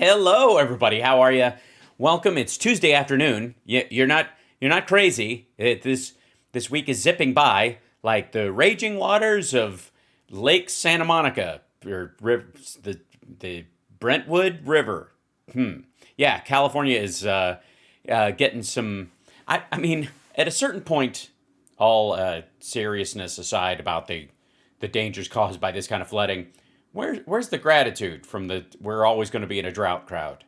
Hello, everybody. How are you? Welcome. It's Tuesday afternoon. You're not crazy. This week is zipping by like the raging waters of Lake Santa Monica or the Brentwood River. Yeah, California is getting some. I mean, at a certain point, all seriousness aside about the dangers caused by this kind of flooding, where's the gratitude from the we're always going to be in a drought crowd?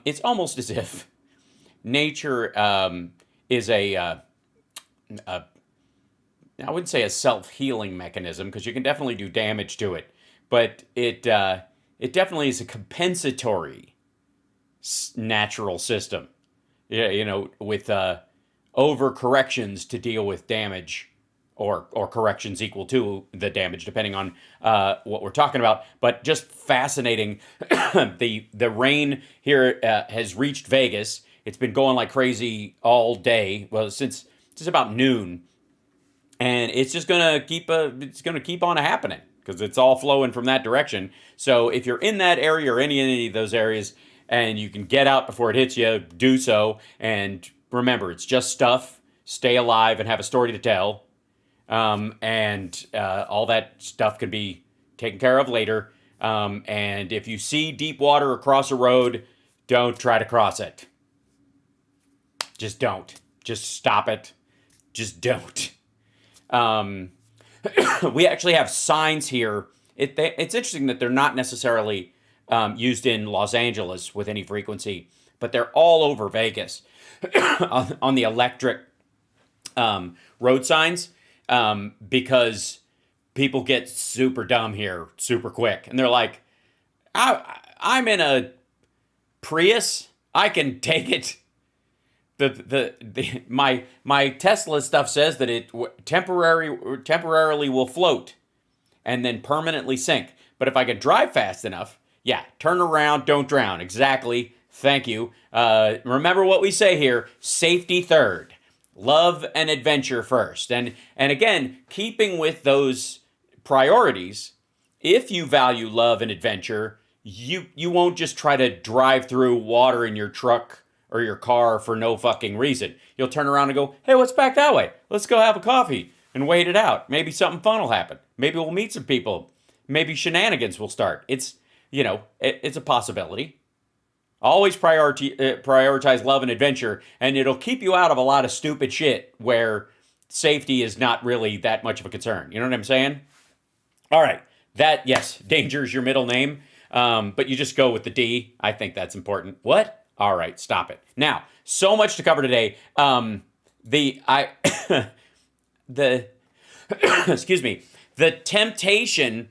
It's almost as if nature is a I wouldn't say a self-healing mechanism because you can definitely do damage to it, but it definitely is a compensatory natural system. Yeah, with overcorrections to deal with damage or corrections equal to the damage, depending on what we're talking about. But just fascinating. The rain here has reached Vegas. It's been going like crazy all day. Well, since about noon, and it's just gonna keep on happening because it's all flowing from that direction. So if you're in that area or any of those areas, and you can get out before it hits you, do so. And remember, it's just stuff. Stay alive and have a story to tell. And all that stuff can be taken care of later. And if you see deep water across a road, don't try to cross it. Just don't. Just stop it. Just don't. We actually have signs here. It's interesting that they're not necessarily used in Los Angeles with any frequency, but they're all over Vegas on the electric road signs. Because people get super dumb here super quick. And they're like, I'm in a Prius. I can take it. My Tesla stuff says that it temporarily will float and then permanently sink. But if I can drive fast enough, yeah, turn around, don't drown. Exactly. Thank you. Remember what we say here, safety third. Love and adventure first. And again, keeping with those priorities, if you value love and adventure, you won't just try to drive through water in your truck or your car for no fucking reason. You'll turn around and go, hey, what's back that way? Let's go have a coffee and wait it out. Maybe something fun will happen. Maybe we'll meet some people. Maybe shenanigans will start. It's a possibility. Always prioritize love and adventure, and it'll keep you out of a lot of stupid shit where safety is not really that much of a concern. You know what I'm saying? All right. Yes, danger is your middle name, but you just go with the D. I think that's important. What? All right, stop it. Now, so much to cover today. Excuse me. The temptation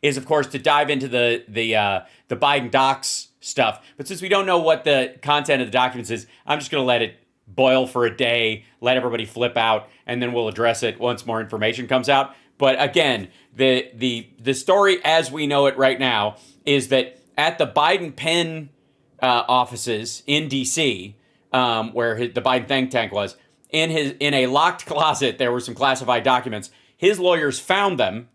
is, of course, to dive into the Biden docs stuff. But since we don't know what the content of the documents is, I'm just going to let it boil for a day, let everybody flip out, and then we'll address it once more information comes out. But again, the story as we know it right now is that at the Biden pen offices in D.C., where the Biden think tank was, in a locked closet, there were some classified documents. His lawyers found them,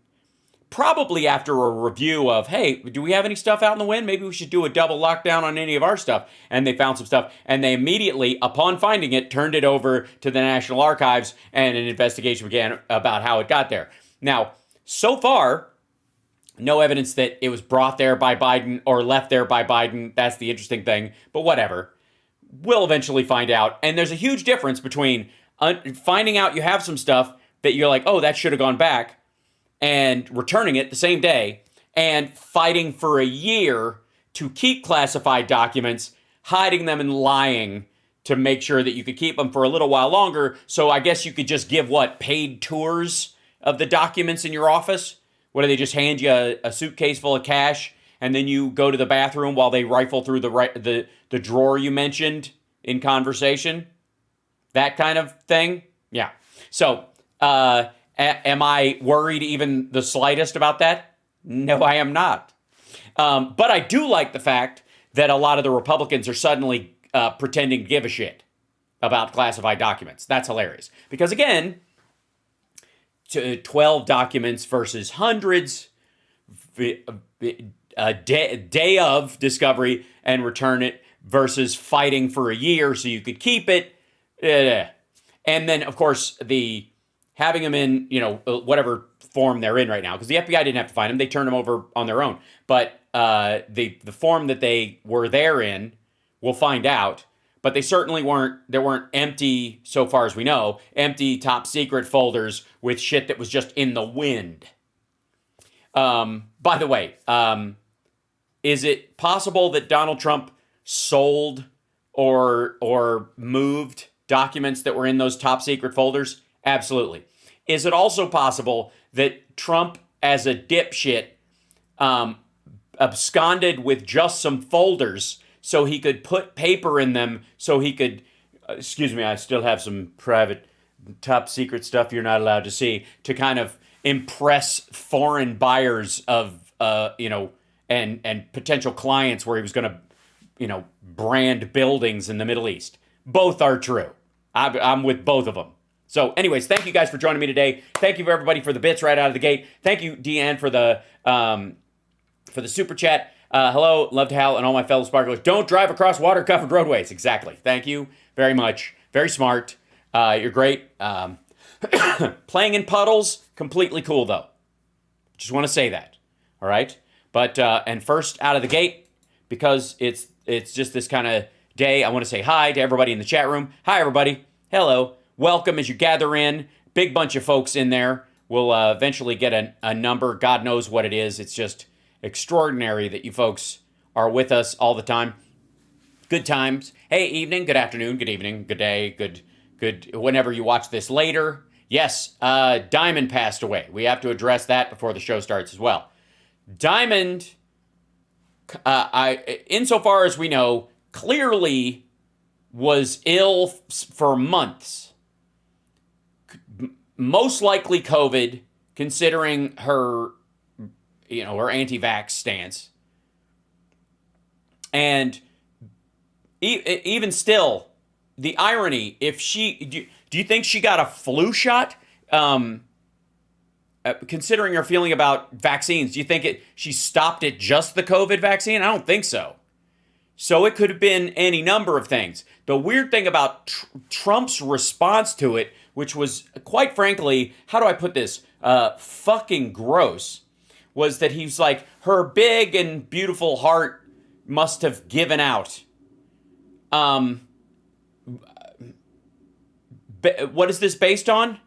probably after a review of, hey, do we have any stuff out in the wind? Maybe we should do a double lockdown on any of our stuff. And they found some stuff. And they immediately, upon finding it, turned it over to the National Archives, and an investigation began about how it got there. Now, so far, no evidence that it was brought there by Biden or left there by Biden. That's the interesting thing. But whatever. We'll eventually find out. And there's a huge difference between finding out you have some stuff that you're like, oh, that should have gone back, and returning it the same day, and fighting for a year to keep classified documents, hiding them and lying to make sure that you could keep them for a little while longer. So I guess you could just give, paid tours of the documents in your office? What, do they just hand you a suitcase full of cash, and then you go to the bathroom while they rifle through the drawer you mentioned in conversation? That kind of thing? Yeah. So, am I worried even the slightest about that? No, I am not. But I do like the fact that a lot of the Republicans are suddenly pretending to give a shit about classified documents. That's hilarious. Because again, 12 documents versus hundreds. day of discovery and return it versus fighting for a year so you could keep it. And then, of course, the having them in, whatever form they're in right now, because the FBI didn't have to find them. They turned them over on their own. But the form that they were there in, we'll find out. But they certainly weren't empty, so far as we know, empty top secret folders with shit that was just in the wind. By the way, is it possible that Donald Trump sold or moved documents that were in those top secret folders? Absolutely. Is it also possible that Trump, as a dipshit, absconded with just some folders so he could put paper in them so he could, excuse me, I still have some private top secret stuff you're not allowed to see, to kind of impress foreign buyers of, and potential clients where he was going to, brand buildings in the Middle East. Both are true. I'm with both of them. So anyways, thank you guys for joining me today. Thank you for everybody for the bits right out of the gate. Thank you, Deanne, for the super chat. Hello, love to Hal and all my fellow sparklers. Don't drive across water-covered roadways. Exactly. Thank you very much. Very smart. You're great. Playing in puddles, completely cool, though. Just want to say that. All right? But, and first out of the gate, because it's just this kind of day, I want to say hi to everybody in the chat room. Hi, everybody. Hello. Welcome as you gather in. Big bunch of folks in there. We'll eventually get a number. God knows what it is. It's just extraordinary that you folks are with us all the time. Good times. Hey, evening, good afternoon, good evening, good day, good whenever you watch this later. Yes, Diamond passed away. We have to address that before the show starts as well. Diamond, insofar as we know, clearly was ill for months. Most likely COVID, considering her, her anti-vax stance. And even still, the irony, if do you think she got a flu shot? Considering her feeling about vaccines, do you think she stopped at just the COVID vaccine? I don't think so. So it could have been any number of things. The weird thing about Trump's response to it, which was, quite frankly, how do I put this? Fucking gross, was that he's like, her big and beautiful heart must have given out. What is this based on?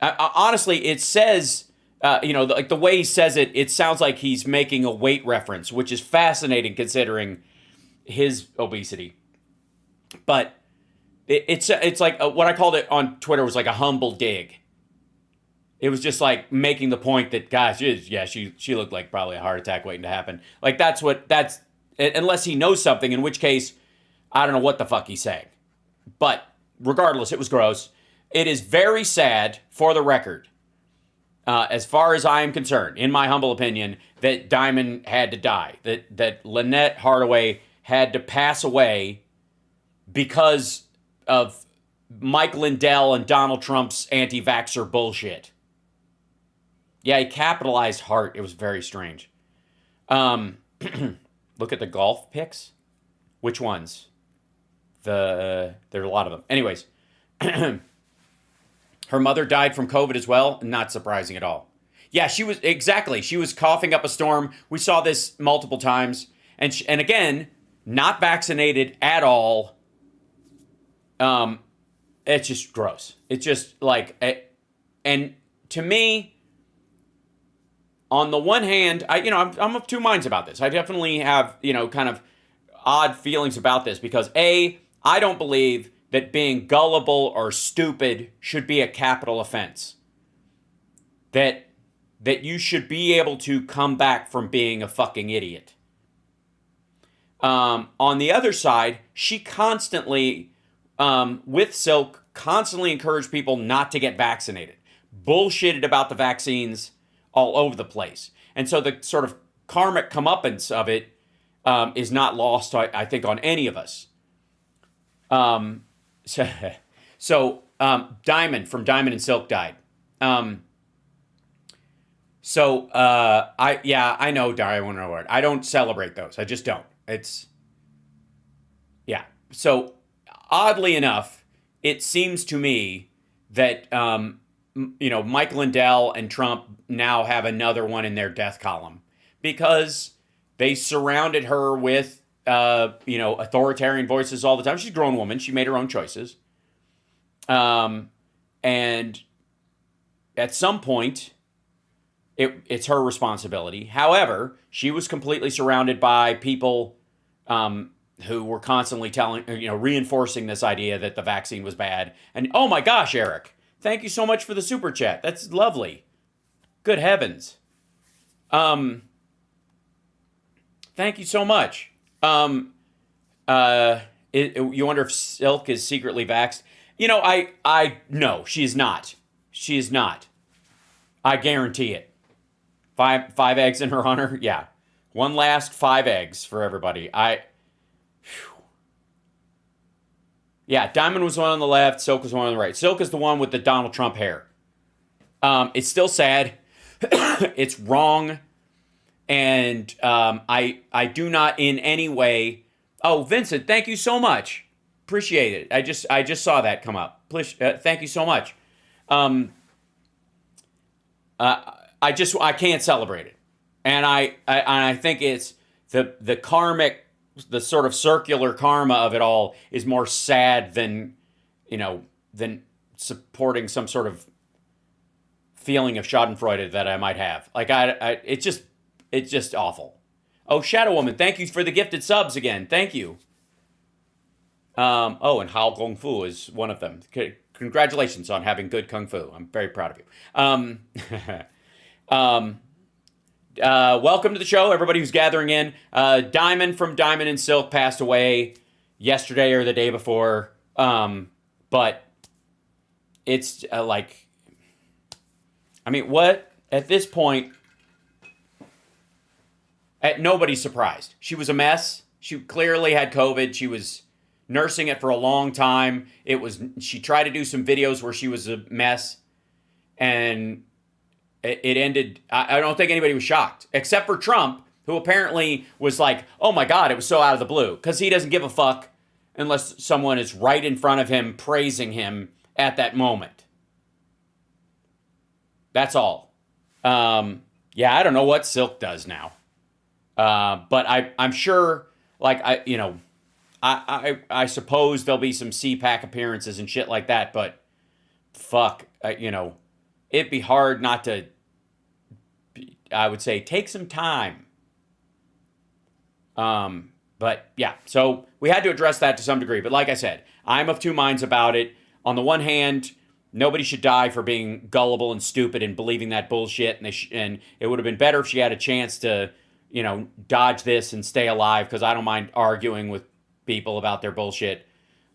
Honestly, it says, like the way he says it, it sounds like he's making a weight reference, which is fascinating considering his obesity. But it's like what I called it on Twitter was like a humble dig. It was just like making the point that, gosh, she looked like probably a heart attack waiting to happen. Like that's unless he knows something, in which case, I don't know what the fuck he's saying. But regardless, it was gross. It is very sad, for the record, as far as I am concerned, in my humble opinion, that Diamond had to die. That Lynette Hardaway had to pass away because of Mike Lindell and Donald Trump's anti-vaxxer bullshit. Yeah, he capitalized heart. It was very strange. Look at the golf pics. Which ones? There are a lot of them. Anyways, her mother died from COVID as well. Not surprising at all. Yeah, she was coughing up a storm. We saw this multiple times. And again, not vaccinated at all. It's just gross. It's just like, and to me, on the one hand, I'm of two minds about this. I definitely have, kind of odd feelings about this because I don't believe that being gullible or stupid should be a capital offense. That you should be able to come back from being a fucking idiot. On the other side, she constantly, with Silk, constantly encouraged people not to get vaccinated. Bullshitted about the vaccines all over the place. And so the sort of karmic comeuppance of it is not lost, I think, on any of us. So Diamond from Diamond and Silk died. So, I know Darwin Award. I don't celebrate those. I just don't. It's yeah. So, oddly enough, it seems to me that Mike Lindell and Trump now have another one in their death column because they surrounded her with authoritarian voices all the time. She's a grown woman. She made her own choices. And at some point, it's her responsibility. However, she was completely surrounded by people who were constantly reinforcing this idea that the vaccine was bad. And oh my gosh, Eric, thank you so much for the super chat. That's lovely. Good heavens. Thank you so much. You wonder if Silk is secretly vaxxed. No, she is not. She is not. I guarantee it. Five eggs in her honor. Yeah. One last 5 eggs for everybody. Yeah, Diamond was one on the left. Silk was one on the right. Silk is the one with the Donald Trump hair. It's still sad. It's wrong. And I do not in any way. Oh, Vincent, thank you so much. Appreciate it. I just saw that come up. Please, thank you so much. I can't celebrate it, and I think it's the karmic, the sort of circular karma of it all is more sad than supporting some sort of feeling of Schadenfreude that I might have. Like it's just awful. Oh, Shadow Woman, thank you for the gifted subs again. Thank you. And Hao Kung Fu is one of them. Congratulations on having good Kung Fu. I'm very proud of you. Welcome to the show, everybody who's gathering in. Diamond from Diamond and Silk passed away yesterday or the day before. But it's what? At this point, nobody's surprised. She was a mess. She clearly had COVID. She was nursing it for a long time. She tried to do some videos where she was a mess, and it ended. I don't think anybody was shocked, except for Trump, who apparently was like, oh my God, it was so out of the blue, because he doesn't give a fuck unless someone is right in front of him praising him at that moment. That's all. I don't know what Silk does now. But I'm sure, I suppose there'll be some CPAC appearances and shit like that, but fuck, it'd be hard not to, I would say, take some time. But yeah, so we had to address that to some degree. But like I said, I'm of two minds about it. On the one hand, nobody should die for being gullible and stupid and believing that bullshit. And it would have been better if she had a chance to, dodge this and stay alive, because I don't mind arguing with people about their bullshit.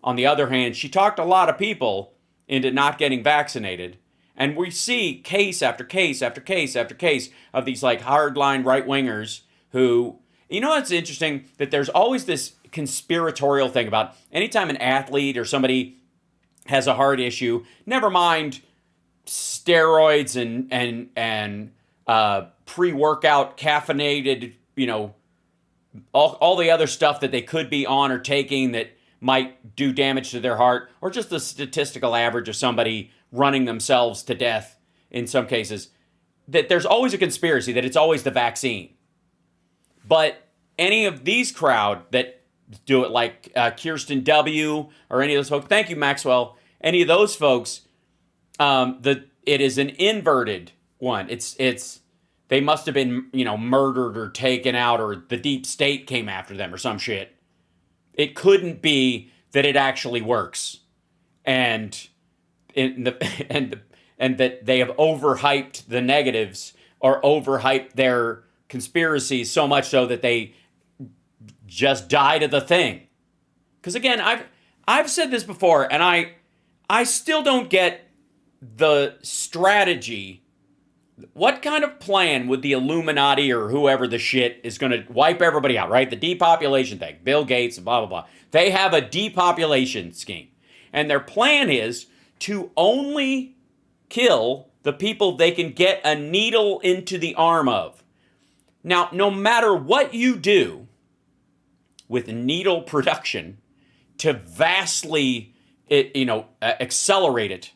On the other hand, she talked a lot of people into not getting vaccinated. And we see case after case after case after case of these hardline right-wingers who, it's interesting that there's always this conspiratorial thing about anytime an athlete or somebody has a heart issue, never mind steroids and pre-workout caffeinated, all the other stuff that they could be on or taking that might do damage to their heart, or just the statistical average of somebody running themselves to death in some cases, that there's always a conspiracy that it's always the vaccine. But any of these crowd that do it, like Kirsten W. or any of those folks, thank you, Maxwell, any of those folks, it is an inverted one. It's they must have been, murdered or taken out, or the deep state came after them or some shit. It couldn't be that it actually works, and that they have overhyped the negatives or overhyped their conspiracies so much so that they just died of the thing. Because again, I've said this before, and I still don't get the strategy. What kind of plan would the Illuminati or whoever the shit is going to wipe everybody out, right? The depopulation thing, Bill Gates, and blah, blah, blah. They have a depopulation scheme. And their plan is to only kill the people they can get a needle into the arm of. Now, no matter what you do with needle production to vastly, accelerate it,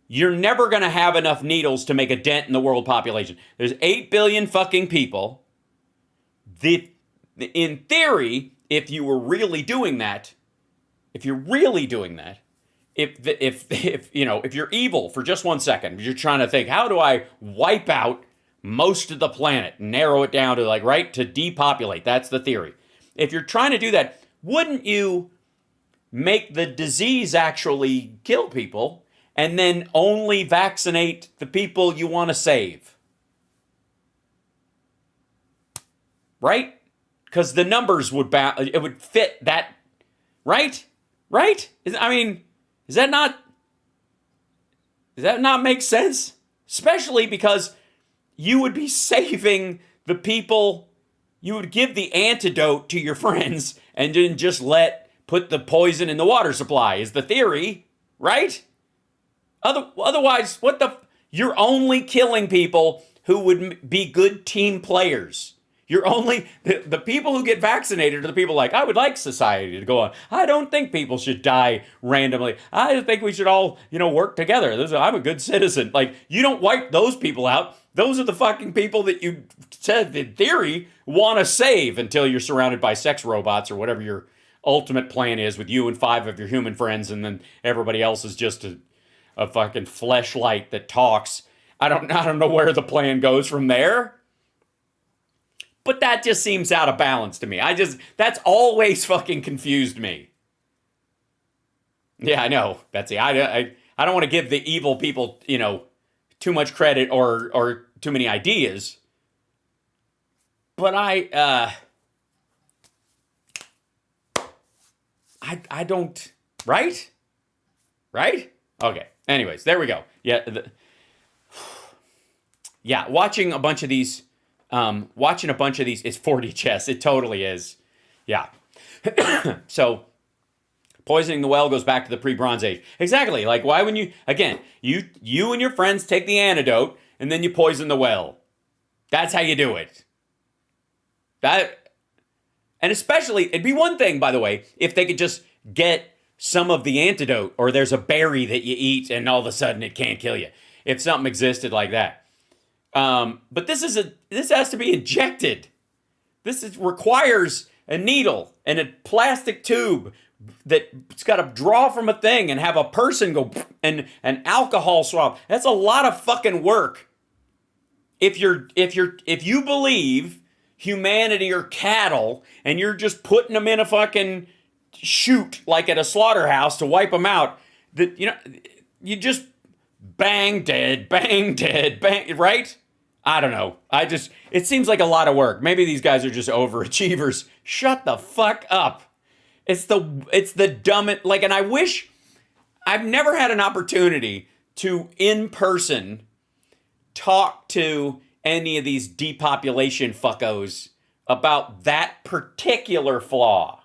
you're never going to have enough needles to make a dent in the world population. There's 8 billion fucking people. In theory, if you were really doing that, if you're evil for just 1 second, you're trying to think, how do I wipe out most of the planet, narrow it down to to depopulate? That's the theory. If you're trying to do that, wouldn't you make the disease actually kill people and then only vaccinate the people you want to save? Right? Because the numbers would fit that, right? Right? Does that not make sense? Especially because you would be saving the people. You would give the antidote to your friends and then just put the poison in the water supply is the theory, right? Otherwise, you're only killing people who would be good team players. You're only, the people who get vaccinated are the people I would like society to go on. I don't think people should die randomly. I think we should all, work together. I'm a good citizen. You don't wipe those people out. Those are the fucking people that you said, in theory, want to save until you're surrounded by sex robots or whatever your ultimate plan is with you and 5 of your human friends, and then everybody else is just a fucking fleshlight that talks. I don't know where the plan goes from there. But that just seems out of balance to me. That's always fucking confused me. Yeah, I know, Betsy. I don't want to give the evil people, too much credit or too many ideas. But I don't, right? Right? Okay. Anyways, there we go. Yeah. Watching a bunch of these is 4D chess. It totally is. Yeah. So poisoning the well goes back to the pre-Bronze Age. Exactly. Why wouldn't you, again, you and your friends take the antidote and then you poison the well. That's how you do it. And especially, it'd be one thing, by the way, if they could just get some of the antidote, or there's a berry that you eat and all of a sudden it can't kill you. If something existed like that. But this has to be injected. Requires a needle and a plastic tube that's got to draw from a thing and have a person go and an alcohol swab. That's a lot of fucking work. If you believe humanity are cattle and you're just putting them in a fucking chute like at a slaughterhouse to wipe them out, you just bang dead, bang, right? I don't know. It seems like a lot of work. Maybe these guys are just overachievers. Shut the fuck up. It's the dumbest, and I wish, I've never had an opportunity to, in person, talk to any of these depopulation fuckos about that particular flaw.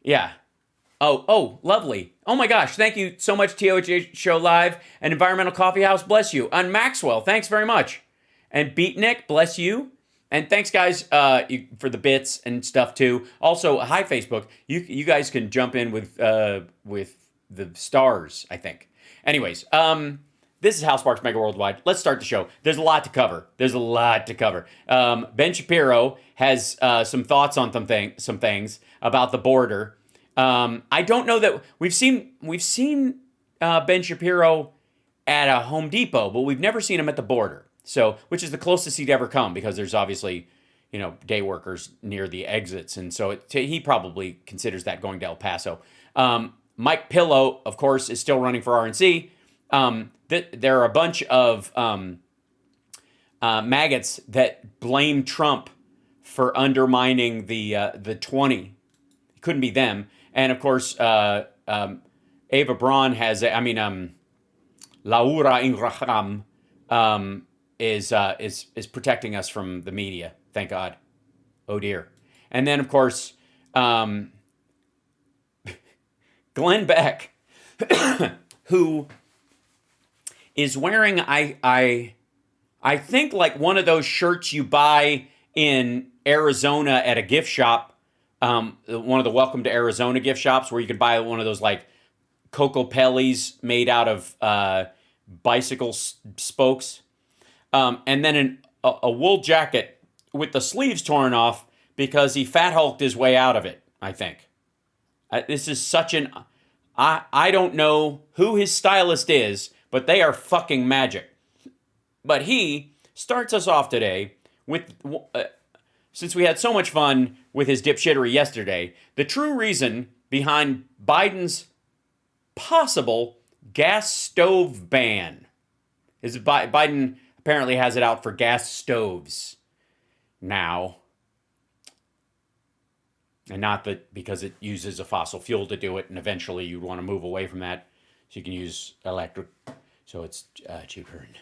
Yeah. Oh, lovely. Oh my gosh, thank you so much, TOH Show Live and Environmental Coffee House, bless you. And Maxwell, thanks very much. And Beatnik, bless you. And thanks, guys, for the bits and stuff, too. Also, hi, Facebook. You guys can jump in with the stars, I think. Anyways, this is Hal Sparks, Megawordlwide. Let's start the show. There's a lot to cover. Ben Shapiro has some thoughts on some things about the border. I don't know that we've seen Ben Shapiro at a Home Depot, but we've never seen him at the border. So, which is the closest he'd ever come, because there's obviously, day workers near the exits, and so he probably considers that going to El Paso. Mike Pillow, of course, is still running for RNC. There are a bunch of maggots that blame Trump for undermining the 20. It couldn't be them. And of course, Ava Braun has, Laura Ingraham is protecting us from the media. Thank God. Oh dear. And then of course, Glenn Beck, who is wearing, I think, like one of those shirts you buy in Arizona at a gift shop, one of the Welcome to Arizona gift shops where you can buy one of those like Coco Pellies made out of bicycle spokes. And then a wool jacket with the sleeves torn off because he fat hulked his way out of it, I think. This is such an... I don't know who his stylist is, but they are fucking magic. But he starts us off today with... since we had so much fun with his dipshittery yesterday, the true reason behind Biden's possible gas stove ban is Biden apparently has it out for gas stoves now. And not that because it uses a fossil fuel to do it, and eventually you'd want to move away from that so you can use electric, so it's cheaper. And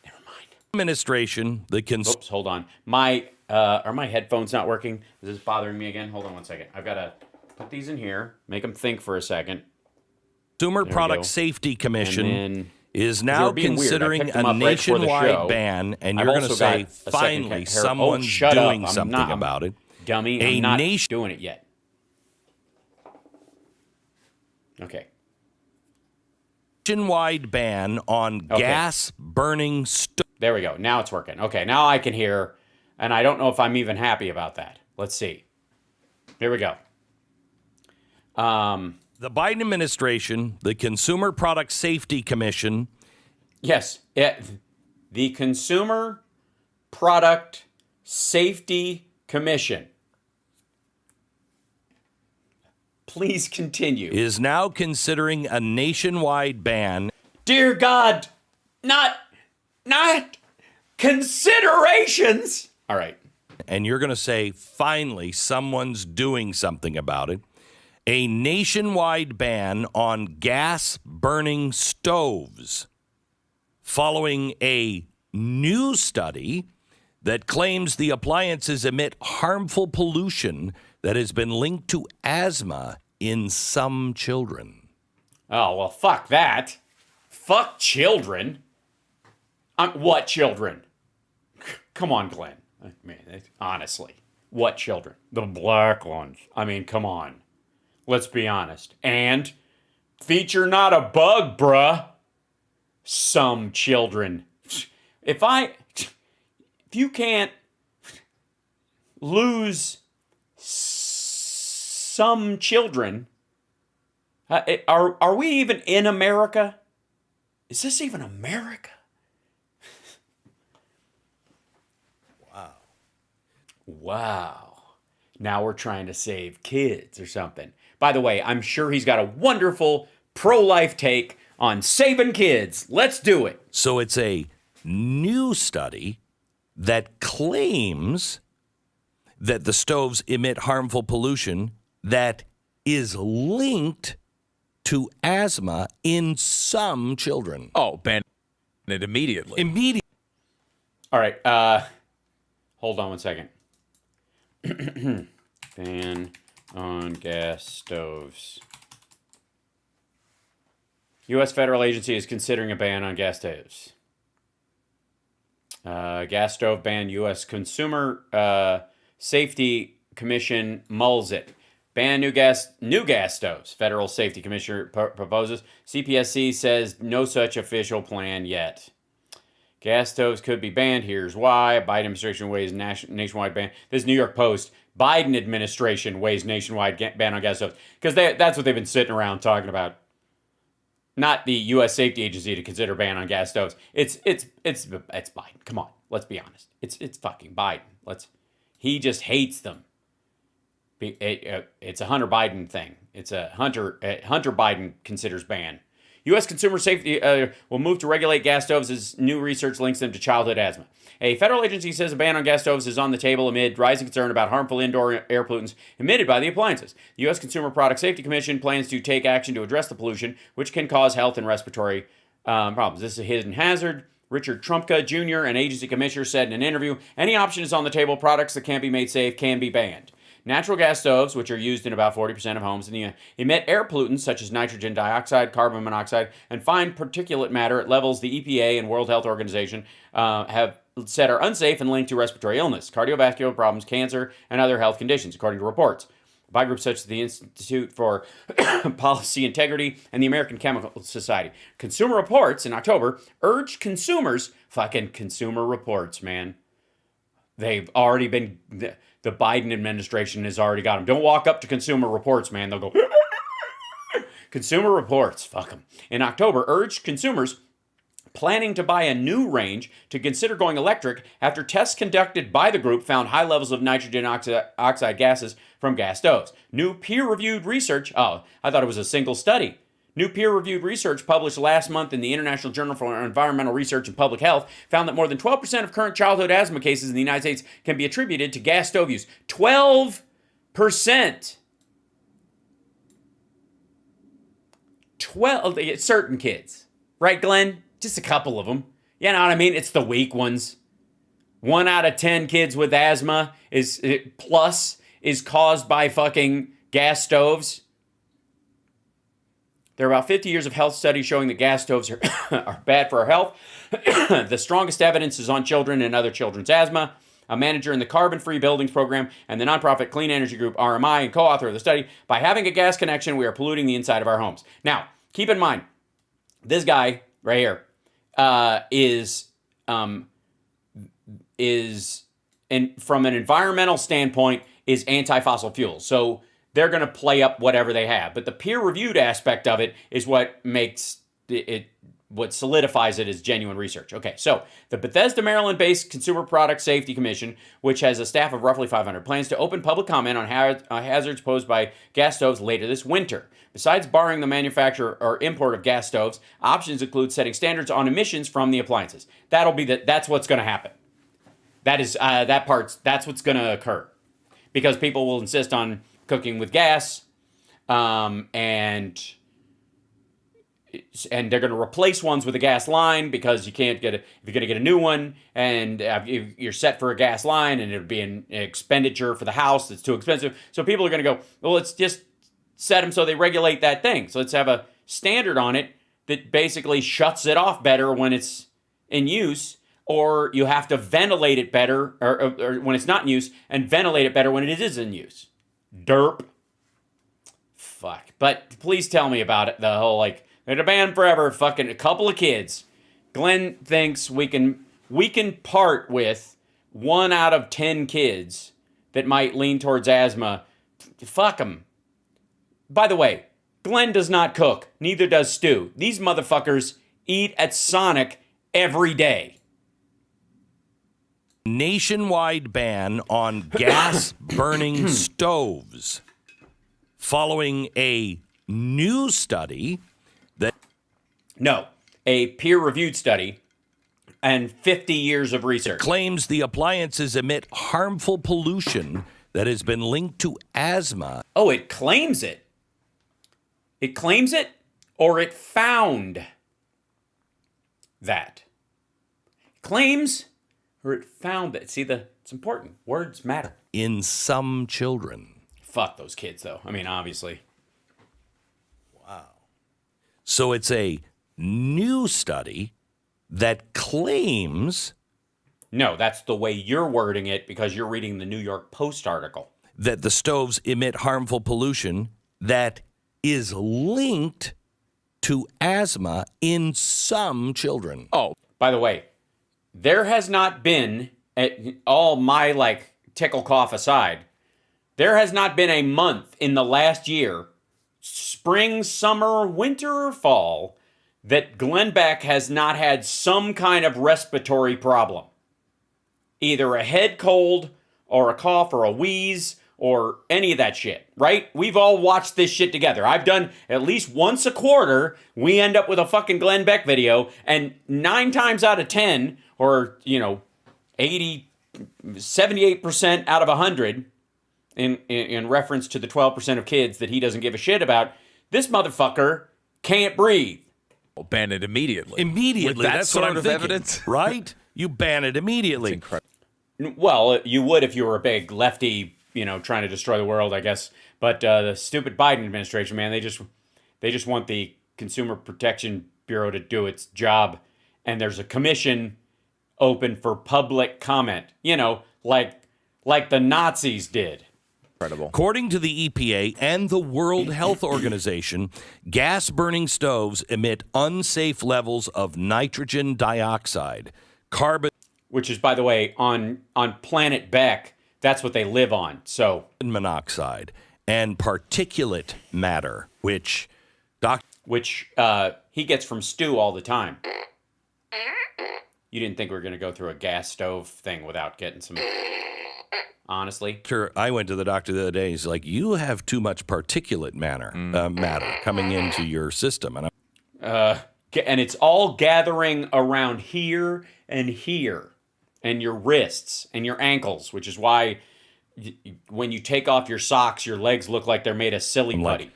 never mind. Administration, Oops, hold on. Are my headphones not working? Is this bothering me again? Hold on one second. I've got to put these in here, make them think for a second. Consumer Product Safety Commission is now considering a nationwide ban, and you're going to say, finally, someone's doing something about it. Dummy, I'm not doing it yet. Okay. Nationwide ban on gas burning stoves. There we go. Now it's working. Okay, now I can hear, and I don't know if I'm even happy about that. Let's see. Here we go. The Biden administration, the Consumer Product Safety Commission. Yes, the Consumer Product Safety Commission. Please continue. Is now considering a nationwide ban. Dear God, not considerations. All right. And you're going to say, finally, someone's doing something about it. A nationwide ban on gas burning stoves, following a new study that claims the appliances emit harmful pollution that has been linked to asthma in some children. Oh, well, fuck that. Fuck children. What children? Come on, Glenn. I mean, honestly, what children? The black ones. I mean, come on. Let's be honest. And feature not a bug, bruh. Some children. If you can't lose some children, are we even in America? Is this even America? Wow. Now we're trying to save kids or something. By the way, I'm sure he's got a wonderful pro-life take on saving kids. Let's do it. So it's a new study that claims that the stoves emit harmful pollution that is linked to asthma in some children. Oh, ban it immediately. All right. Hold on one second. Ban on gas stoves. U.S. federal agency is considering a ban on gas stoves. Gas stove ban. U.S. Consumer Safety Commission mulls it. Ban new gas stoves. Federal Safety Commissioner proposes. CPSC says no such official plan yet. Gas stoves could be banned. Here's why. Biden administration weighs nationwide ban. This is New York Post. Biden administration weighs nationwide ban on gas stoves. Because that's what they've been sitting around talking about. Not the U.S. Safety Agency to consider ban on gas stoves. It's Biden. Come on, let's be honest. It's fucking Biden. He just hates them. It's a Hunter Biden thing. It's a Hunter Biden considers ban. U.S. Consumer Safety will move to regulate gas stoves as new research links them to childhood asthma. A federal agency says a ban on gas stoves is on the table amid rising concern about harmful indoor air pollutants emitted by the appliances. The U.S. Consumer Product Safety Commission plans to take action to address the pollution, which can cause health and respiratory problems. This is a hidden hazard. Richard Trumpka Jr., an agency commissioner, said in an interview, any option is on the table. Products that can't be made safe can be banned. Natural gas stoves, which are used in about 40% of homes in the emit air pollutants such as nitrogen dioxide, carbon monoxide, and fine particulate matter at levels the EPA and World Health Organization have said are unsafe and linked to respiratory illness, cardiovascular problems, cancer, and other health conditions, according to reports by groups such as the Institute for Policy Integrity and the American Chemical Society. Consumer Reports in October urged consumers, fucking Consumer Reports, man. They've already been, the Biden administration has already got them. Don't walk up to Consumer Reports, man. They'll go, Consumer Reports, fuck them. In October, urged consumers planning to buy a new range to consider going electric after tests conducted by the group found high levels of nitrogen oxide gases from gas stoves. New peer-reviewed research, I thought it was a single study. New peer-reviewed research published last month in the International Journal for Environmental Research and Public Health found that more than 12% of current childhood asthma cases in the United States can be attributed to gas stove use. 12%! 12, certain kids. Right, Glenn? Just a couple of them. You know what I mean? It's the weak ones. 1 out of 10 kids with asthma is caused by fucking gas stoves. There are about 50 years of health studies showing that gas stoves are bad for our health. The strongest evidence is on children and other children's asthma. A manager in the Carbon Free Buildings Program and the nonprofit Clean Energy Group, RMI, and co-author of the study, by having a gas connection, we are polluting the inside of our homes. Now, keep in mind, this guy right here is from an environmental standpoint, is anti-fossil fuels. So they're going to play up whatever they have. But the peer-reviewed aspect of it is what makes what solidifies it as genuine research. Okay, so the Bethesda, Maryland-based Consumer Product Safety Commission, which has a staff of roughly 500, plans to open public comment on hazards posed by gas stoves later this winter. Besides barring the manufacture or import of gas stoves, options include setting standards on emissions from the appliances. That's what's going to happen. That's what's going to occur. Because people will insist on cooking with gas, and they're going to replace ones with a gas line because if you're going to get a new one and you're set for a gas line and it would be an expenditure for the house that's too expensive. So people are going to go, well, let's just set them so they regulate that thing. So let's have a standard on it that basically shuts it off better when it's in use, or you have to ventilate it better or when it's not in use and ventilate it better when it is in use. Derp. Fuck. But please tell me about it. The whole, they're banned forever. Fucking a couple of kids. Glenn thinks we can part with 1 out of 10 kids that might lean towards asthma. Fuck them. By the way, Glenn does not cook. Neither does Stu. These motherfuckers eat at Sonic every day. Nationwide ban on gas burning stoves following a new study that... No, a peer-reviewed study and 50 years of research. Claims the appliances emit harmful pollution that has been linked to asthma. Oh, it claims it. It claims it, or it found that. Claims, or it found that. See, it's important. Words matter. In some children. Fuck those kids, though. I mean, obviously. Wow. So it's a new study that claims... No, that's the way you're wording it because you're reading the New York Post article. That the stoves emit harmful pollution that is linked to asthma in some children. Oh, by the way, there has not been, all my tickle cough aside, there has not been a month in the last year, spring, summer, winter, or fall, that Glenn Beck has not had some kind of respiratory problem. Either a head cold or a cough or a wheeze or any of that shit, right? We've all watched this shit together. I've done at least once a quarter, we end up with a fucking Glenn Beck video, and 9 times out of 10, or, 78% out of 100, in reference to the 12% of kids that he doesn't give a shit about, this motherfucker can't breathe. Ban it immediately. Immediately. With that That's sort what I'm of thinking, evidence? right? You ban it immediately. It's incredible. Well, you would if you were a big lefty, trying to destroy the world, I guess. But the stupid Biden administration, man, they just want the Consumer Protection Bureau to do its job. And there's a commission open for public comment, like the Nazis did. Incredible. According to the EPA and the World Health Organization, gas-burning stoves emit unsafe levels of nitrogen dioxide, carbon Which is, by the way, on planet Beck, that's what they live on. So monoxide, and particulate matter, which he gets from Stu all the time. You didn't think we were going to go through a gas stove thing without getting some... Honestly. Sure, I went to the doctor the other day. He's like, you have too much particulate matter coming into your system. And And it's all gathering around here and your wrists and your ankles, which is why when you take off your socks, your legs look like they're made of silly putty. Like,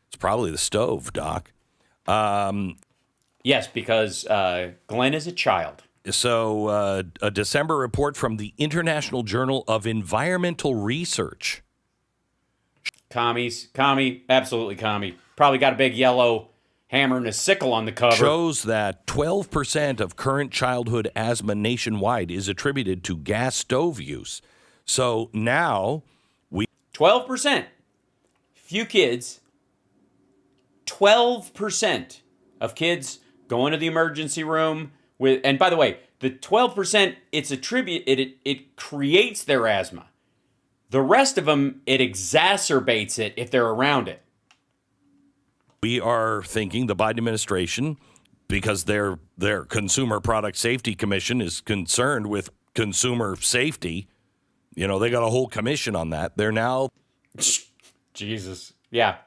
it's probably the stove, Doc. Yes, because Glenn is a child. So a December report from the International Journal of Environmental Research. Absolutely commie. Probably got a big yellow hammer and a sickle on the cover. Shows that 12% of current childhood asthma nationwide is attributed to gas stove use. So now 12%. Few kids. 12% of kids go into the emergency room with, and by the way, the 12%, it creates their asthma. The rest of them, it exacerbates it if they're around it. We are thinking the Biden administration, because their Consumer Product Safety Commission is concerned with consumer safety. They got a whole commission on that. They're now... Jesus. Yeah.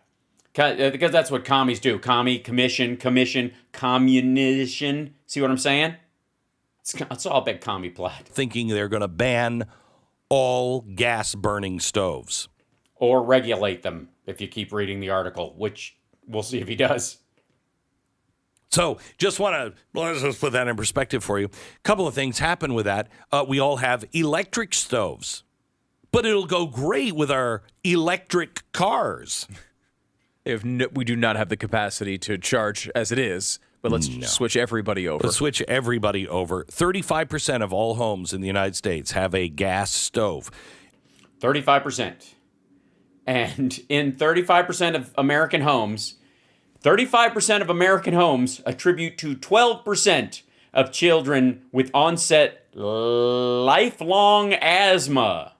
Because that's what commies do. Commission, communition. See what I'm saying? It's all a big commie plot. Thinking they're going to ban all gas-burning stoves. Or regulate them, if you keep reading the article, which we'll see if he does. So let's just put that in perspective for you. A couple of things happen with that. We all have electric stoves, but it'll go great with our electric cars. We do not have the capacity to charge as it is, but let's switch everybody over. Let's switch everybody over. 35% of all homes in the United States have a gas stove. 35%. And in 35% of American homes, 35% of American homes attribute to 12% of children with onset lifelong asthma.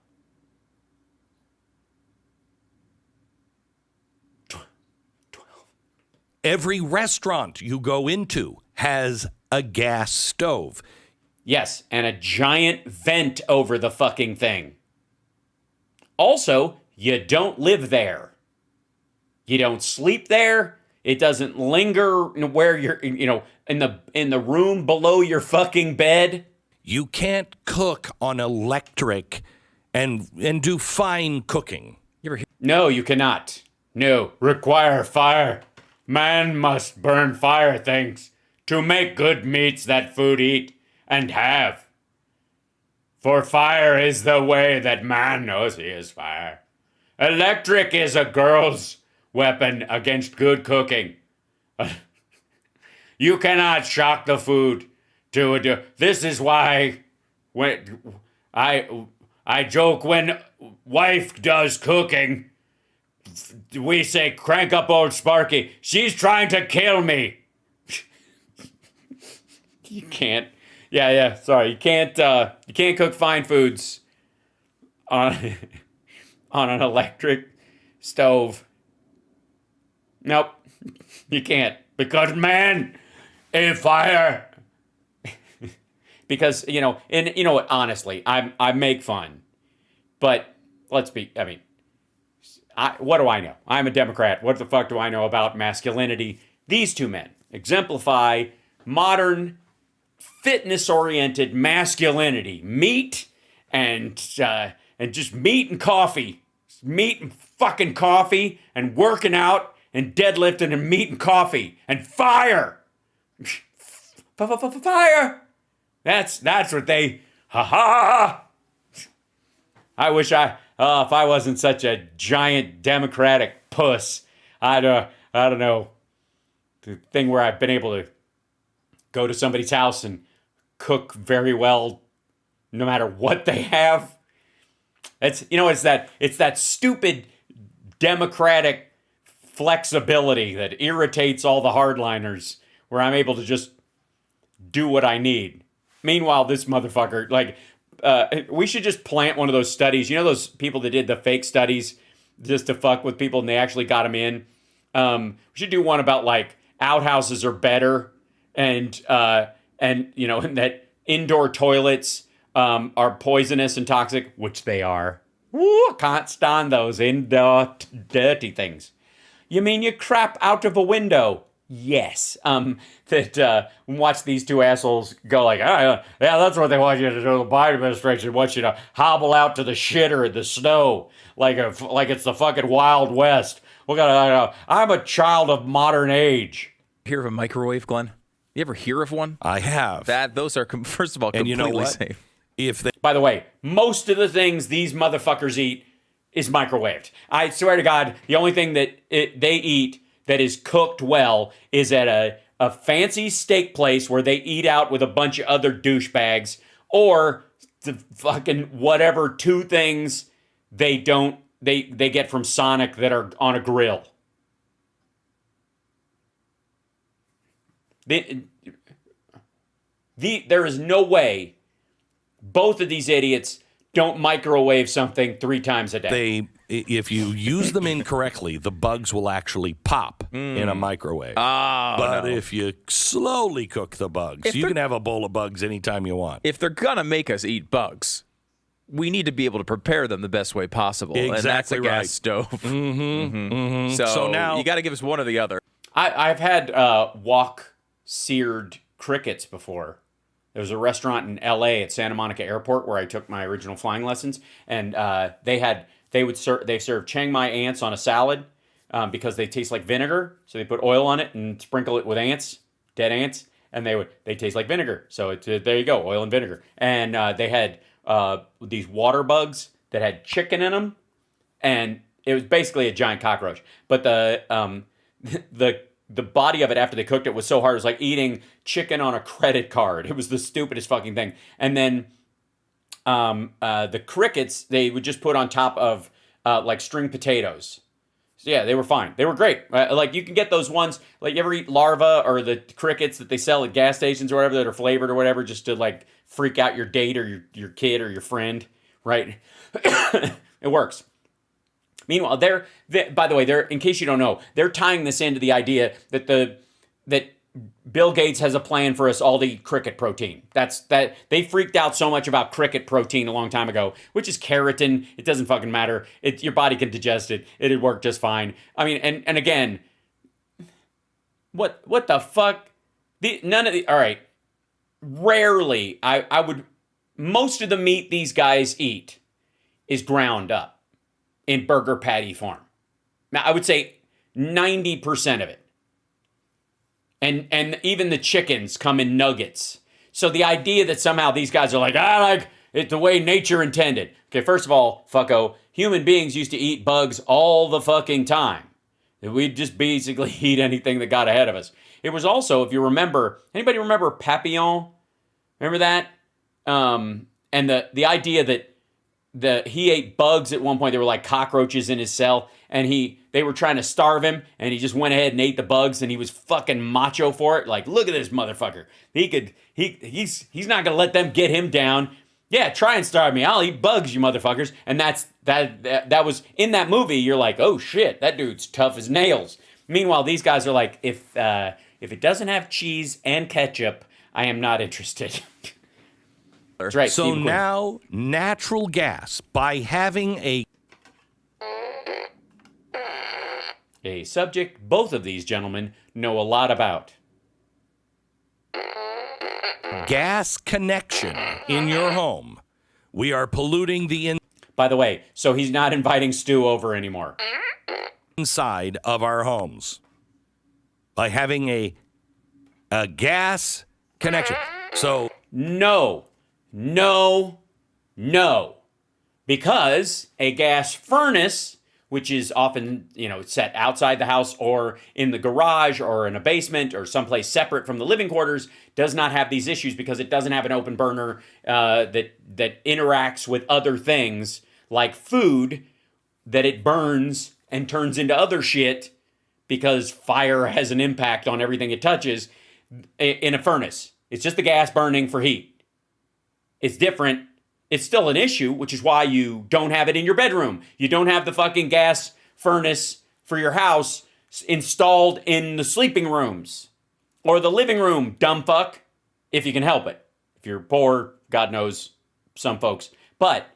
Every restaurant you go into has a gas stove. Yes, and a giant vent over the fucking thing. Also, you don't live there. You don't sleep there. It doesn't linger where you're, in the room below your fucking bed. You can't cook on electric and do fine cooking. No, you cannot. No, require fire. Man must burn fire things to make good meats that food eat and have. For fire is the way that man knows he is fire. Electric is a girl's weapon against good cooking. You cannot shock the food to a... This is why when I joke when wife does cooking, we say, crank up old Sparky. She's trying to kill me. You can't. Yeah. Sorry, you can't cook fine foods on an electric stove. Nope, you can't, because man, in fire. Because honestly, I make fun, but let's be. I mean. What do I know? I'm a Democrat. What the fuck do I know about masculinity? These two men exemplify modern, fitness-oriented masculinity. Meat and just meat and coffee. Meat and fucking coffee and working out and deadlifting and meat and coffee and fire. Fire. That's what they... Ha ha. I wish I Oh, if I wasn't such a giant Democratic puss, I don't know. The thing where I've been able to go to somebody's house and cook very well, no matter what they have. It's that stupid Democratic flexibility that irritates all the hardliners, where I'm able to just do what I need. Meanwhile, this motherfucker, we should just plant one of those studies. You know those people that did the fake studies just to fuck with people and they actually got them in? We should do one about outhouses are better and that indoor toilets are poisonous and toxic, which they are. Ooh, can't stand those indoor dirty things. You mean you crap out of a window? Yes. Watch these two assholes go yeah, that's what they want you to do. The Biden administration wants you to hobble out to the shitter in the snow like it's the fucking Wild West. I'm a child of modern age. Hear of a microwave, Glenn? You ever hear of one? I have. Those are, first of all, completely you know what? safe. By the way, most of the things these motherfuckers eat is microwaved. I swear to God, the only thing that they eat that is cooked well is at a fancy steak place where they eat out with a bunch of other douchebags, or the fucking whatever two things they get from Sonic that are on a grill. There is no way both of these idiots don't microwave something 3 times a day. If you use them incorrectly, the bugs will actually pop in a microwave. But if you slowly cook the bugs, you can have a bowl of bugs anytime you want. If they're going to make us eat bugs, we need to be able to prepare them the best way possible. Exactly, and that's a gas right. stove. So now you got to give us one or the other. I've had wok seared crickets before. There was a restaurant in L.A. at Santa Monica Airport where I took my original flying lessons, and they serve Chiang Mai ants on a salad because they taste like vinegar. So they put oil on it and sprinkle it with ants, dead ants, and they taste like vinegar. So there you go, oil and vinegar. And they had these water bugs that had chicken in them, and it was basically a giant cockroach. But the body of it after they cooked it was so hard, it was like eating chicken on a credit card. It was the stupidest fucking thing. And then the crickets, they would just put on top of string potatoes. So yeah, they were fine. They were great. You can get those ones, you ever eat larva or the crickets that they sell at gas stations or whatever that are flavored or whatever, just to freak out your date or your kid or your friend, right? It works. Meanwhile, by the way, in case you don't know, they're tying this into the idea that Bill Gates has a plan for us all to eat cricket protein. They freaked out so much about cricket protein a long time ago, which is keratin. It doesn't fucking matter. Your body can digest it. It'd work just fine. I mean, and again, what the fuck? All right. Rarely, most of the meat these guys eat is ground up in burger patty form. Now, I would say 90% of it. And even the chickens come in nuggets. So the idea that somehow these guys are like it the way nature intended. Okay, first of all, fucko, human beings used to eat bugs all the fucking time. We'd just basically eat anything that got ahead of us. It was also, if you remember, anybody remember Papillon? Remember that? And the idea that he ate bugs at one point. They were like cockroaches in his cell, and they were trying to starve him, and he just went ahead and ate the bugs, and he was fucking macho for it. Look at this motherfucker. He's not gonna let them get him down. Yeah, try and starve me. I'll eat bugs, you motherfuckers. And that was in that movie. You're like, oh shit, that dude's tough as nails. Meanwhile, these guys are like, if it doesn't have cheese and ketchup, I am not interested. That's right. So now, natural gas, by having a subject both of these gentlemen know a lot about. Gas connection in your home, we are polluting the By the way, so he's not inviting Stu over anymore. inside of our homes by having a gas connection. So No. because a gas furnace, which is often, set outside the house or in the garage or in a basement or someplace separate from the living quarters, does not have these issues because it doesn't have an open burner that interacts with other things like food that it burns and turns into other shit because fire has an impact on everything it touches in a furnace. It's just the gas burning for heat. It's different. It's still an issue, which is why you don't have it in your bedroom. You don't have the fucking gas furnace for your house installed in the sleeping rooms or the living room, dumb fuck, if you can help it. If you're poor, God knows some folks. But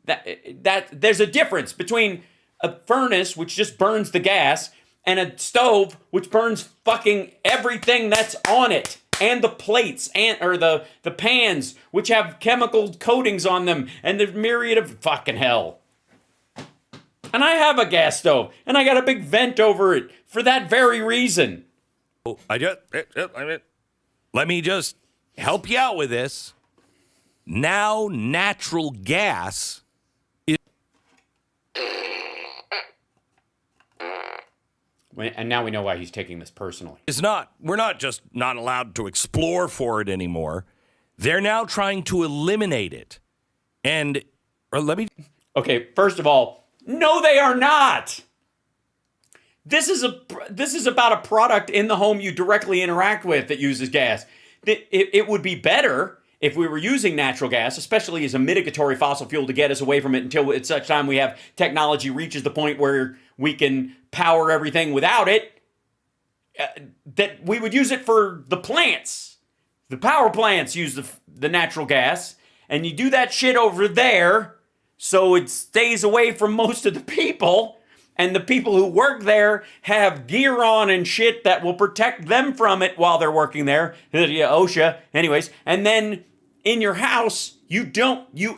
that there's a difference between a furnace, which just burns the gas, and a stove, which burns fucking everything that's on it. And the plates, or the pans, which have chemical coatings on them, and the myriad of fucking hell. And I have a gas stove, and I got a big vent over it for that very reason. Let me just help you out with this. Now, natural gas And now we know why he's taking this personally. we're not just not allowed to explore for it anymore. They're now trying to eliminate it. And Okay, first of all, no, they are not. This is about a product in the home you directly interact with that uses gas. It would be better if we were using natural gas, especially as a mitigatory fossil fuel, to get us away from it until at such time we have technology reaches the point where we can power everything without it, that we would use it for the plants. The power plants use the natural gas, and you do that shit over there so it stays away from most of the people, and the people who work there have gear on and shit that will protect them from it while they're working there. OSHA, anyways. And then in your house, you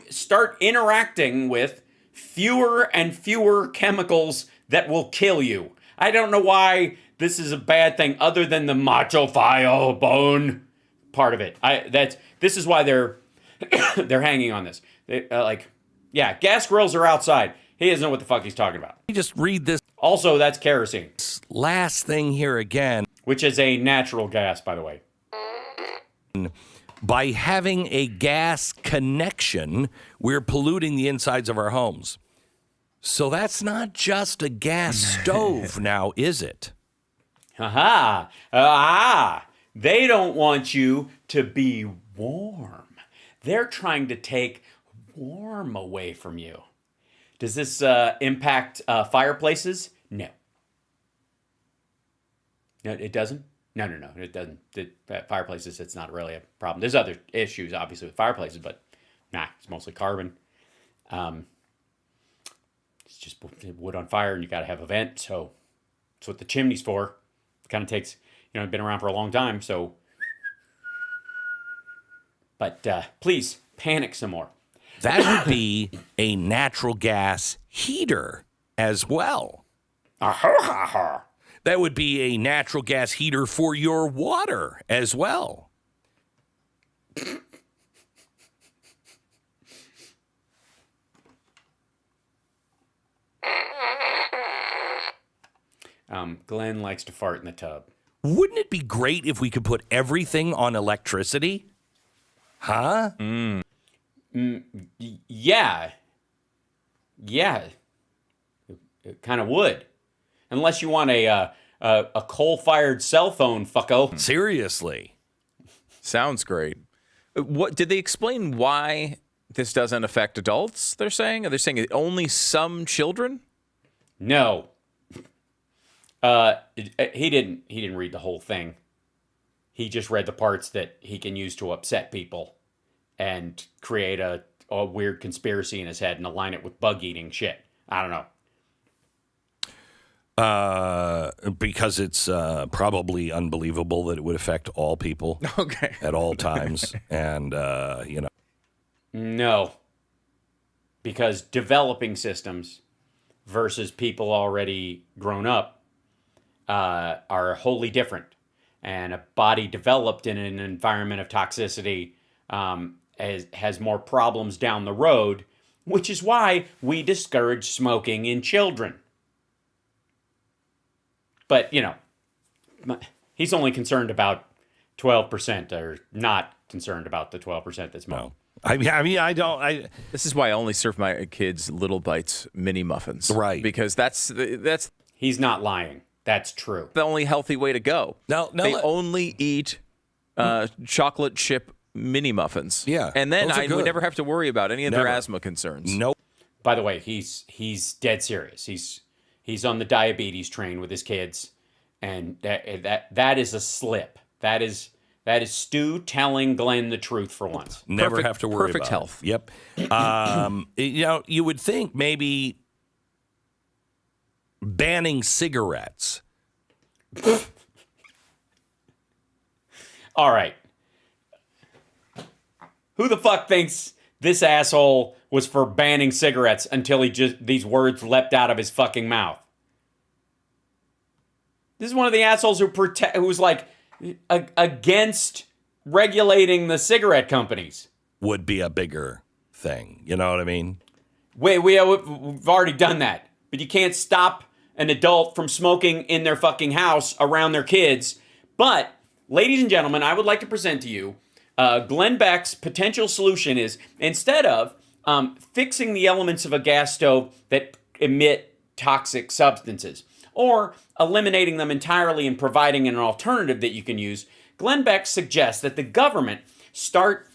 start interacting with fewer and fewer chemicals that will kill you. I don't know why this is a bad thing other than the macho bone part of it. This is why they're hanging on this. Gas grills are outside. He doesn't know what the fuck he's talking about. let me just read this Also, that's kerosene, last thing here again. which is a natural gas, by the way. By having a gas connection, we're polluting the insides of our homes. So that's not just a gas stove now, is it? They don't want you to be warm. They're trying to take warm away from you. Does this impact fireplaces? No. No, it doesn't? No, it doesn't. Fireplaces, it's not really a problem. There's other issues, obviously, with fireplaces, but it's mostly carbon. It's just wood on fire, and you got to have a vent, so that's what the chimney's for. It kind of takes, been around for a long time, so. But please, panic some more. That would be a natural gas heater as well. That would be a natural gas heater for your water as well. Glenn likes to fart in the tub. Wouldn't it be great if we could put everything on electricity? Huh? Yeah. It kind of would. Unless you want a coal-fired cell phone, fucko. Seriously. Sounds great. What did they explain why this doesn't affect adults? They're saying? Are they saying only some children? No. He didn't read the whole thing. He just read the parts that he can use to upset people and create a weird conspiracy in his head and align it with bug eating shit. I don't know. Because it's probably unbelievable that it would affect all people at all times. And, No. Because developing systems versus people already grown up are wholly different. And a body developed in an environment of toxicity has more problems down the road which is why we discourage smoking in children. But, he's only concerned about 12%, or not concerned about the 12% that smoke. No. I mean, I don't. This is why I only serve my kids Little Bites mini muffins. Right. Because that's He's not lying. That's true. the only healthy way to go. No, They only eat chocolate chip mini muffins. Yeah, And then those are I good. would never have to worry about any of their Never. asthma concerns. Nope. By the way, he's dead serious. He's on the diabetes train with his kids, and that is a slip. That is Stu telling Glenn the truth for once. Never Perfect- have to worry perfect about health. it. Yep. You would think maybe banning cigarettes. All right. Who the fuck thinks this asshole was for banning cigarettes until these words leapt out of his fucking mouth? This is one of the assholes who's like against regulating the cigarette companies. Would be a bigger thing. You know what I mean? We've already done that. But you can't stop an adult from smoking in their fucking house around their kids. But, ladies and gentlemen, I would like to present to you Glenn Beck's potential solution is, instead of fixing the elements of a gas stove that emit toxic substances, or eliminating them entirely and providing an alternative that you can use, Glenn Beck suggests that the government start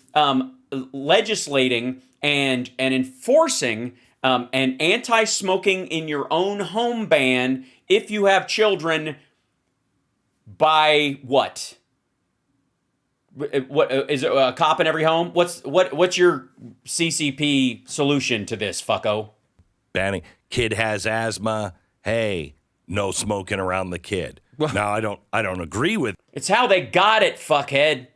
legislating and enforcing an anti-smoking in your own home ban if you have children by what? What is it? A cop in every home? What's your CCP solution to this, fucko? Banning. Kid has asthma. Hey, no smoking around the kid. Now I don't agree with. It's how they got it, fuckhead.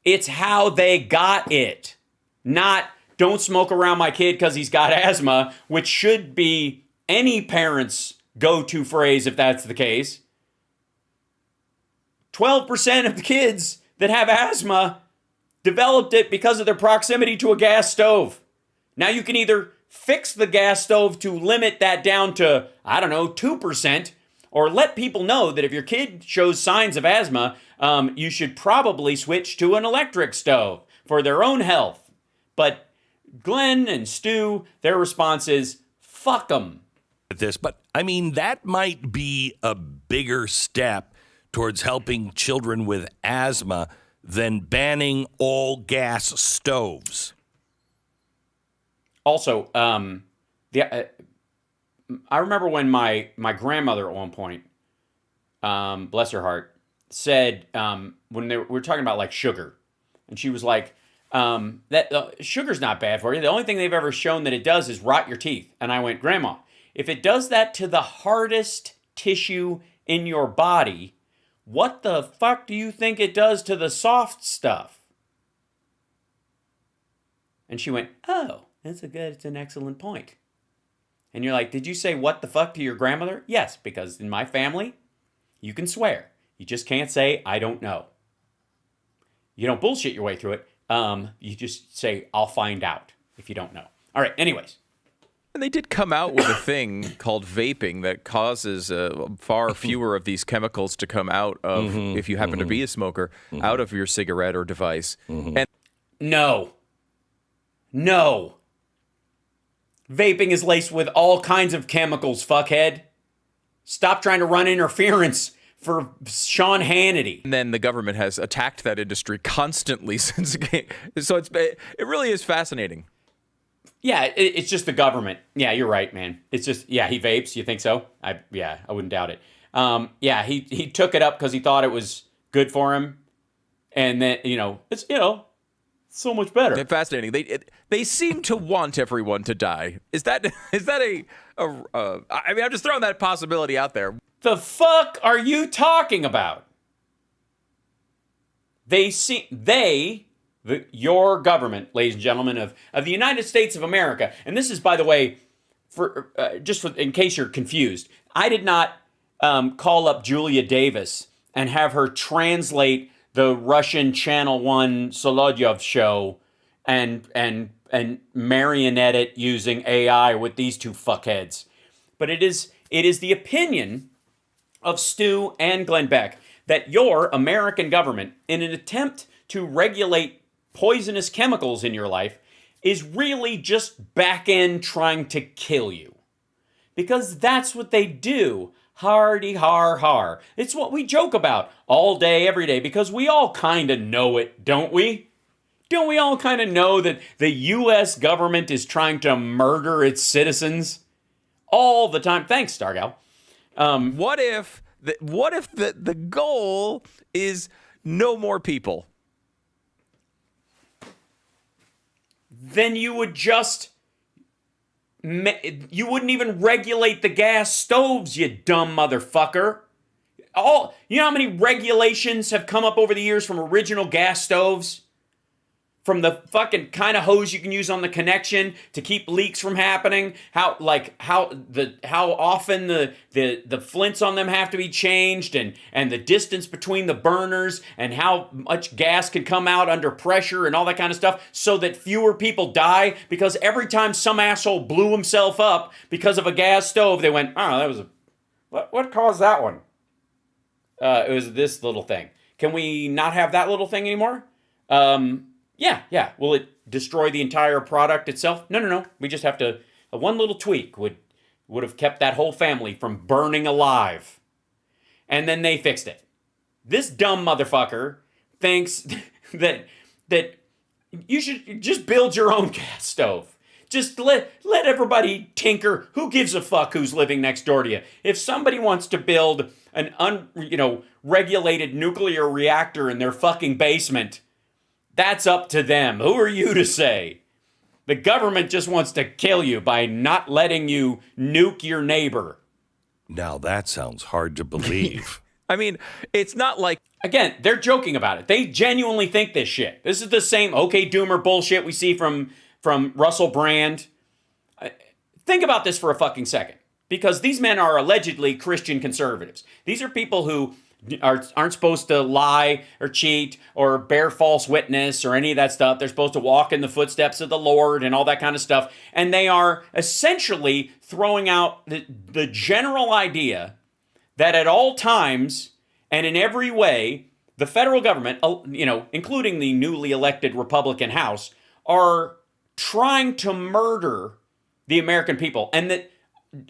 It's how they got it. Not don't smoke around my kid because he's got asthma, which should be any parent's go-to phrase if that's the case. 12% of the kids that have asthma developed it because of their proximity to a gas stove. Now you can either fix the gas stove to limit that down to, 2%, or let people know that if your kid shows signs of asthma, you should probably switch to an electric stove for their own health. But Glenn and Stu, their response is, fuck them. This, but I mean, that might be a bigger step towards helping children with asthma than banning all gas stoves. Also, I remember when my grandmother at one point, bless her heart, said when we were talking about like sugar, and she was like, that sugar's not bad for you. The only thing they've ever shown that it does is rot your teeth. And I went, Grandma, if it does that to the hardest tissue in your body, what the fuck do you think it does to the soft stuff? And she went, oh, it's an excellent point. And you're like, did you say what the fuck to your grandmother? Yes, because in my family, you can swear. You just can't say, I don't know. You don't bullshit your way through it. You just say, I'll find out if you don't know. All right, anyways. And they did come out with a thing called vaping that causes far fewer of these chemicals to come out of, if you happen to be a smoker, out of your cigarette or device. And No. Vaping is laced with all kinds of chemicals, fuckhead. Stop trying to run interference for Sean Hannity. then the government has attacked that industry constantly since it came. So it really is fascinating. Yeah, it's just the government. Yeah, you're right, man. It's just, he vapes. You think so? I wouldn't doubt it. He took it up because he thought it was good for him. And then, it's so much better. They're fascinating. They seem to want everyone to die. Is that I mean, I'm just throwing that possibility out there. The fuck are you talking about? Your government, ladies and gentlemen, of the United States of America, and this is, by the way, in case you're confused, I did not call up Julia Davis and have her translate the Russian Channel 1 Solovyov show and marionette it using AI with these two fuckheads. But it is the opinion of Stu and Glenn Beck that your American government, in an attempt to regulate poisonous chemicals in your life, is really just back end trying to kill you. Because that's what they do. Hardy har har. It's what we joke about all day, every day, because we all kind of know it, don't we? Don't we all kind of know that the U.S. government is trying to murder its citizens all the time? Thanks, Stargal. What if the goal is no more people? Then you would just... You wouldn't even regulate the gas stoves, you dumb motherfucker. You know how many regulations have come up over the years from original gas stoves? From the fucking kind of hose you can use on the connection to keep leaks from happening, how often the flints on them have to be changed, and the distance between the burners, and how much gas can come out under pressure and all that kind of stuff, so that fewer people die. Because every time some asshole blew himself up because of a gas stove, they went, "Oh, that was what caused that one?" It was this little thing. Can we not have that little thing anymore? Yeah. Will it destroy the entire product itself? No. We just have to... one little tweak would have kept that whole family from burning alive. And then they fixed it. This dumb motherfucker thinks that you should just build your own gas stove. Just let everybody tinker. Who gives a fuck who's living next door to you? If somebody wants to build an regulated nuclear reactor in their fucking basement, that's up to them. Who are you to say? The government just wants to kill you by not letting you nuke your neighbor. Now that sounds hard to believe. I mean, it's not like... Again, they're joking about it. They genuinely think this shit. This is the same okay doomer bullshit we see from Russell Brand. Think about this for a fucking second. Because these men are allegedly Christian conservatives. These are people who aren't supposed to lie or cheat or bear false witness or any of that stuff. They're supposed to walk in the footsteps of the Lord and all that kind of stuff. And they are essentially throwing out the general idea that at all times and in every way, the federal government, including the newly elected Republican House, are trying to murder the American people. And that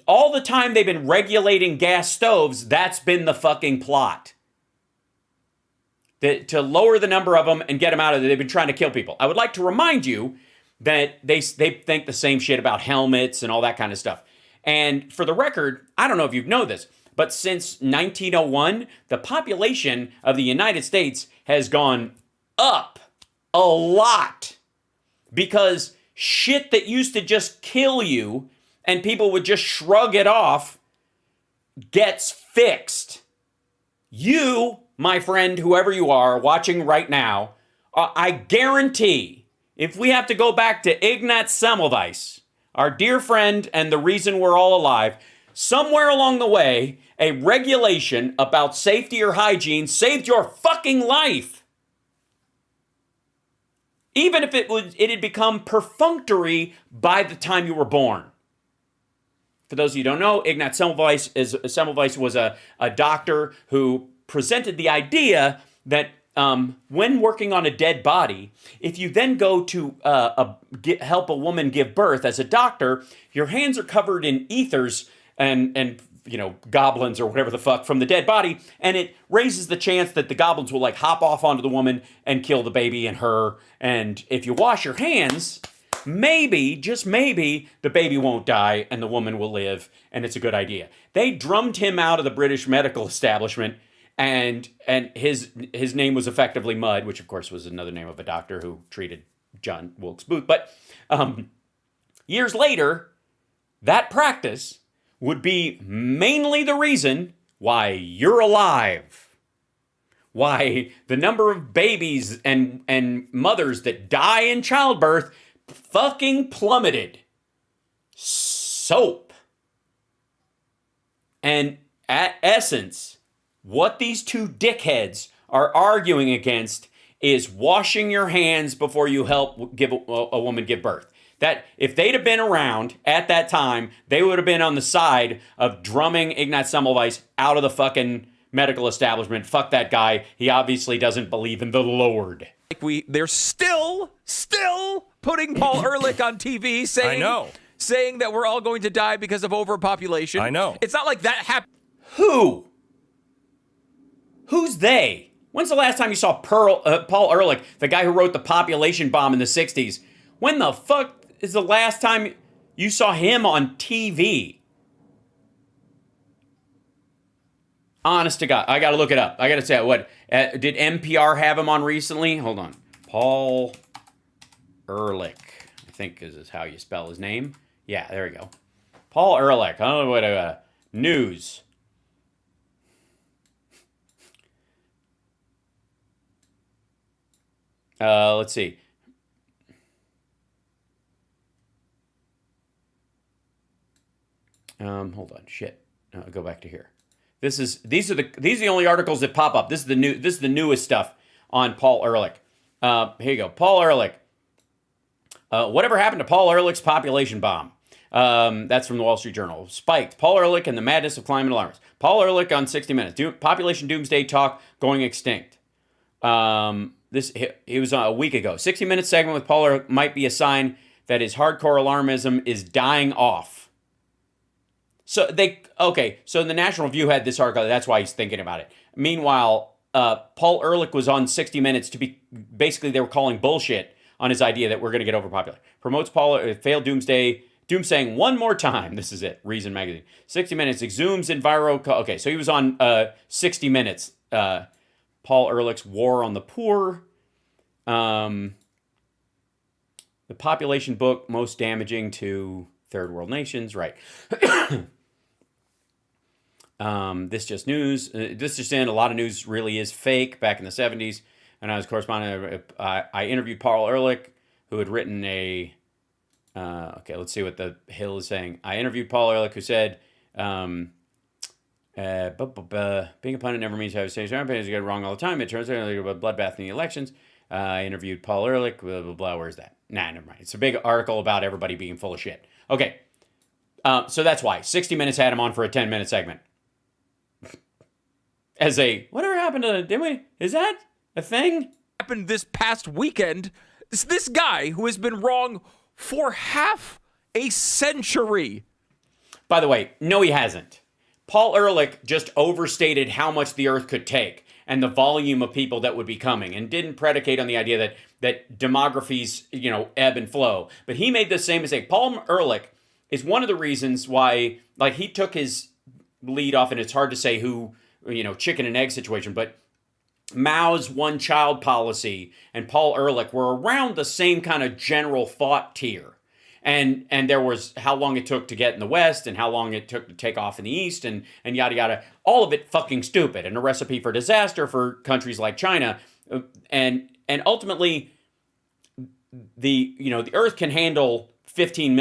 all the time they've been regulating gas stoves, that's been the fucking plot. To lower the number of them and get them out of there. They've been trying to kill people. I would like to remind you that they think the same shit about helmets and all that kind of stuff. And for the record, I don't know if you know this, but since 1901, the population of the United States has gone up a lot. Because shit that used to just kill you and people would just shrug it off, gets fixed. You, my friend, whoever you are watching right now, I guarantee, if we have to go back to Ignaz Semmelweis, our dear friend and the reason we're all alive, somewhere along the way, a regulation about safety or hygiene saved your fucking life. Even if it had become perfunctory by the time you were born. For those of you who don't know, Ignaz Semmelweis was a doctor who presented the idea that when working on a dead body, if you then go to help a woman give birth as a doctor, your hands are covered in ethers and goblins or whatever the fuck from the dead body, and it raises the chance that the goblins will hop off onto the woman and kill the baby and her. And if you wash your hands, maybe, just maybe, the baby won't die and the woman will live, and it's a good idea. They drummed him out of the British medical establishment, and his name was effectively Mud, which of course was another name of a doctor who treated John Wilkes Booth. But years later, that practice would be mainly the reason why you're alive. Why the number of babies and mothers that die in childbirth fucking plummeted. Soap. And at essence, what these two dickheads are arguing against is washing your hands before you help give a woman give birth. That if they'd have been around at that time, they would have been on the side of drumming Ignat Semmelweis out of the fucking medical establishment. Fuck that guy. He obviously doesn't believe in the Lord. They're still putting Paul Ehrlich on TV saying that we're all going to die because of overpopulation. I know. It's not like that happened. Who? Who's they? When's the last time you saw Paul Ehrlich, the guy who wrote the population bomb in the 60s? When the fuck is the last time you saw him on TV? Honest to God, I gotta look it up. I gotta say, what did NPR have him on recently? Hold on, Paul Ehrlich, I think is how you spell his name. Yeah, there we go. Paul Ehrlich. I don't know what news. Let's see. Hold on. Shit. I'll go back to here. These are the only articles that pop up. This is the newest stuff on Paul Ehrlich. Here you go. Paul Ehrlich. Whatever happened to Paul Ehrlich's population bomb? That's from the Wall Street Journal. Spiked. Paul Ehrlich and the madness of climate alarmists. Paul Ehrlich on 60 Minutes. Population doomsday talk going extinct. He was a week ago. 60 Minutes segment with Paul Ehrlich might be a sign that his hardcore alarmism is dying off. So so the National Review had this article. That's why he's thinking about it. Meanwhile, Paul Ehrlich was on 60 Minutes basically they were calling bullshit on his idea that we're going to get overpopulated. Promotes failed doomsaying one more time. This is it. Reason Magazine. 60 Minutes exhumes enviro. Okay, so he was on 60 Minutes. Paul Ehrlich's War on the Poor. The population book most damaging to third world nations. Right. This just news. This just in. A lot of news really is fake. Back in the 70s, and I was corresponding. I interviewed Paul Ehrlich, who had written a. Okay, let's see what the Hill is saying. I interviewed Paul Ehrlich, who said, "Being a pundit never means to have a stage. Opinions get it wrong all the time. It turns out a bloodbath in the elections." I interviewed Paul Ehrlich. Blah blah blah. Where's that? Nah, never mind. It's a big article about everybody being full of shit. Okay, so that's why 60 Minutes had him on for a 10-minute segment. As a, whatever happened to, is that a thing? Happened this past weekend. This guy who has been wrong for half a century. By the way, no, he hasn't. Paul Ehrlich just overstated how much the Earth could take and the volume of people that would be coming, and didn't predicate on the idea that demographies, ebb and flow. But he made the same mistake. Paul Ehrlich is one of the reasons why, he took his lead off, and it's hard to say who, chicken and egg situation, but Mao's one-child policy and Paul Ehrlich were around the same kind of general thought tier. And there was how long it took to get in the West and how long it took to take off in the East and yada, yada. All of it fucking stupid and a recipe for disaster for countries like China. And ultimately, the Earth can handle 15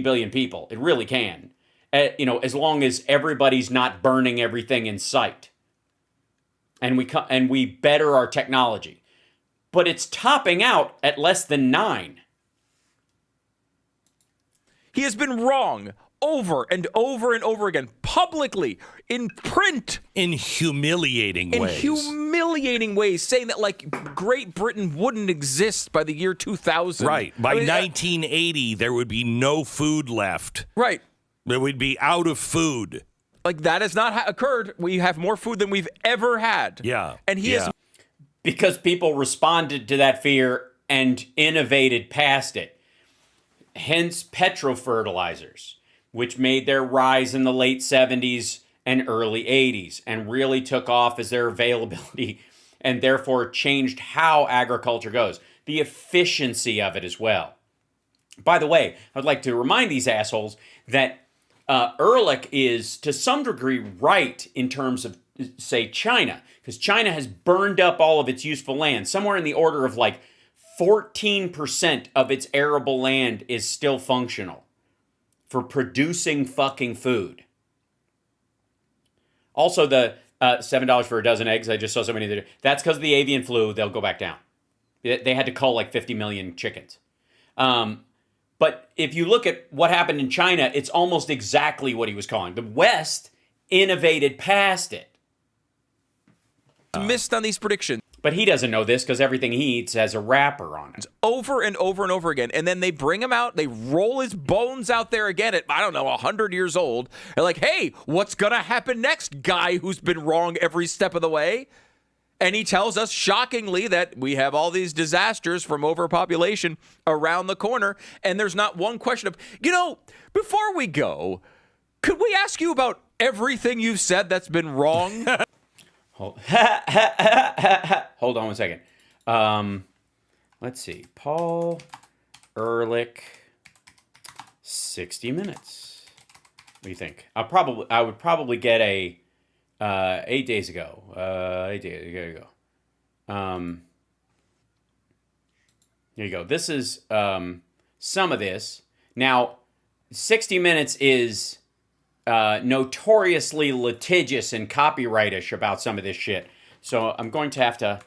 billion people. It really can. As long as everybody's not burning everything in sight. And we better our technology. But it's topping out at less than 9. He has been wrong over and over and over again, publicly, in print. In humiliating ways. Saying that, Great Britain wouldn't exist by the year 2000. Right. By 1980, there would be no food left. Right. There would be out of food. That has not occurred. We have more food than we've ever had. Yeah. And he is... Because people responded to that fear and innovated past it. Hence petrofertilizers, which made their rise in the late 70s and early 80s and really took off as their availability and therefore changed how agriculture goes. The efficiency of it as well. By the way, I'd like to remind these assholes that Ehrlich is to some degree right in terms of, say, China, because China has burned up all of its useful land, somewhere in the order of 14% of its arable land is still functional for producing fucking food. Also, the $7 for a dozen eggs, I just saw somebody there. That's because of the avian flu. They'll go back down. They had to cull like 50 million chickens. But if you look at what happened in China, it's almost exactly what he was calling. The West innovated past it. Missed on these predictions. But he doesn't know this because everything he eats has a wrapper on it. Over and over and over again. And then they bring him out, they roll his bones out there again at, I don't know, 100 years old. They're like, hey, what's going to happen next, guy who's been wrong every step of the way? And he tells us, shockingly, that we have all these disasters from overpopulation around the corner. And there's not one question of, before we go, could we ask you about everything you've said that's been wrong? Hold on one second. Let's see. Paul Ehrlich, 60 Minutes. What do you think? I would probably get a 8 days ago. 8 days ago. Here you go. This is some of this. Now, 60 Minutes is notoriously litigious and copyrightish about some of this shit. So I'm going to have to...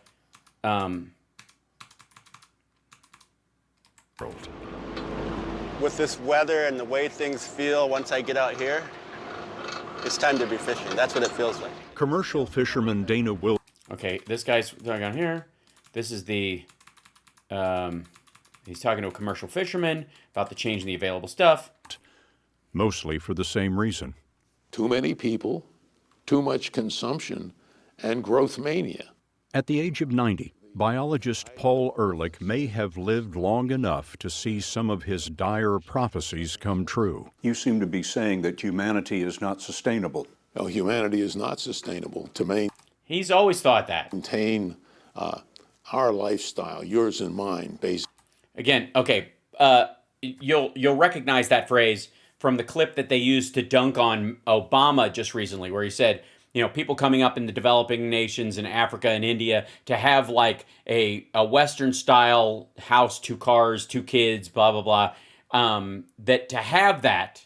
With this weather and the way things feel once I get out here, it's time to be fishing. That's what it feels like. Commercial fisherman Dana Will. Okay, this guy's talking on here. This is the... he's talking to a commercial fisherman about the change in the available stuff. Mostly for the same reason. Too many people, too much consumption, and growth mania. At the age of 90, biologist Paul Ehrlich may have lived long enough to see some of his dire prophecies come true. You seem to be saying that humanity is not sustainable. No, humanity is not sustainable. To He's always thought that. maintain our lifestyle, yours and mine, based. Again, okay, you'll recognize that phrase from the clip that they used to dunk on Obama just recently, where he said, people coming up in the developing nations in Africa and India to have like a Western style house, 2 cars, 2 kids, blah, blah, blah. That to have that,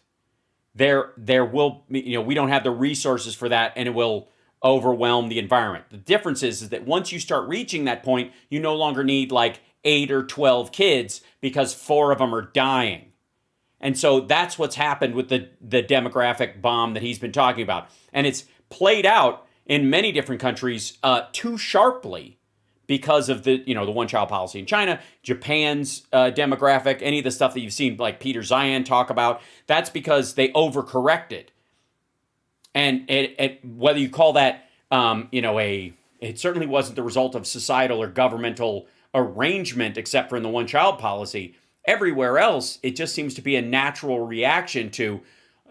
there will, we don't have the resources for that, and it will overwhelm the environment. The difference is that once you start reaching that point, you no longer need like 8 or 12 kids because 4 of them are dying. And so that's what's happened with the demographic bomb that he's been talking about. And it's played out in many different countries too sharply because of the one-child policy in China, Japan's demographic, any of the stuff that you've seen like Peter Zion talk about, that's because they overcorrected. And whether you call that, it certainly wasn't the result of societal or governmental arrangement, except for in the one-child policy. Everywhere else, it just seems to be a natural reaction to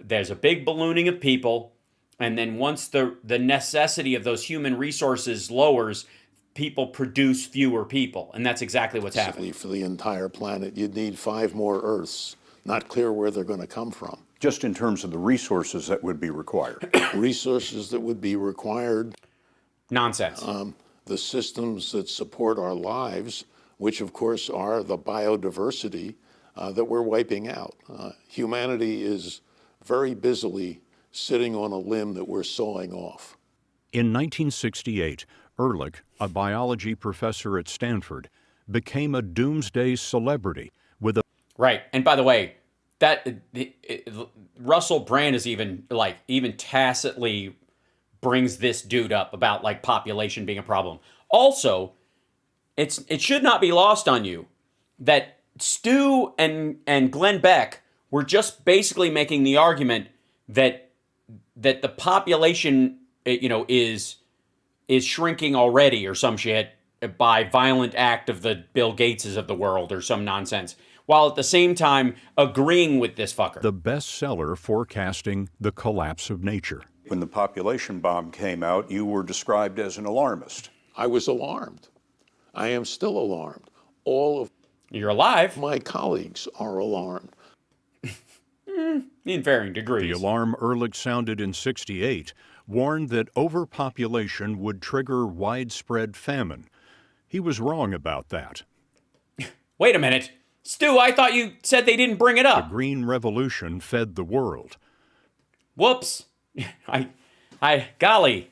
there's a big ballooning of people, and then once the necessity of those human resources lowers, people produce fewer people, and that's exactly what's happening. For the entire planet, you'd need 5 more Earths. Not clear where they're going to come from. Just in terms of the resources that would be required. Resources that would be required. Nonsense. The systems that support our lives, which of course are the biodiversity that we're wiping out. Humanity is very busily sitting on a limb that we're sawing off. In 1968, Ehrlich, a biology professor at Stanford, became a doomsday celebrity with a... Right. And by the way, Russell Brand is even tacitly brings this dude up about like population being a problem. Also, it should not be lost on you that Stu and Glenn Beck were just basically making the argument that the population, is shrinking already or some shit by violent act of the Bill Gateses of the world or some nonsense, while at the same time agreeing with this fucker. The bestseller forecasting the collapse of nature. When the population bomb came out, you were described as an alarmist. I was alarmed. I am still alarmed. All of You're alive. my colleagues are alarmed. In varying degrees. The alarm Ehrlich sounded in '68 warned that overpopulation would trigger widespread famine. He was wrong about that. Wait a minute. Stu, I thought you said they didn't bring it The up. Green Revolution fed the world. Whoops. Golly.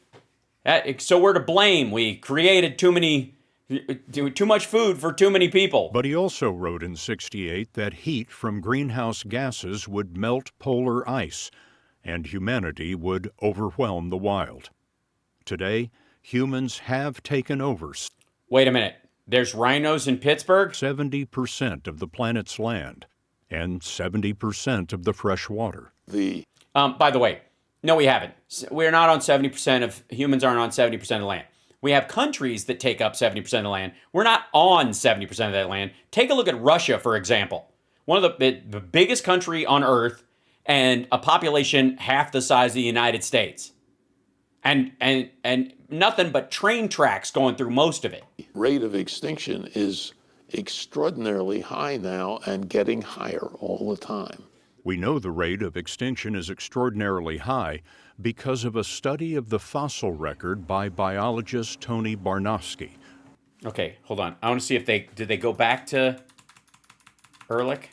So we're to blame. We created too many Too much food for too many people. But he also wrote in 68 that heat from greenhouse gases would melt polar ice, and humanity would overwhelm the wild. Today, humans have taken over Wait a minute. There's rhinos in Pittsburgh? 70% of the planet's land and 70% of the fresh water. By the way, no, we haven't. We're not on 70% humans aren't on 70% of the land. We have countries that take up 70% of the land. We're not on 70% of that land. Take a look at Russia, for example. One of the biggest country on earth and a population half the size of the United States. And nothing but train tracks going through most of it. Rate of extinction is extraordinarily high now and getting higher all the time. We know the rate of extinction is extraordinarily high because of a study of the fossil record by biologist Tony Barnofsky. Okay, hold on. I want to see if did they go back to Ehrlich?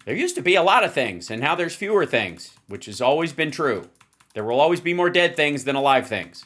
There used to be a lot of things, and now there's fewer things, which has always been true. There will always be more dead things than alive things.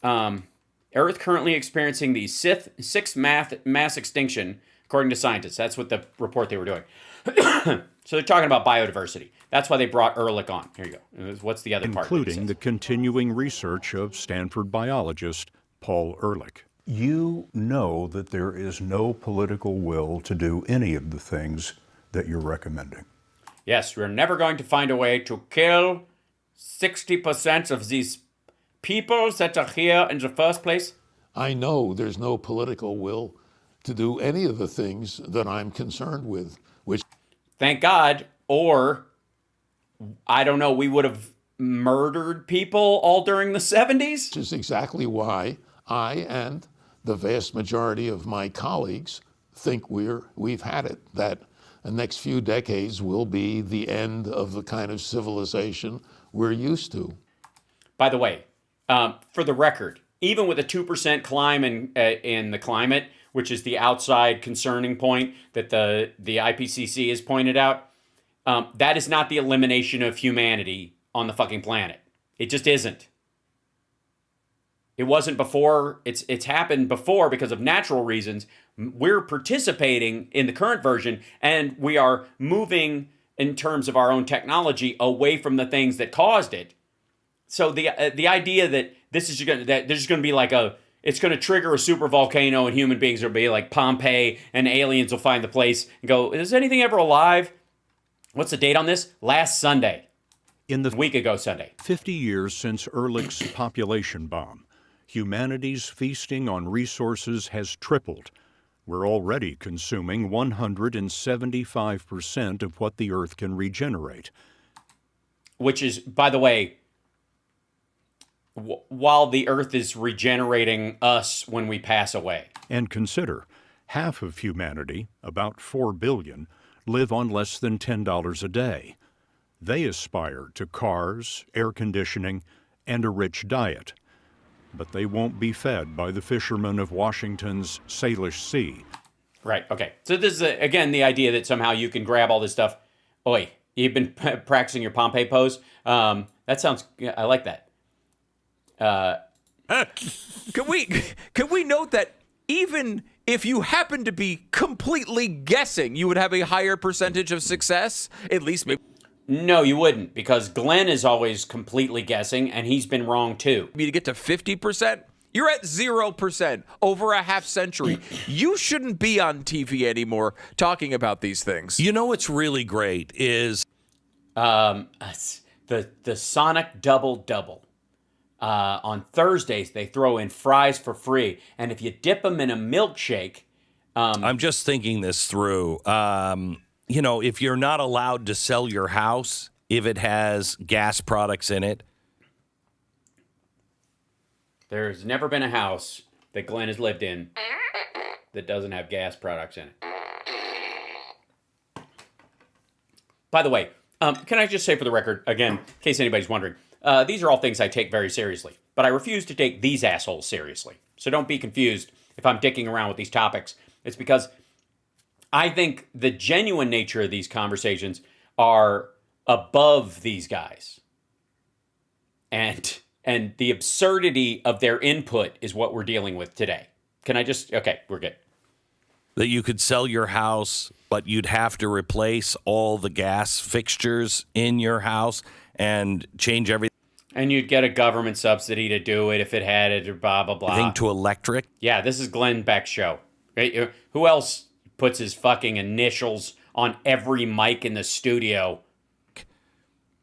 Earth currently experiencing the sixth mass extinction, according to scientists. That's what the report they were doing. So they're talking about biodiversity. That's why they brought Ehrlich on. Here you go. What's the other part? Including the continuing research of Stanford biologist Paul Ehrlich. You know that there is no political will to do any of the things that you're recommending. Yes, we're never going to find a way to kill 60% of these people that are here in the first place. I know there's no political will to do any of the things that I'm concerned with, which... Thank God, or, I don't know, we would have murdered people all during the 70s? Which is exactly why I and the vast majority of my colleagues think we've had it, that the next few decades will be the end of the kind of civilization we're used to. By the way, For the record, even with a 2% climb in the climate, which is the outside concerning point that the IPCC has pointed out, that is not the elimination of humanity on the fucking planet. It just isn't. It wasn't before. It's happened before because of natural reasons. We're participating in the current version, and we are moving in terms of our own technology away from the things that caused it. So the idea that this is going that there's going to be like it's going to trigger a super volcano and human beings will be like Pompeii and aliens will find the place and go, is anything ever alive? What's the date on this? Last Sunday. In the week ago Sunday. 50 years since Ehrlich's population bomb, humanity's feasting on resources has tripled. We're already consuming 175% of what the Earth can regenerate. Which is, by the way, while the Earth is regenerating us when we pass away. And consider, half of humanity, about 4 billion, live on less than $10 a day. They aspire to cars, air conditioning, and a rich diet. But they won't be fed by the fishermen of Washington's Salish Sea. Right, okay. So this is, again, the idea that somehow you can grab all this stuff. Oi, you've been practicing your Pompeii pose? That sounds, I like that. Can we note that even if you happen to be completely guessing, you would have a higher percentage of success? At least maybe. No, you wouldn't, because Glenn is always completely guessing, and he's been wrong too. To get to 50%, you're at 0% over a half century. You shouldn't be on TV anymore talking about these things. You know what's really great is the Sonic Double-Double. On Thursdays, they throw in fries for free, and if you dip them in a milkshake... I'm just thinking this through. You know, if you're not allowed to sell your house, if it has gas products in it. There's never been a house that Glenn has lived in that doesn't have gas products in it. By the way, can I just say for the record, again, in case anybody's wondering, these are all things I take very seriously, but I refuse to take these assholes seriously. So don't be confused if I'm dicking around with these topics. It's because I think the genuine nature of these conversations are above these guys. And and the absurdity of their input is what we're dealing with today. Okay, we're good. That you could sell your house, but you'd have to replace all the gas fixtures in your house and change everything And you'd get a government subsidy to do it if it had it, or blah, blah, blah. to electric. Yeah, this is Glenn Beck's show. Right? Who else puts his fucking initials on every mic in the studio?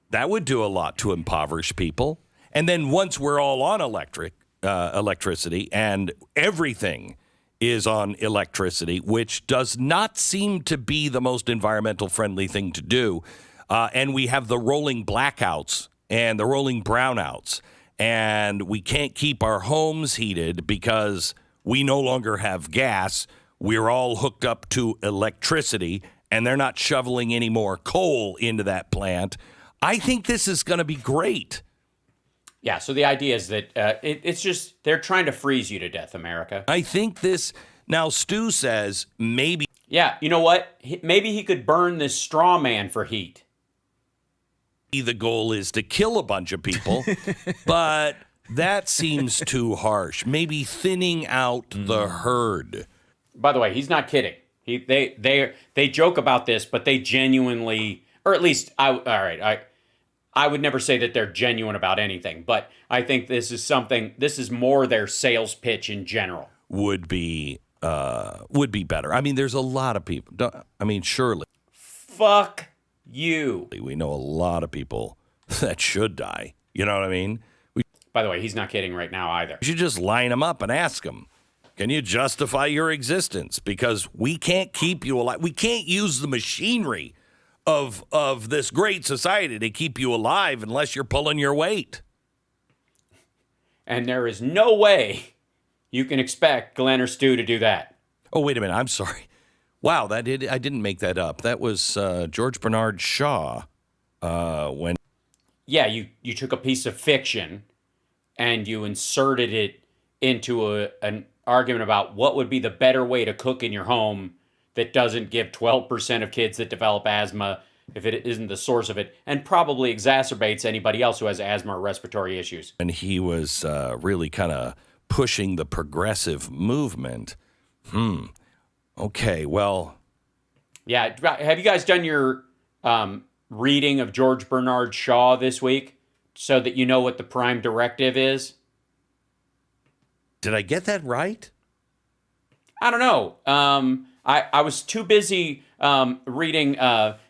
That would do a lot to impoverish people. And then once we're all on electricity, and everything is on electricity, which does not seem to be the most environmental friendly thing to do, and we have the rolling blackouts and the rolling brownouts, and we can't keep our homes heated because we no longer have gas. We're all hooked up to electricity, and they're not shoveling any more coal into that plant. I think this is going to be great. Yeah, so the idea is that it's just they're trying to freeze you to death, America. I think this, now Stu says maybe. Yeah, you know what? Maybe he could burn this straw man for heat. The goal is to kill a bunch of people, but that seems too harsh. Maybe thinning out the herd. By the way, he's not kidding. They joke about this, but they genuinely, or at least I would never say that they're genuine about anything, but I think this is more their sales pitch in general. Would be better. I mean, there's a lot of people. Surely. Fuck you. We know a lot of people that should die. You know what I mean? By the way, he's not kidding right now either. You should just line them up and ask them, can you justify your existence? Because we can't keep you alive. We can't use the machinery of this great society to keep you alive unless you're pulling your weight. And there is no way you can expect Glenn or Stu to do that. Oh, wait a minute. I'm sorry. Wow, I didn't make that up. That was George Bernard Shaw. When you took a piece of fiction and you inserted it into an argument about what would be the better way to cook in your home that doesn't give 12% of kids that develop asthma if it isn't the source of it, and probably exacerbates anybody else who has asthma or respiratory issues. And he was really kind of pushing the progressive movement. Okay, well. Yeah, have you guys done your reading of George Bernard Shaw this week so that you know what the prime directive is? Did I get that right? I don't know. I was too busy reading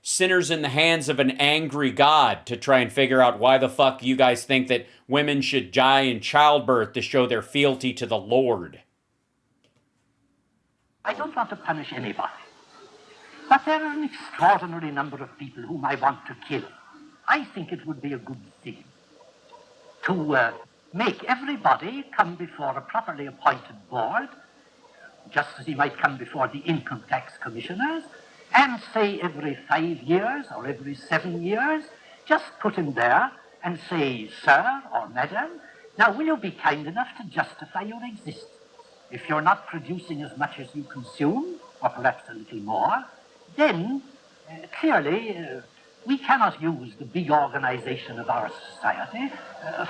Sinners in the Hands of an Angry God to try and figure out why the fuck you guys think that women should die in childbirth to show their fealty to the Lord. I don't want to punish anybody, but there are an extraordinary number of people whom I want to kill. I think it would be a good thing to make everybody come before a properly appointed board, just as he might come before the income tax commissioners, and say every 5 years or every 7 years, just put him there and say, sir or madam, now will you be kind enough to justify your existence? If you're not producing as much as you consume, or perhaps a little more, then clearly we cannot use the big organization of our society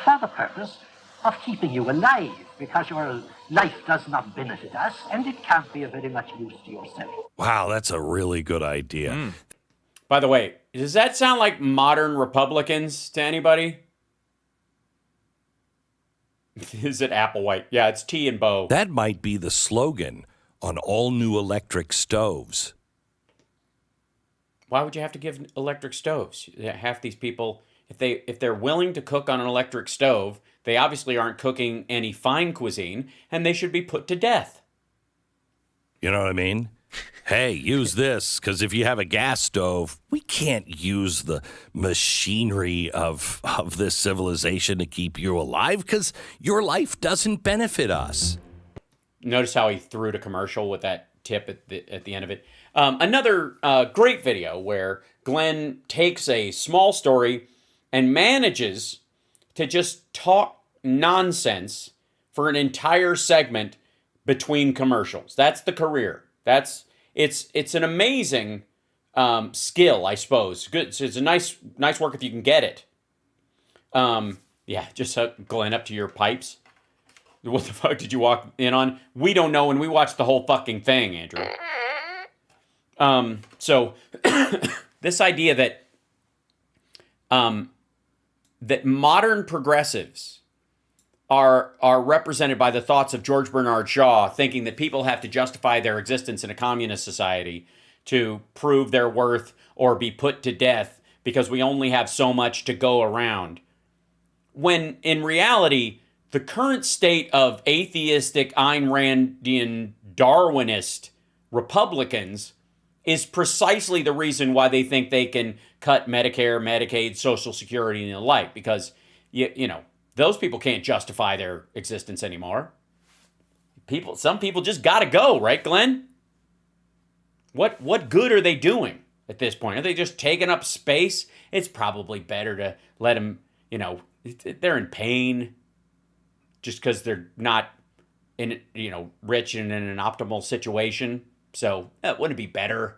for the purpose of keeping you alive, because your life does not benefit us, and it can't be of very much use to yourself. Wow, that's a really good idea. By the way, does that sound like modern Republicans to anybody? Is it Applewhite? Yeah, it's T and Bo. That might be the slogan on all new electric stoves. Why would you have to give electric stoves? Half these people, if they're willing to cook on an electric stove, they obviously aren't cooking any fine cuisine, and they should be put to death. You know what I mean? Hey, use this, because if you have a gas stove, we can't use the machinery of this civilization to keep you alive, because your life doesn't benefit us. Notice how he threw to commercial with that tip at the end of it. Another great video where Glenn takes a small story and manages to just talk nonsense for an entire segment between commercials. That's the career. It's an amazing skill, I suppose. Good. It's a nice work if you can get it. Yeah, just hook Glenn up to your pipes. What the fuck did you walk in on? We don't know, and we watched the whole fucking thing, Andrew. So this idea that that modern progressives are represented by the thoughts of George Bernard Shaw, thinking that people have to justify their existence in a communist society to prove their worth or be put to death because we only have so much to go around. When in reality, the current state of atheistic, Ayn Randian, Darwinist Republicans is precisely the reason why they think they can cut Medicare, Medicaid, Social Security, and the like, because, you know, those people can't justify their existence anymore. Some people just got to go, right, Glenn? What good are they doing at this point? Are they just taking up space? It's probably better to let them, you know, they're in pain just because they're not in, you know, rich and in an optimal situation. So wouldn't it be better?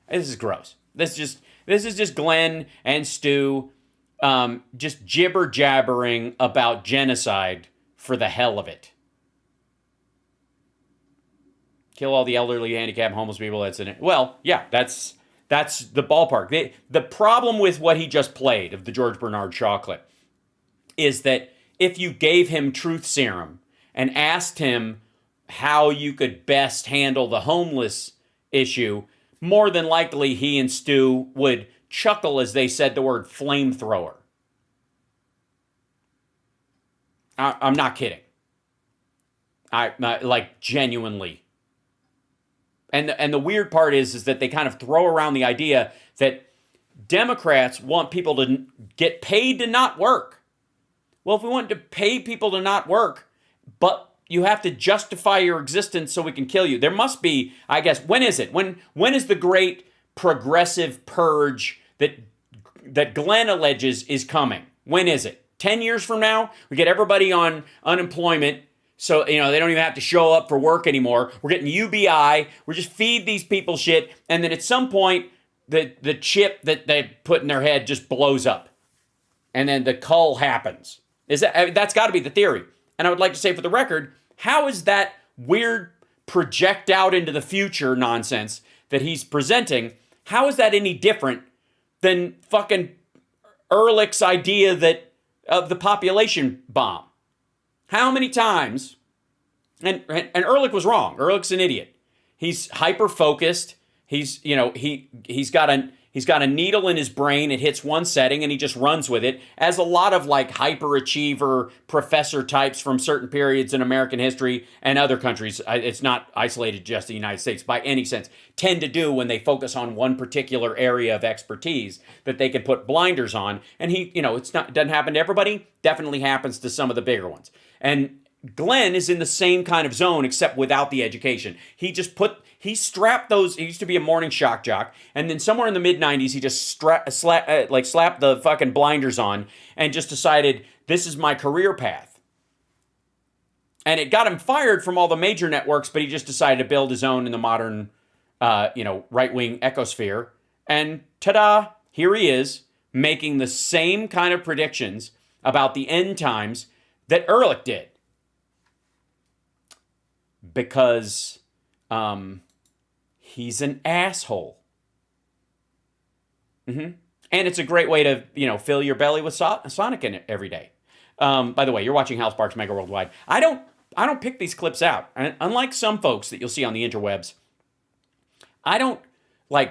This is gross. This is just Glenn and Stu just jibber jabbering about genocide for the hell of it. Kill all the elderly, handicapped, homeless people. That's in it. Well, yeah, that's the ballpark. The problem with what he just played of the George Bernard Shaw clip is that if you gave him truth serum and asked him how you could best handle the homeless issue, more than likely he and Stu would chuckle as they said the word flamethrower. I'm not kidding. I like genuinely. And the weird part is that they kind of throw around the idea that Democrats want people to get paid to not work. Well, if we want to pay people to not work, but you have to justify your existence so we can kill you. There must be, I guess, when is it? When is the great progressive purge that Glenn alleges is coming? When is it? 10 years from now? We get everybody on unemployment, so you know they don't even have to show up for work anymore. We're getting UBI. We just feed these people shit, and then at some point the chip that they put in their head just blows up, and then the cull happens. That's got to be the theory. And I would like to say for the record, how is that weird project out into the future nonsense that he's presenting, how is that any different than fucking Ehrlich's idea of the population bomb? How many times, and Ehrlich was wrong. Ehrlich's an idiot. He's hyper-focused. He's got a needle in his brain. It hits one setting and he just runs with it, as a lot of like hyperachiever professor types from certain periods in American history and other countries, it's not isolated just the United States by any sense, tend to do when they focus on one particular area of expertise that they can put blinders on. And it doesn't happen to everybody, definitely happens to some of the bigger ones. And Glenn is in the same kind of zone except without the education. He strapped those. He used to be a morning shock jock, and then somewhere in the mid-90s, he just slapped the fucking blinders on and just decided, this is my career path. And it got him fired from all the major networks, but he just decided to build his own in the modern, right-wing ecosphere. And ta-da, here he is, making the same kind of predictions about the end times that Ehrlich did. Because he's an asshole. And it's a great way to, fill your belly with Sonic in it every day. By the way, you're watching Hal Sparks Megawordlwide. I don't pick these clips out. Unlike some folks that you'll see on the interwebs, I don't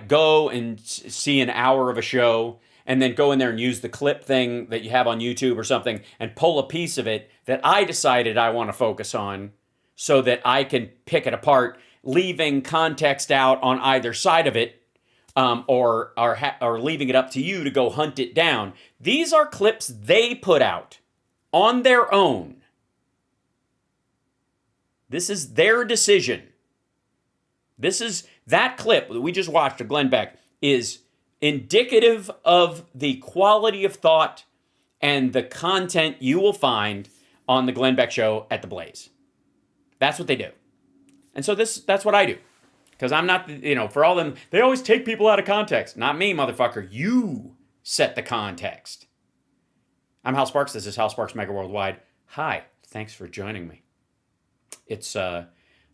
go and see an hour of a show and then go in there and use the clip thing that you have on YouTube or something and pull a piece of it that I decided I want to focus on so that I can pick it apart, leaving context out on either side of it, or leaving it up to you to go hunt it down. These are clips they put out on their own. This is their decision. That clip that we just watched of Glenn Beck is indicative of the quality of thought and the content you will find on the Glenn Beck Show at the Blaze. That's what they do. And so that's what I do. Because I'm not, for all them, they always take people out of context. Not me, motherfucker. You set the context. I'm Hal Sparks. This is Hal Sparks Megawordlwide. Hi, thanks for joining me. It's, I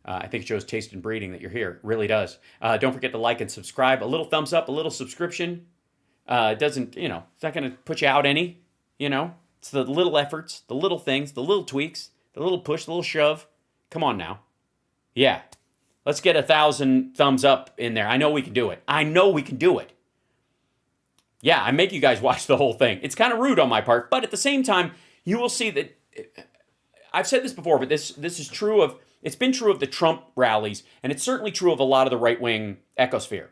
think it shows taste and breeding that you're here. It really does. Don't forget to like and subscribe. A little thumbs up, a little subscription. It doesn't, it's not going to put you out any, It's the little efforts, the little things, the little tweaks, the little push, the little shove. Come on now. Yeah. Let's get 1,000 thumbs up in there. I know we can do it. Yeah, I make you guys watch the whole thing. It's kind of rude on my part, but at the same time, you will see that I've said this before, but this is true of, it's been true of the Trump rallies, and it's certainly true of a lot of the right-wing ecosphere,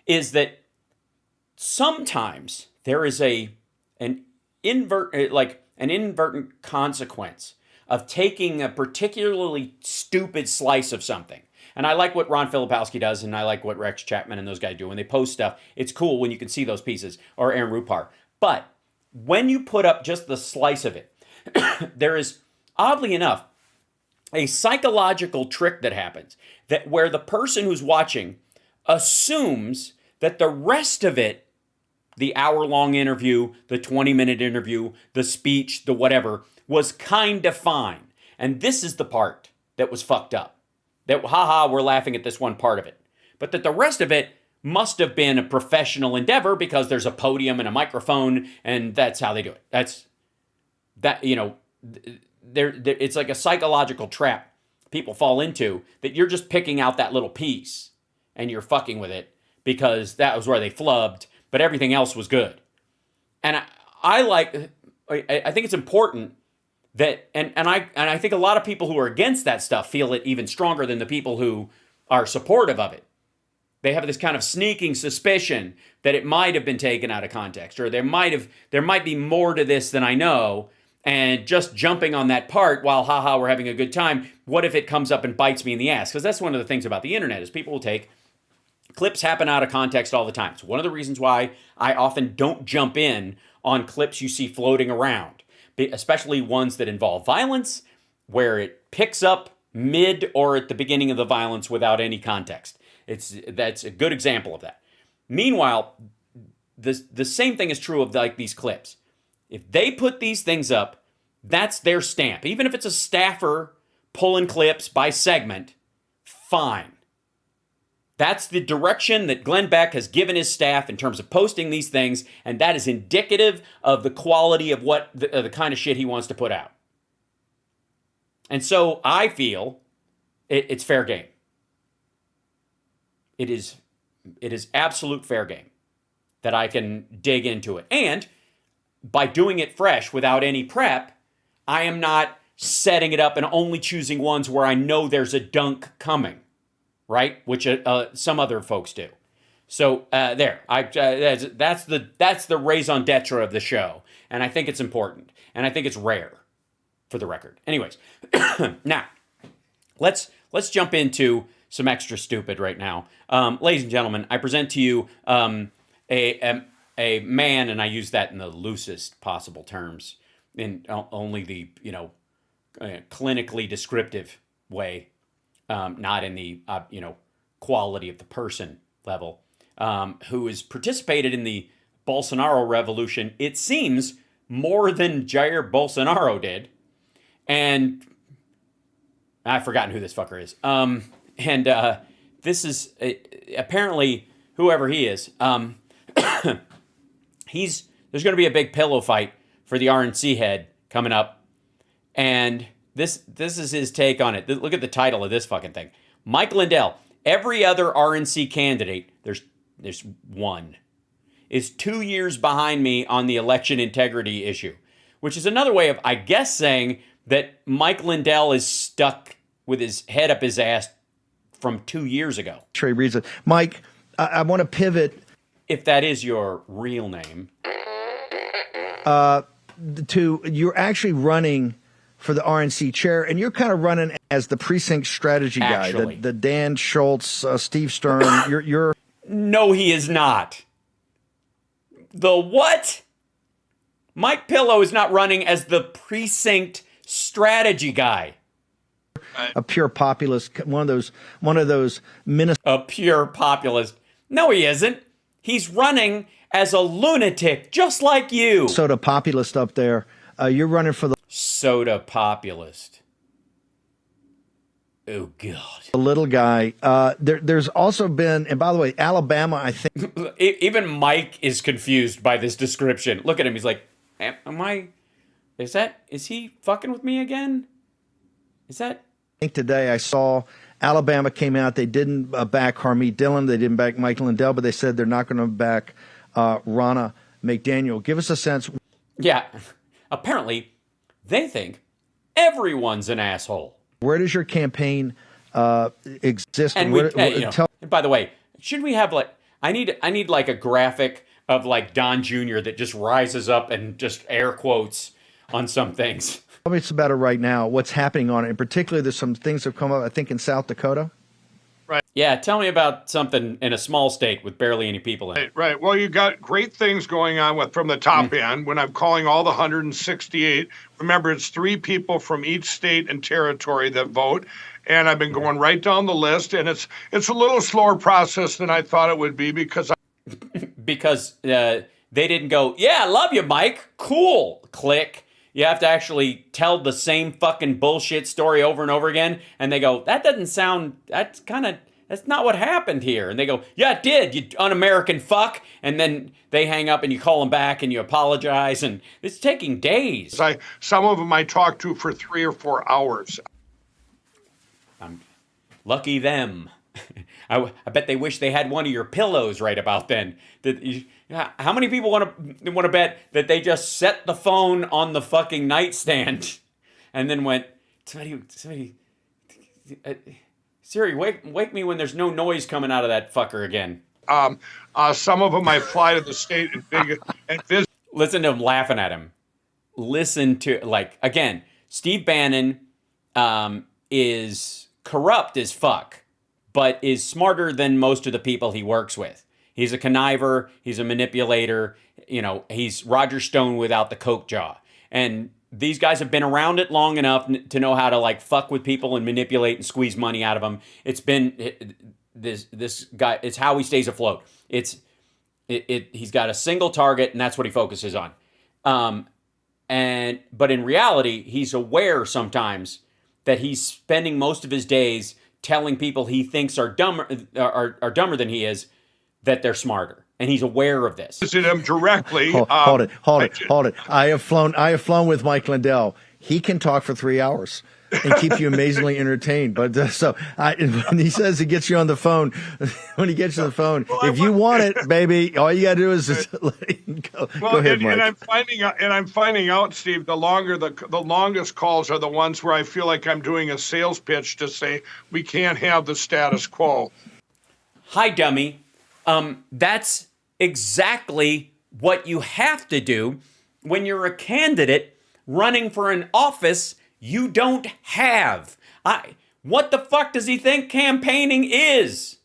is that sometimes there is an inadvertent consequence of taking a particularly stupid slice of something. And I like what Ron Filipowski does, and I like what Rex Chapman and those guys do when they post stuff. It's cool when you can see those pieces, or Aaron Rupar. But when you put up just the slice of it, there is, oddly enough, a psychological trick that happens that where the person who's watching assumes that the rest of it, the hour-long interview, the 20-minute interview, the speech, the whatever, was kind of fine. And this is the part that was fucked up. That, haha, we're laughing at this one part of it. But that the rest of it must have been a professional endeavor because there's a podium and a microphone, and that's how they do it. It's like a psychological trap people fall into, that you're just picking out that little piece and you're fucking with it because that was where they flubbed, but everything else was good. And I think it's important that, and I think a lot of people who are against that stuff feel it even stronger than the people who are supportive of it. They have this kind of sneaking suspicion that it might have been taken out of context, or there might be more to this than I know, and just jumping on that part while, haha, we're having a good time, what if it comes up and bites me in the ass? Because that's one of the things about the internet is people will take, clips happen out of context all the time. It's one of the reasons why I often don't jump in on clips you see floating around, especially ones that involve violence, where it picks up mid or at the beginning of the violence without any context. That's a good example of that. Meanwhile, the same thing is true of these clips. If they put these things up, that's their stamp. Even if it's a staffer pulling clips by segment, fine. That's the direction that Glenn Beck has given his staff in terms of posting these things, and that is indicative of the quality of what the kind of shit he wants to put out. And so I feel it's fair game. It is absolute fair game that I can dig into it. And by doing it fresh without any prep, I am not setting it up and only choosing ones where I know there's a dunk coming, right? Which some other folks do. So that's the raison d'etre of the show, and I think it's important, and I think it's rare, for the record. Anyways, now let's jump into some extra stupid right now, ladies and gentlemen. I present to you a man, and I use that in the loosest possible terms, in only the clinically descriptive way, not in the quality of the person level, who has participated in the Bolsonaro revolution, it seems, more than Jair Bolsonaro did, and I've forgotten who this fucker is. This is apparently whoever he is. There's going to be a big pillow fight for the RNC head coming up, and this is his take on it. Look at the title of this fucking thing: Mike Lindell. Every other RNC candidate, there's one, is 2 years behind me on the election integrity issue, which is another way of, I guess, saying that Mike Lindell is stuck with his head up his ass from 2 years ago. Trey reads it. Mike, I want to pivot. If that is your real name. You're actually running for the RNC chair, and you're kind of running as the precinct strategy guy, the Dan Schultz, Steve Stern. You're No, he is not. The what? Mike Pillow is not running as the precinct strategy guy. A pure populist, one of those A pure populist. No, he isn't. He's running as a lunatic, just like you. Soda populist up there. You're running for the soda populist. Oh, God. The little guy. There's also been, and by the way, Alabama, I think. Even Mike is confused by this description. Look at him. He's like, is he fucking with me again? I think today I saw Alabama came out. They didn't back Harmeet Dillon. They didn't back Mike Lindell, but they said they're not going to back Ronna McDaniel. Give us a sense. Yeah. Apparently, they think everyone's an asshole. Where does your campaign exist? And by the way, should we have I need like a graphic of like Don Jr. that just rises up and just air quotes on some things. Tell me about it right now. What's happening on it? In particular, there's some things that have come up, I think, in South Dakota. Right. Yeah, tell me about something in a small state with barely any people in it. Right. Well, you got great things going on from the top end. When I'm calling all the 168, remember it's 3 people from each state and territory that vote. And I've been going right down the list, and it's a little slower process than I thought it would be because they didn't go, yeah, I love you, Mike. Cool. Click. You have to actually tell the same fucking bullshit story over and over again. And they go, that's not what happened here. And they go, yeah, it did, you un-American fuck. And then they hang up and you call them back and you apologize. And it's taking days. Some of them I talked to for 3 or 4 hours. Lucky them. I bet they wish they had one of your pillows right about then. How many people want to bet that they just set the phone on the fucking nightstand and then went, somebody, Siri, wake me when there's no noise coming out of that fucker again. Some of them I fly to the state and visit. Listen to him laughing at him. Listen to, again, Steve Bannon is corrupt as fuck, but is smarter than most of the people he works with. He's a conniver. He's a manipulator. He's Roger Stone without the coke jaw. And these guys have been around it long enough to know how to fuck with people and manipulate and squeeze money out of them. It's been this guy. It's how he stays afloat. He's got a single target, and that's what he focuses on. But in reality, he's aware sometimes that he's spending most of his days telling people he thinks are dumber than he is, that they're smarter, and he's aware of this. Visit him directly. Hold it. I have flown with Mike Lindell. He can talk for 3 hours and keep you amazingly entertained. But when he says he gets you on the phone, when he gets you on the phone, if you want it, baby, all you got to do is just let him go. Go ahead, Mike. And I'm finding out, Steve, the longest calls are the ones where I feel like I'm doing a sales pitch to say we can't have the status quo. Hi, dummy. That's exactly what you have to do when you're a candidate running for an office you don't have. What the fuck does he think campaigning is?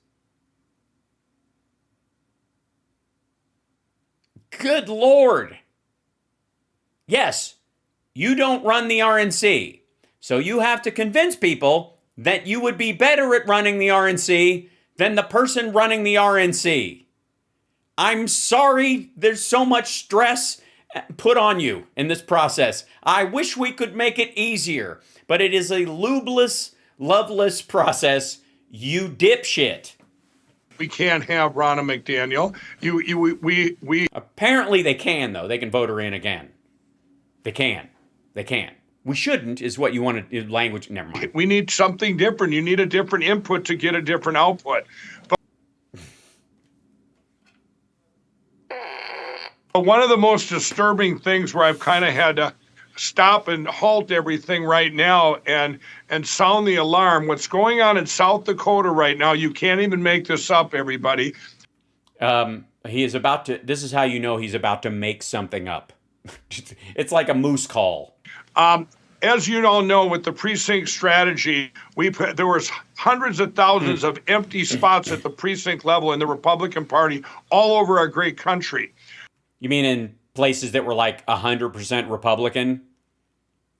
Good Lord. Yes, you don't run the RNC, so you have to convince people that you would be better at running the RNC than the person running the RNC. I'm sorry there's so much stress put on you in this process. I wish we could make it easier, but it is a lubeless, loveless process, you dipshit. We can't have Ronna McDaniel. We Apparently they can, though. They can vote her in again. They can. We shouldn't, is what you want to language. Never mind. We need something different. You need a different input to get a different output. But one of the most disturbing things where I've kind of had to stop and halt everything right now and sound the alarm, what's going on in South Dakota right now, you can't even make this up, everybody. He is about to, this is how you know he's about to make something up. It's like a moose call. As you all know, with the precinct strategy, there was hundreds of thousands of empty spots at the precinct level in the Republican Party all over our great country. You mean in places that were 100% Republican,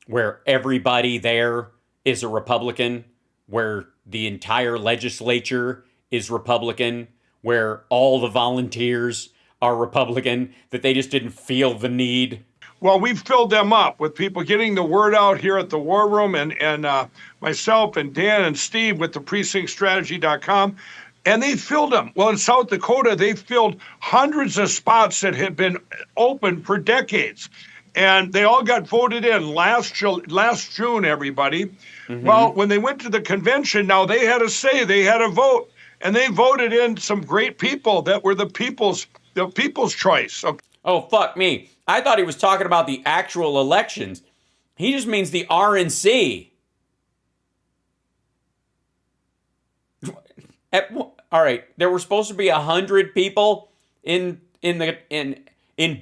where everybody there is a Republican, where the entire legislature is Republican, where all the volunteers are Republican, that they just didn't feel the need? Well, we've filled them up with people getting the word out here at the War Room, and myself and Dan and Steve with the precinctstrategy.com, and they filled them. Well, in South Dakota, they filled hundreds of spots that had been open for decades, and they all got voted in last June, everybody. Mm-hmm. Well, when they went to the convention, now they had a say, they had a vote, and they voted in some great people that were the people's choice. Okay. Oh, fuck me. I thought he was talking about the actual elections. He just means the RNC. All right, there were supposed to be 100 people in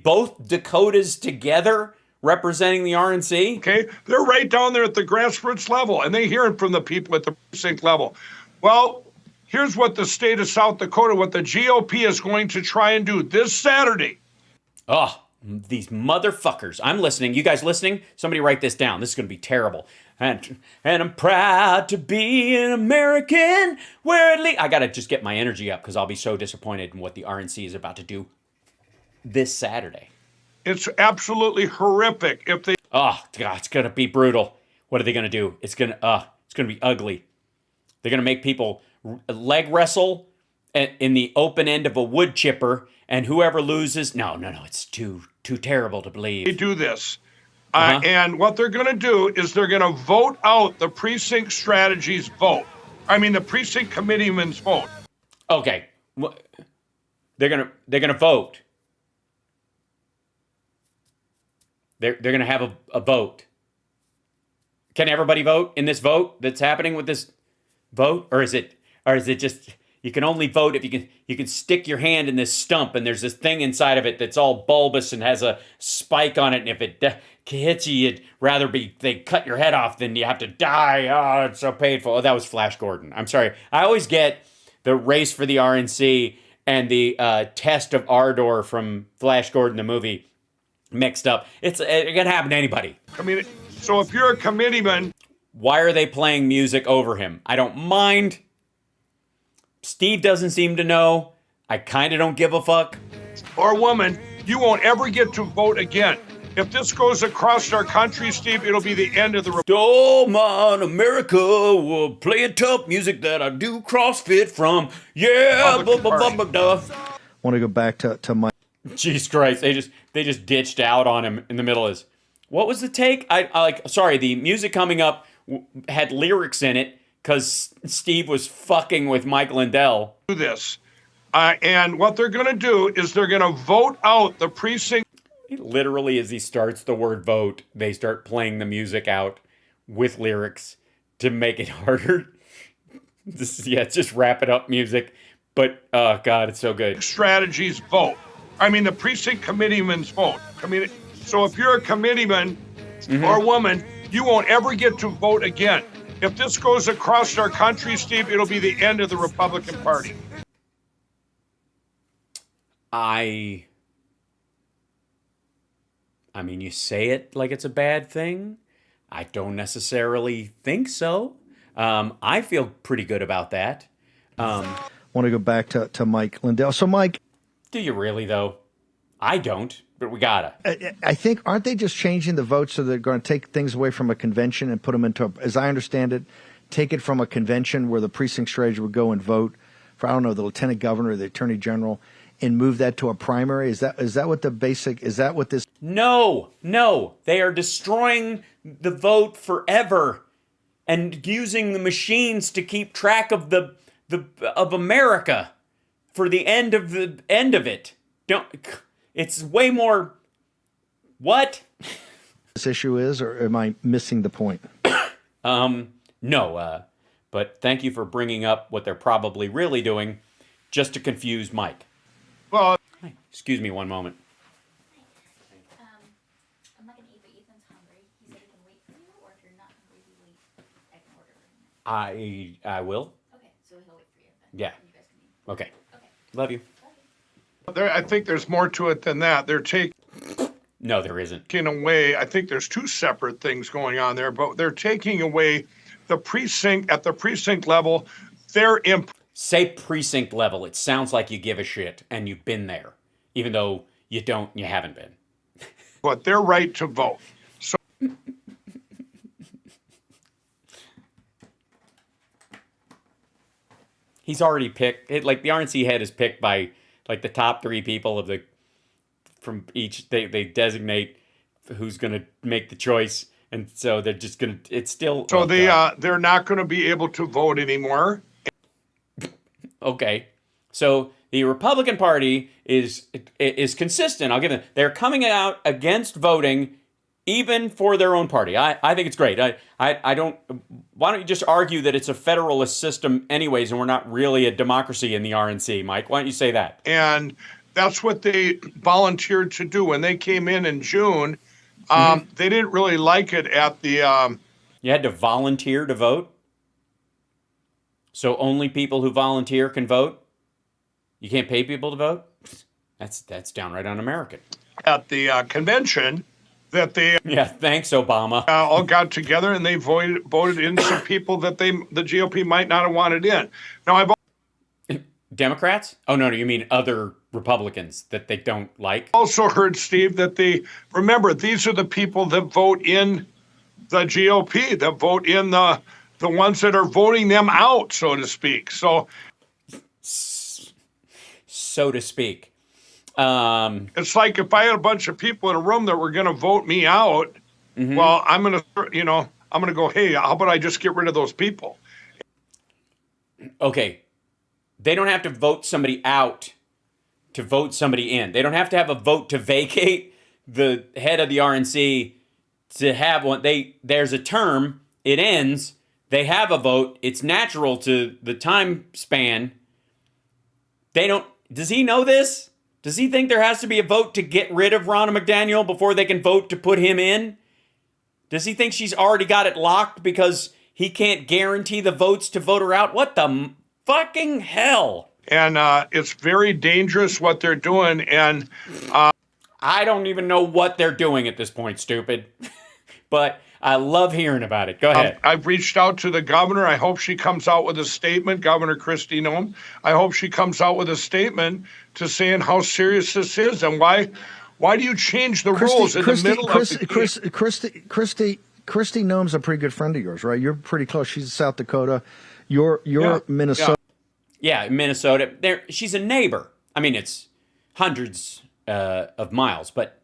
both Dakotas together representing the RNC. Okay, they're right down there at the grassroots level, and they hear it from the people at the precinct level. Well, here's what the state of South Dakota, what the GOP is going to try and do this Saturday. Oh, these motherfuckers. I'm listening. You guys listening? Somebody write this down. This is going to be terrible. And I'm proud to be an American. I got to just get my energy up because I'll be so disappointed in what the RNC is about to do this Saturday. It's absolutely horrific. If they... Oh, God, it's going to be brutal. What are they going to do? It's going to be ugly. They're going to make people leg wrestle in the open end of a wood chipper, and whoever loses, no, it's too terrible to believe. They do this. And what they're going to do is they're going to vote out the precinct strategies vote. I mean, the precinct committeeman's vote. Okay. They're going to vote. They're going to have a vote. Can everybody vote in this vote that's happening with this vote? Or is it just you can only vote if you can stick your hand in this stump and there's this thing inside of it that's all bulbous and has a spike on it, and if it hits you, it'd rather they cut your head off than you have to die. Oh, it's so painful. Oh, that was Flash Gordon. I'm sorry. I always get the race for the RNC and the test of ardor from Flash Gordon, the movie, mixed up. It can happen to anybody. I mean, so if you're a committeeman... Why are they playing music over him? I don't mind. Steve doesn't seem to know. I kind of don't give a fuck. Or woman, you won't ever get to vote again. If this goes across our country, Steve, it'll be the end of the... Oh, man, America will play a tough music that I do CrossFit from. Yeah, Want to go back to my... Jesus Christ, they just ditched out on him in the middle of this. What was the take? Sorry, the music coming up had lyrics in it because Steve was fucking with Mike Lindell. Do this. And what they're going to do is they're going to vote out the precinct. Literally, as he starts the word vote, they start playing the music out with lyrics to make it harder. It's just wrap it up music. But, oh, God, it's so good. Strategies vote. I mean, the precinct committeeman's vote. I mean, so if you're a committeeman or woman, you won't ever get to vote again. If this goes across our country, Steve, it'll be the end of the Republican Party. I mean, you say it like it's a bad thing. I don't necessarily think so. I feel pretty good about that. Want to go back to Mike Lindell. So, Mike... Do you really, though? I don't, but we gotta. I think, aren't they just changing the vote so they're going to take things away from a convention and put them into, as I understand it, take it from a convention where the precinct strategy would go and vote for, I don't know, the lieutenant governor or the attorney general, and move that to a primary? Is that what the basic, is that what this? No. They are destroying the vote forever and using the machines to keep track of of America for the end of it. It's way more. What? This issue is, or am I missing the point? No. But thank you for bringing up what they're probably really doing, just to confuse Mike. Well, hi. Excuse me one moment. I'm not gonna eat, but Ethan's hungry. He said he can wait for you, or if you're not hungry, I can order for him. I will. Okay, so he'll wait for you. Then. Yeah. You guys can eat. Okay. Okay. Love you. I think there's more to it than that. They're taking... No, there isn't. Away, I think there's two separate things going on there, but they're taking away the precinct, at the precinct level, they're... Say precinct level. It sounds like you give a shit, and you've been there. even though you haven't been. But their right to vote. So he's already picked it, like the RNC head is picked by like the top 3 people from each. They designate who's going to make the choice, and so they're just going to. It's still so they're not going to be able to vote anymore. Okay, so the Republican Party is consistent. I'll give them. They're coming out against voting, even for their own party. I think it's great. I don't. Why don't you just argue that it's a federalist system, anyways, and we're not really a democracy in the RNC, Mike? Why don't you say that? And that's what they volunteered to do when they came in June. They didn't really like it at the. You had to volunteer to vote. So only people who volunteer can vote? You can't pay people to vote? That's downright un-American. At the convention, that they yeah, thanks Obama. All got together and they voted in some people that the GOP might not have wanted in. Now Democrats? Oh no, you mean other Republicans that they don't like? Also heard, Steve, that remember these are the people that vote in the GOP, that vote in the ones that are voting them out, so to speak. So to speak. It's like if I had a bunch of people in a room that were going to vote me out, well, I'm going to go, hey, how about I just get rid of those people? Okay. They don't have to vote somebody out to vote somebody in. They don't have to have a vote to vacate the head of the RNC to have one. There's a term, it ends, they have a vote, it's natural to the time span. Does he know this? Does he think there has to be a vote to get rid of Ronna McDaniel before they can vote to put him in? Does he think she's already got it locked because he can't guarantee the votes to vote her out? What the fucking hell? And it's very dangerous what they're doing. And I don't even know what they're doing at this point, stupid. But I love hearing about it. Go ahead. I've reached out to the governor. I hope she comes out with a statement, Governor Christie Nome. I hope she comes out with a statement to saying how serious this is and why do you change the rules in the middle of the Christie Nome's a pretty good friend of yours, right? You're pretty close. She's in South Dakota. You're Minnesota. Yeah, Minnesota. She's a neighbor. I mean, it's hundreds of miles, but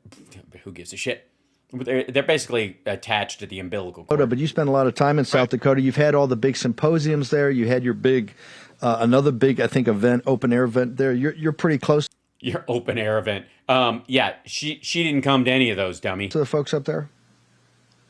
who gives a shit? They're basically attached to the umbilical cord. But you spend a lot of time in South Dakota. You've had all the big symposiums there. You had your big, another big, I think, event, open air event there. You're pretty close. Your open air event. Yeah, she didn't come to any of those, dummy. To the folks up there?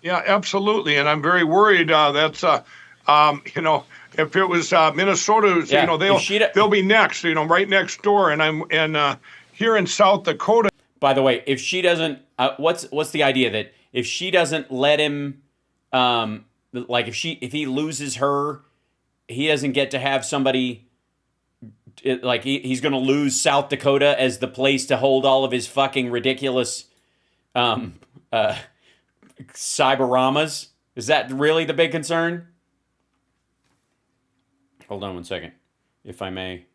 Yeah, absolutely. And I'm very worried that's, if it was Minnesota, they'll be next, right next door. And here in South Dakota. By the way, if she doesn't, what's the idea that if she doesn't let him, like if he loses her, he doesn't get to have somebody, like he's going to lose South Dakota as the place to hold all of his fucking ridiculous cyberramas? Is that really the big concern? Hold on one second, if I may.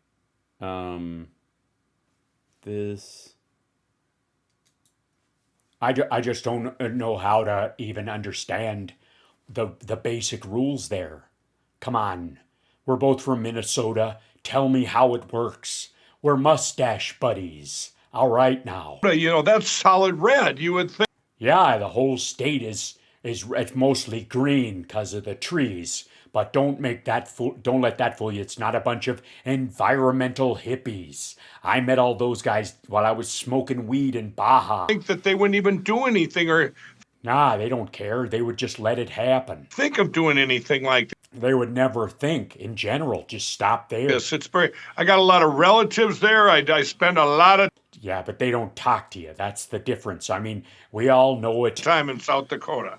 I just don't know how to even understand the basic rules there. Come on. We're both from Minnesota. Tell me how it works. We're mustache buddies. All right now. That's solid red. You would think. Yeah, the whole state is it's mostly green because of the trees. But don't let that fool you. It's not a bunch of environmental hippies. I met all those guys while I was smoking weed in Baja. I think that they wouldn't even do anything or... Nah, they don't care. They would just let it happen. Think of doing anything like that. They would never think, in general. Just stop there. Yes, I got a lot of relatives there. I spend a lot of... Yeah, but they don't talk to you. That's the difference. I mean, we all know it. Time in South Dakota.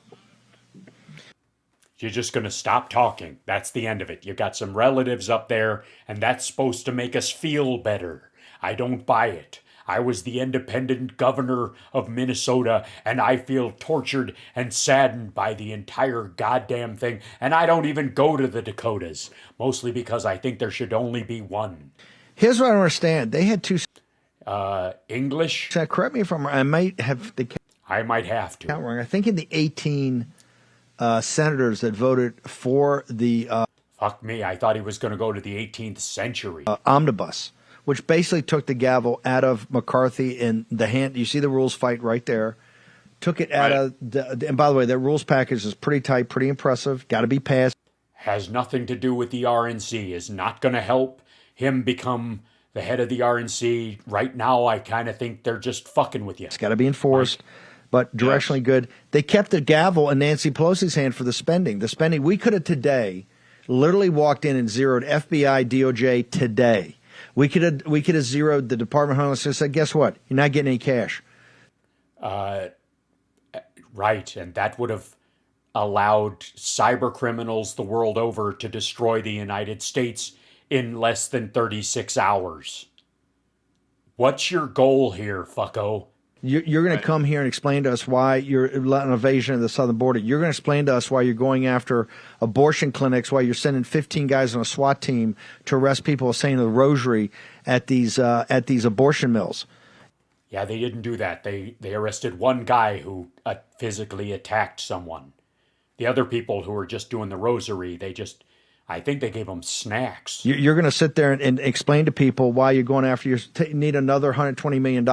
You're just going to stop talking. That's the end of it. You got some relatives up there, and that's supposed to make us feel better. I don't buy it. I was the independent governor of Minnesota, and I feel tortured and saddened by the entire goddamn thing, and I don't even go to the Dakotas, mostly because I think there should only be one. Here's what I don't understand. They had two... English. Correct me if I'm wrong. I might have the I might have to. count wrong. I think in the 18 senators that voted for the Fuck me. I thought he was going to go to the 18th century. omnibus, which basically took the gavel out of McCarthy in the hand. You see the rules fight right there. Took it out of the, and by the way, that rules package is pretty tight, pretty impressive. Got to be passed. Has nothing to do with the RNC. Is not going to help him become the head of the RNC. Right now, I kind of think they're just fucking with you. It's got to be enforced, but directionally good. They kept the gavel in Nancy Pelosi's hand for the spending. The spending, we could have today literally walked in and zeroed FBI, DOJ today. We could have zeroed the Department of Homeland Security and said, guess what? You're not getting any cash. Right, and that would have allowed cyber criminals the world over to destroy the United States in less than 36 hours. What's your goal here, fucko? You're going to come here and explain to us why you're an invasion of the southern border. You're going to explain to us why you're going after abortion clinics, why you're sending 15 guys on a SWAT team to arrest people saying the rosary at these abortion mills. Yeah, they didn't do that. They arrested one guy who physically attacked someone. The other people who were just doing the rosary, I think they gave them snacks. You're going to sit there and explain to people why you're going after you need another $120 million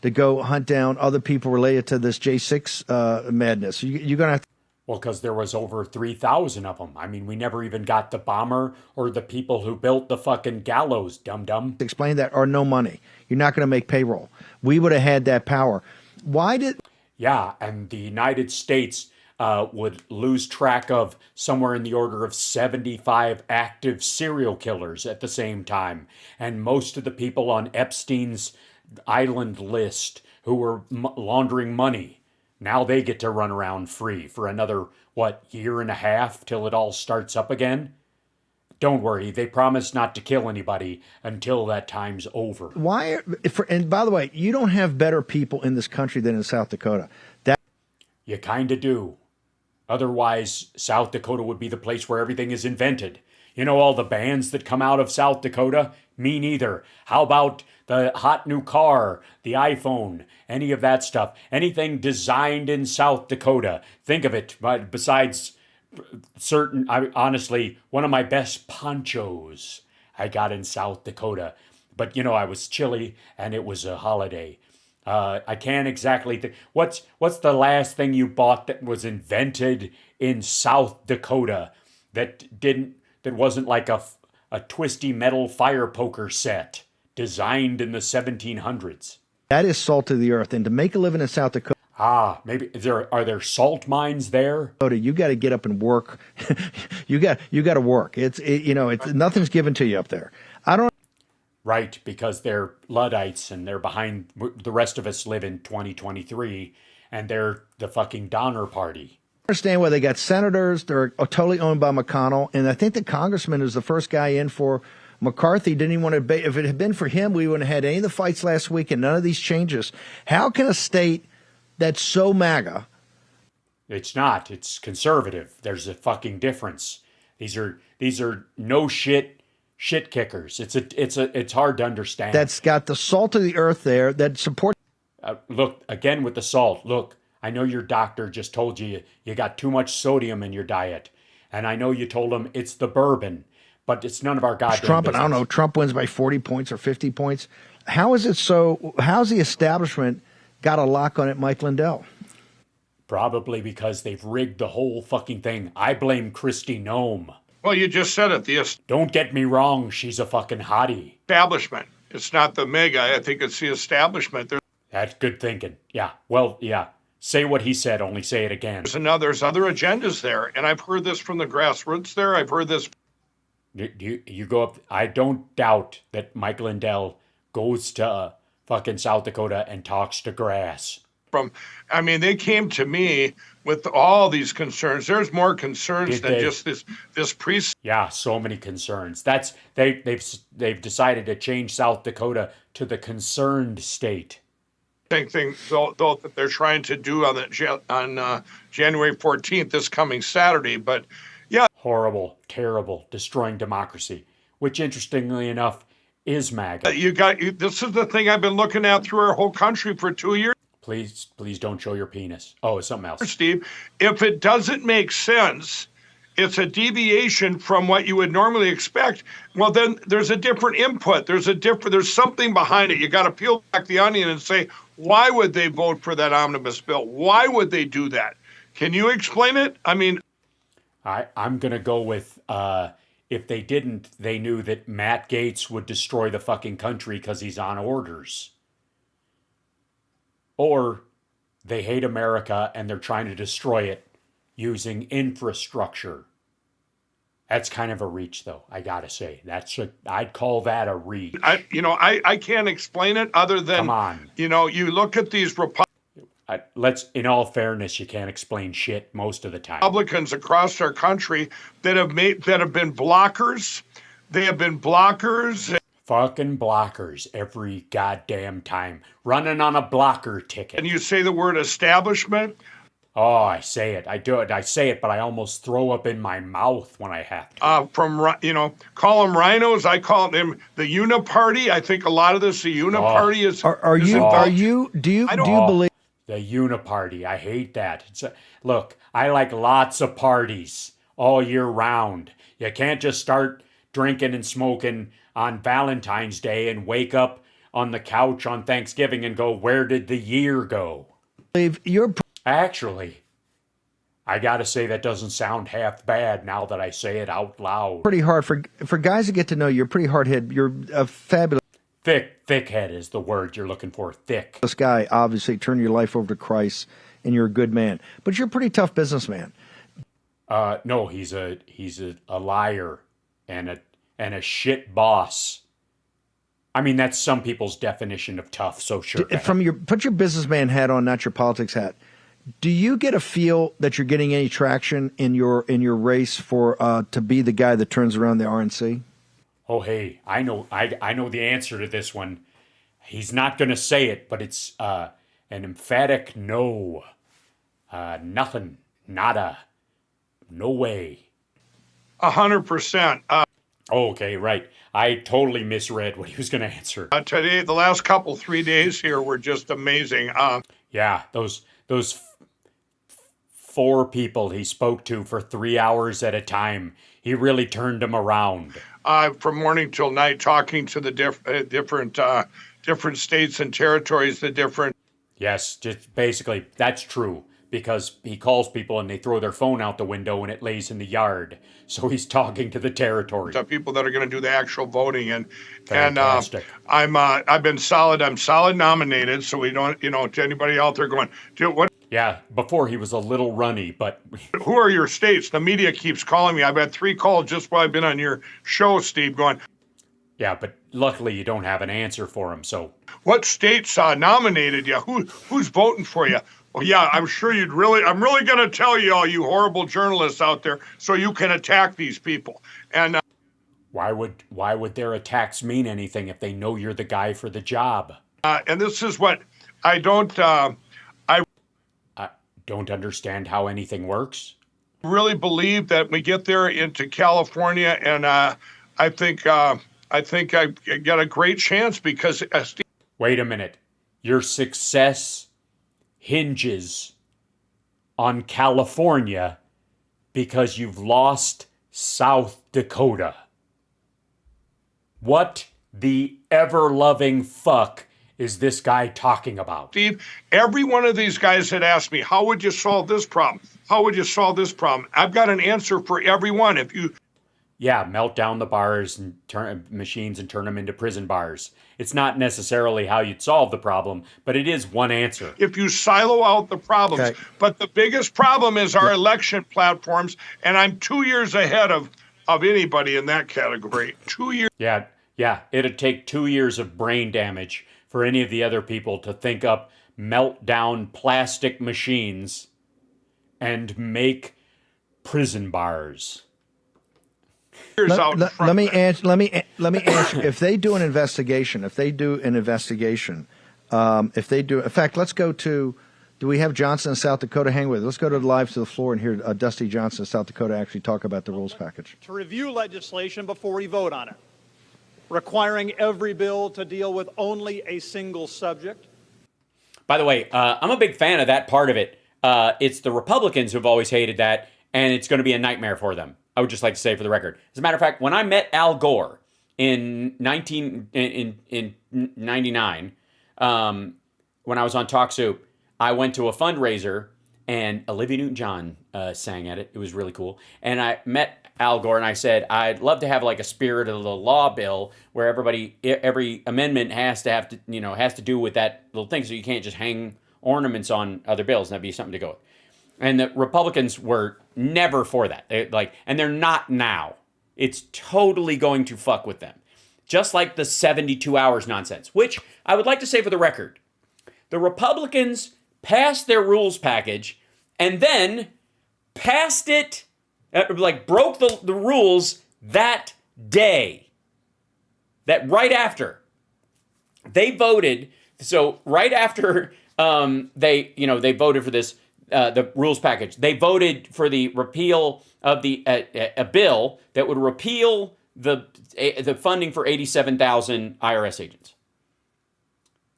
to go hunt down other people related to this J6 madness. You're going to have to. Well, because there was over 3,000 of them. I mean, we never even got the bomber or the people who built the fucking gallows, dum-dum. Explain that, or no money. You're not going to make payroll. We would have had that power. Why did... Yeah, and the United States would lose track of somewhere in the order of 75 active serial killers at the same time. And most of the people on Epstein's island list who were laundering money, now they get to run around free for another, year and a half till it all starts up again? Don't worry, they promise not to kill anybody until that time's over. Why? And by the way, you don't have better people in this country than in South Dakota. You kind of do. Otherwise, South Dakota would be the place where everything is invented. You know all the bands that come out of South Dakota? Me neither. How about the hot new car, the iPhone, any of that stuff? Anything designed in South Dakota. Think of it, besides honestly, one of my best ponchos I got in South Dakota. But, I was chilly and it was a holiday. I can't exactly think. What's the last thing you bought that was invented in South Dakota that wasn't like a twisty metal fire poker set designed in the 1700s? That is salt of the earth. And to make a living in South Dakota, maybe are there salt mines there? You got to get up and work. you got to work. It's nothing's given to you up there. Right, because they're Luddites and they're behind. The rest of us live in 2023 and they're the fucking Donner Party. I understand why they got senators. They're totally owned by McConnell. And I think the congressman is the first guy in for McCarthy. Didn't even want to debate. If it had been for him, we wouldn't have had any of the fights last week and none of these changes. How can a state that's so MAGA? It's not. It's conservative. There's a fucking difference. These are no shit kickers. It's hard to understand. That's got the salt of the earth there that supports. Look, again with the salt. Look, I know your doctor just told you got too much sodium in your diet. And I know you told him it's the bourbon, but it's none of our goddamn Trump, business. And I don't know, Trump wins by 40 points or 50 points. How's the establishment got a lock on it, Mike Lindell? Probably because they've rigged the whole fucking thing. I blame Kristi Noem. Well, you just said it. Don't get me wrong. She's a fucking hottie. Establishment. It's not the mega. I think it's the establishment. That's good thinking. Yeah. Well, yeah. Say what he said, only say it again. There's other agendas there. And I've heard this from the grassroots there. I've heard this. You go up. I don't doubt that Mike Lindell goes to fucking South Dakota and talks to grass. They came to me with all these concerns. There's more concerns than just this priest. Yeah, so many concerns. They've decided to change South Dakota to the concerned state. Same thing though that they're trying to do on January 14th, this coming Saturday. But yeah, horrible, terrible, destroying democracy. Which, interestingly enough, is MAGA. This is the thing I've been looking at through our whole country for 2 years. Please don't show your penis. Oh, it's something else. Steve, if it doesn't make sense, it's a deviation from what you would normally expect. Well, then there's a different input. There's something behind it. You got to peel back the onion and say, why would they vote for that omnibus bill? Why would they do that? Can you explain it? I mean, I'm going to go with if they didn't, they knew that Matt Gaetz would destroy the fucking country because he's on orders. Or they hate America and they're trying to destroy it using infrastructure. That's kind of a reach, though, I got to say. I'd call that a reach. I can't explain it other than, come on. You look at these in all fairness, you can't explain shit most of the time. Republicans across our country that have been blockers. They have been blockers. Fucking blockers every goddamn time. Running on a blocker ticket. And you say the word establishment. Oh, I say it. I do it. I say it, but I almost throw up in my mouth when I have to. Call them rhinos. I call them the Uniparty. I think a lot of this, the Uniparty is. Do you believe the Uniparty? I hate that. Look, I like lots of parties all year round. You can't just start drinking and smoking on Valentine's Day and wake up on the couch on Thanksgiving and go, where did the year go? Actually, I gotta say that doesn't sound half bad now that I say it out loud. Pretty hard for guys to get to know you. You're pretty hard head. You're a fabulous. Thick head is the word you're looking for. Thick. This guy obviously turned your life over to Christ, and you're a good man. But you're a pretty tough businessman. No, he's a liar and a shit boss. I mean, that's some people's definition of tough. So sure. Put your businessman hat on, not your politics hat. Do you get a feel that you're getting any traction in your race for to be the guy that turns around the RNC? Oh, hey, I know the answer to this one. He's not going to say it, but it's an emphatic no. Nothing, nada, no way. 100%. Okay, right. I totally misread what he was going to answer. Today, the last 3 days here were just amazing. Yeah, those 4 people he spoke to for 3 hours at a time. He really turned them around. From morning till night, talking to the different states and territories, the different. Yes, just basically, that's true. Because he calls people and they throw their phone out the window and it lays in the yard. So he's talking to the territory. The people that are going to do the actual voting and I've been solid. I'm solid nominated. So we don't, to anybody out there going, what? Yeah, before he was a little runny, but. Who are your states? The media keeps calling me. I've had 3 calls just while I've been on your show, Steve, going. Yeah, but luckily you don't have an answer for him, so. What states nominated you? Who's voting for you? Well, yeah, I'm sure I'm really going to tell you, all you horrible journalists out there, so you can attack these people. And why would their attacks mean anything if they know you're the guy for the job? And this is what I don't understand how anything works. Really believe that we get there into California, and I think I got a great chance because. Wait a minute, your success hinges on California because you've lost South Dakota. What the ever-loving fuck is this guy talking about? Steve, every one of these guys had asked me, how would you solve this problem? How would you solve this problem? I've got an answer for everyone. If you... Yeah, melt down the bars and machines and turn them into prison bars. It's not necessarily how you'd solve the problem, but it is one answer. If you silo out the problems. Okay. But the biggest problem is our election platforms, and I'm 2 years ahead of anybody in that category. 2 years. Yeah, it'd take 2 years of brain damage for any of the other people to think up melt-down plastic machines and make prison bars. Let me answer. If they do an investigation, in fact, let's go to. Do we have Johnson in South Dakota? Hang with. Let's go to live to the floor and hear Dusty Johnson in South Dakota actually talk about the rules package. To review legislation before we vote on it. requiring every bill to deal with only a single subject. By the way, I'm a big fan of that part of it. It's the Republicans who've always hated that, and it's going to be a nightmare for them. I would just like to say for the record. As a matter of fact, when I met Al Gore in 1999, when I was on Talk Soup, I went to a fundraiser, and Olivia Newton-John sang at it. It was really cool. And I met Al Gore, and I said, I'd love to have like a spirit of the law bill where every amendment has to do with that little thing, so you can't just hang ornaments on other bills, and that'd be something to go with. And the Republicans were never for that. And they're not now. It's totally going to fuck with them. Just like the 72 hours nonsense, which I would like to say for the record, the Republicans passed their rules package and then passed it, broke the rules that day. That right after. They voted, so right after they voted for this, the rules package, they voted for the repeal of a bill that would repeal the funding for 87,000 IRS agents.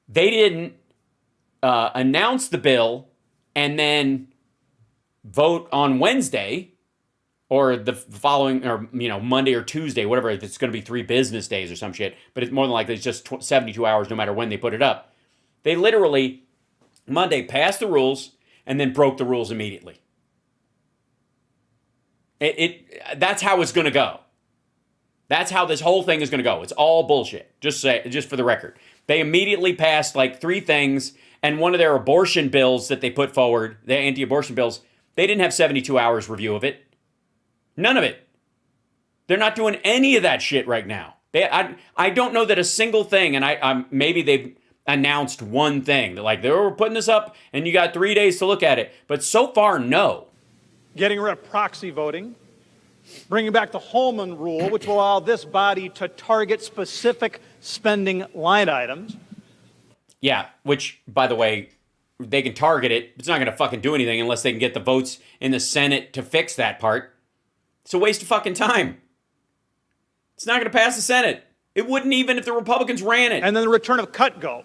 They didn't announce the bill and then vote on Wednesday or the following, or Monday or Tuesday, whatever. If it's going to be 3 business days or some shit, but it's more than likely it's just 72 hours no matter when they put it up. They literally Monday passed the rules and then broke the rules immediately. That's how it's going to go. That's how this whole thing is going to go. It's all bullshit. Just for the record. They immediately passed 3 things, and one of their abortion bills that they put forward, the anti-abortion bills, they didn't have 72 hours review of it. None of it. They're not doing any of that shit right now. I don't know that a single thing, and maybe they've announced one thing. They're they were putting this up, and you got 3 days to look at it. But so far, no. Getting rid of proxy voting, bringing back the Holman Rule, which will allow this body to target specific spending line items. Yeah, which, by the way, they can target it. It's not going to fucking do anything unless they can get the votes in the Senate to fix that part. It's a waste of fucking time. It's not going to pass the Senate. It wouldn't even if the Republicans ran it. And then the return of cut-go,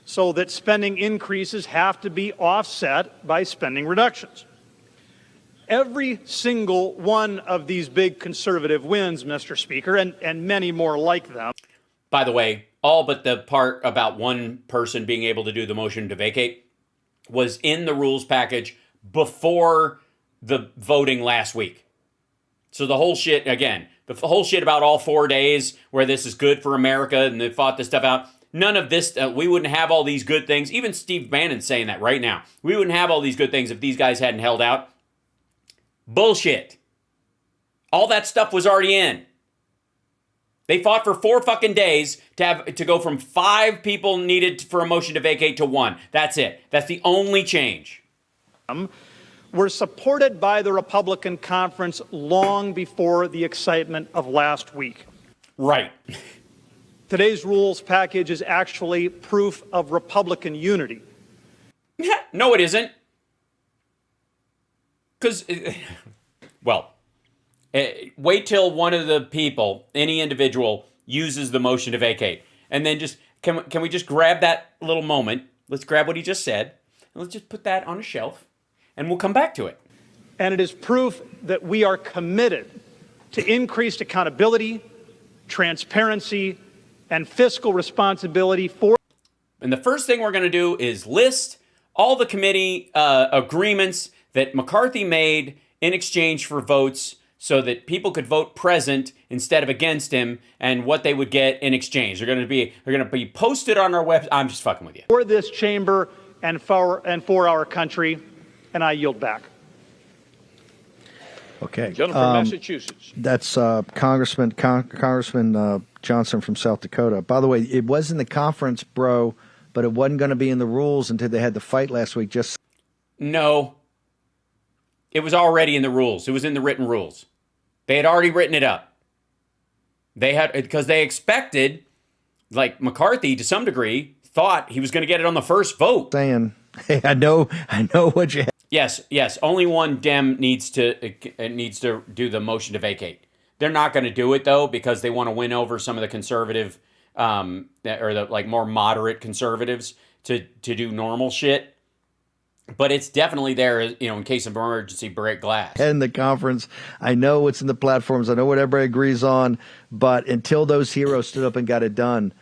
so that spending increases have to be offset by spending reductions. Every single one of these big conservative wins, Mr. Speaker, and many more like them. By the way, all but the part about one person being able to do the motion to vacate was in the rules package before the voting last week. So the whole shit, again, the whole shit about all 4 days where this is good for America and they fought this stuff out, none of this, we wouldn't have all these good things. Even Steve Bannon's saying that right now. We wouldn't have all these good things if these guys hadn't held out. Bullshit. All that stuff was already in. They fought for 4 fucking days to go from 5 people needed for a motion to vacate to 1. That's it. That's the only change. Were supported by the Republican conference long before the excitement of last week. Right. Today's rules package is actually proof of Republican unity. No, it isn't. Because, wait till one of the people, any individual, uses the motion to vacate. And then can we just grab that little moment? Let's grab what he just said. And let's just put that on a shelf. And we'll come back to it. And it is proof that we are committed to increased accountability, transparency, and fiscal responsibility for. And the first thing we're going to do is list all the committee agreements that McCarthy made in exchange for votes so that people could vote present instead of against him, and what they would get in exchange. They're going to be posted on our website. I'm just fucking with you. For this chamber and for our country. And I yield back. Okay. Gentleman from Massachusetts. That's Congressman Johnson from South Dakota. By the way, it was in the conference, bro, but it wasn't going to be in the rules until they had the fight last week. No. It was already in the rules. It was in the written rules. They had already written it up. Because they expected, McCarthy, to some degree, thought he was going to get it on the first vote. Saying, hey, I know what you. Yes. Only one Dem needs to do the motion to vacate. They're not going to do it though because they want to win over some of the conservative or the like more moderate conservatives to do normal shit. But it's definitely there, in case of emergency, break glass. In the conference, I know what's in the platforms. I know what everybody agrees on. But until those heroes stood up and got it done,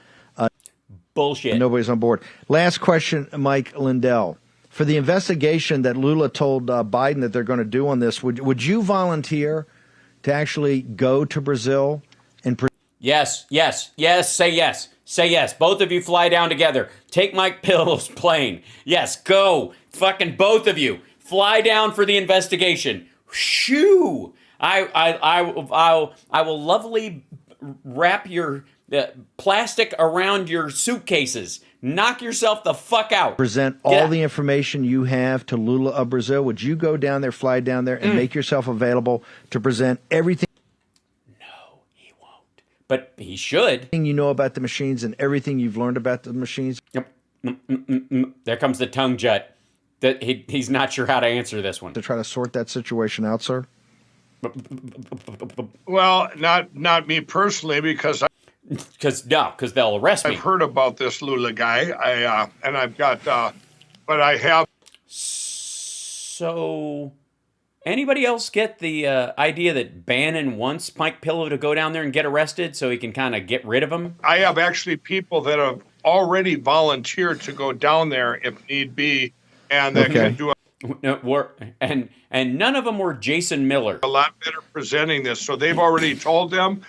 bullshit. Nobody's on board. Last question, Mike Lindell. For the investigation that Lula told Biden that they're going to do on this, would you volunteer to actually go to Brazil and? Yes. Say yes. Say yes. Both of you fly down together. Take Mike Pillow's plane. Yes, go. Fucking both of you. Fly down for the investigation. Shoo! I will lovely wrap your plastic around your suitcases. Knock yourself the fuck out. Present all the information you have to Lula of Brazil. Would you go down there, fly down there, and make yourself available to present everything? No, he won't. But he should. You know about the machines and everything you've learned about the machines. Yep. There comes the tongue jut. That he's not sure how to answer this one. To try to sort that situation out, sir? Well, not me personally, because they'll arrest me. I've heard about this Lula guy. And I've got, but I have. So, anybody else get the idea that Bannon wants Mike Pillow to go down there and get arrested so he can kind of get rid of him? I have actually people that have already volunteered to go down there if need be. And that can do and none of them were Jason Miller. A lot better presenting this. So they've already told them.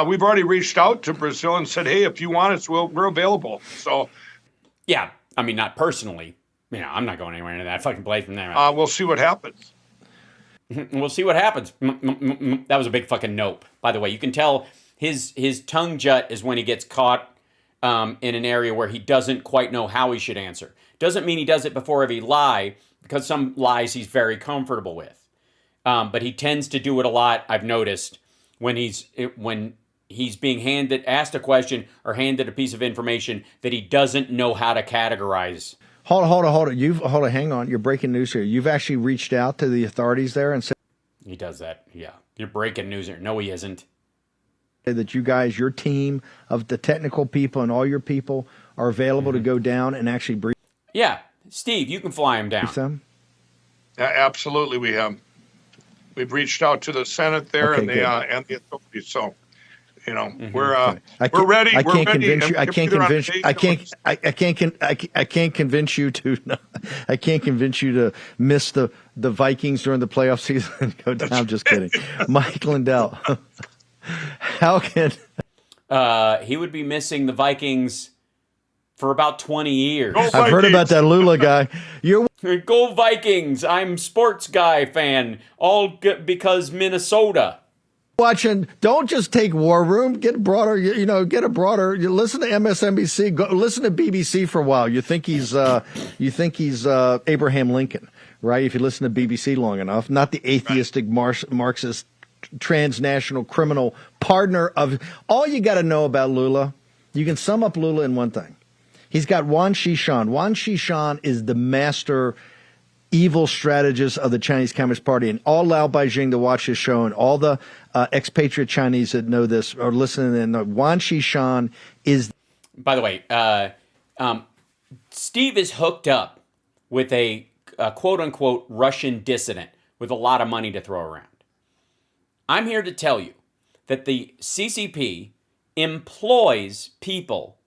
We've already reached out to Brazil and said, hey, if you want us, we're available. So, yeah, I mean, not personally. I'm not going anywhere near that fucking place from there. We'll see what happens. We'll see what happens. That was a big fucking nope. By the way, you can tell his tongue jut is when he gets caught in an area where he doesn't quite know how he should answer. Doesn't mean he does it before every lie, because some lies he's very comfortable with. But he tends to do it a lot, I've noticed, when he's being asked a question or handed a piece of information that he doesn't know how to categorize. Hold on. Hang on. You're breaking news here. You've actually reached out to the authorities there and said. He does that. Yeah. You're breaking news here. No, he isn't. That you guys, your team of the technical people and all your people are available to go down and actually brief. Yeah. Steve, you can fly him down. Them? Absolutely, we have. We've reached out to the Senate there and the authorities. So, we're ready. I can't convince you. I can't convince you to. I can't convince you to miss the Vikings during the playoff season and go down. I'm just kidding, Mike Lindell. How can he would be missing the Vikings for about 20 years? I've heard about that Lula guy. Go Vikings! I'm sports guy fan. All because Minnesota. Watching, don't just take War Room. Get broader. Get a broader. You listen to MSNBC. Go listen to BBC for a while. You think he's Abraham Lincoln, right? If you listen to BBC long enough, not the atheistic Marxist transnational criminal partner of. All you got to know about Lula, you can sum up Lula in one thing. He's got Wan Xishan. Wan Xishan is the master evil strategist of the Chinese Communist Party. And all allow Beijing to watch this show, and all the expatriate Chinese that know this are listening. And Wan Xishan is. By the way, Steve is hooked up with a quote-unquote Russian dissident with a lot of money to throw around. I'm here to tell you that the CCP employs people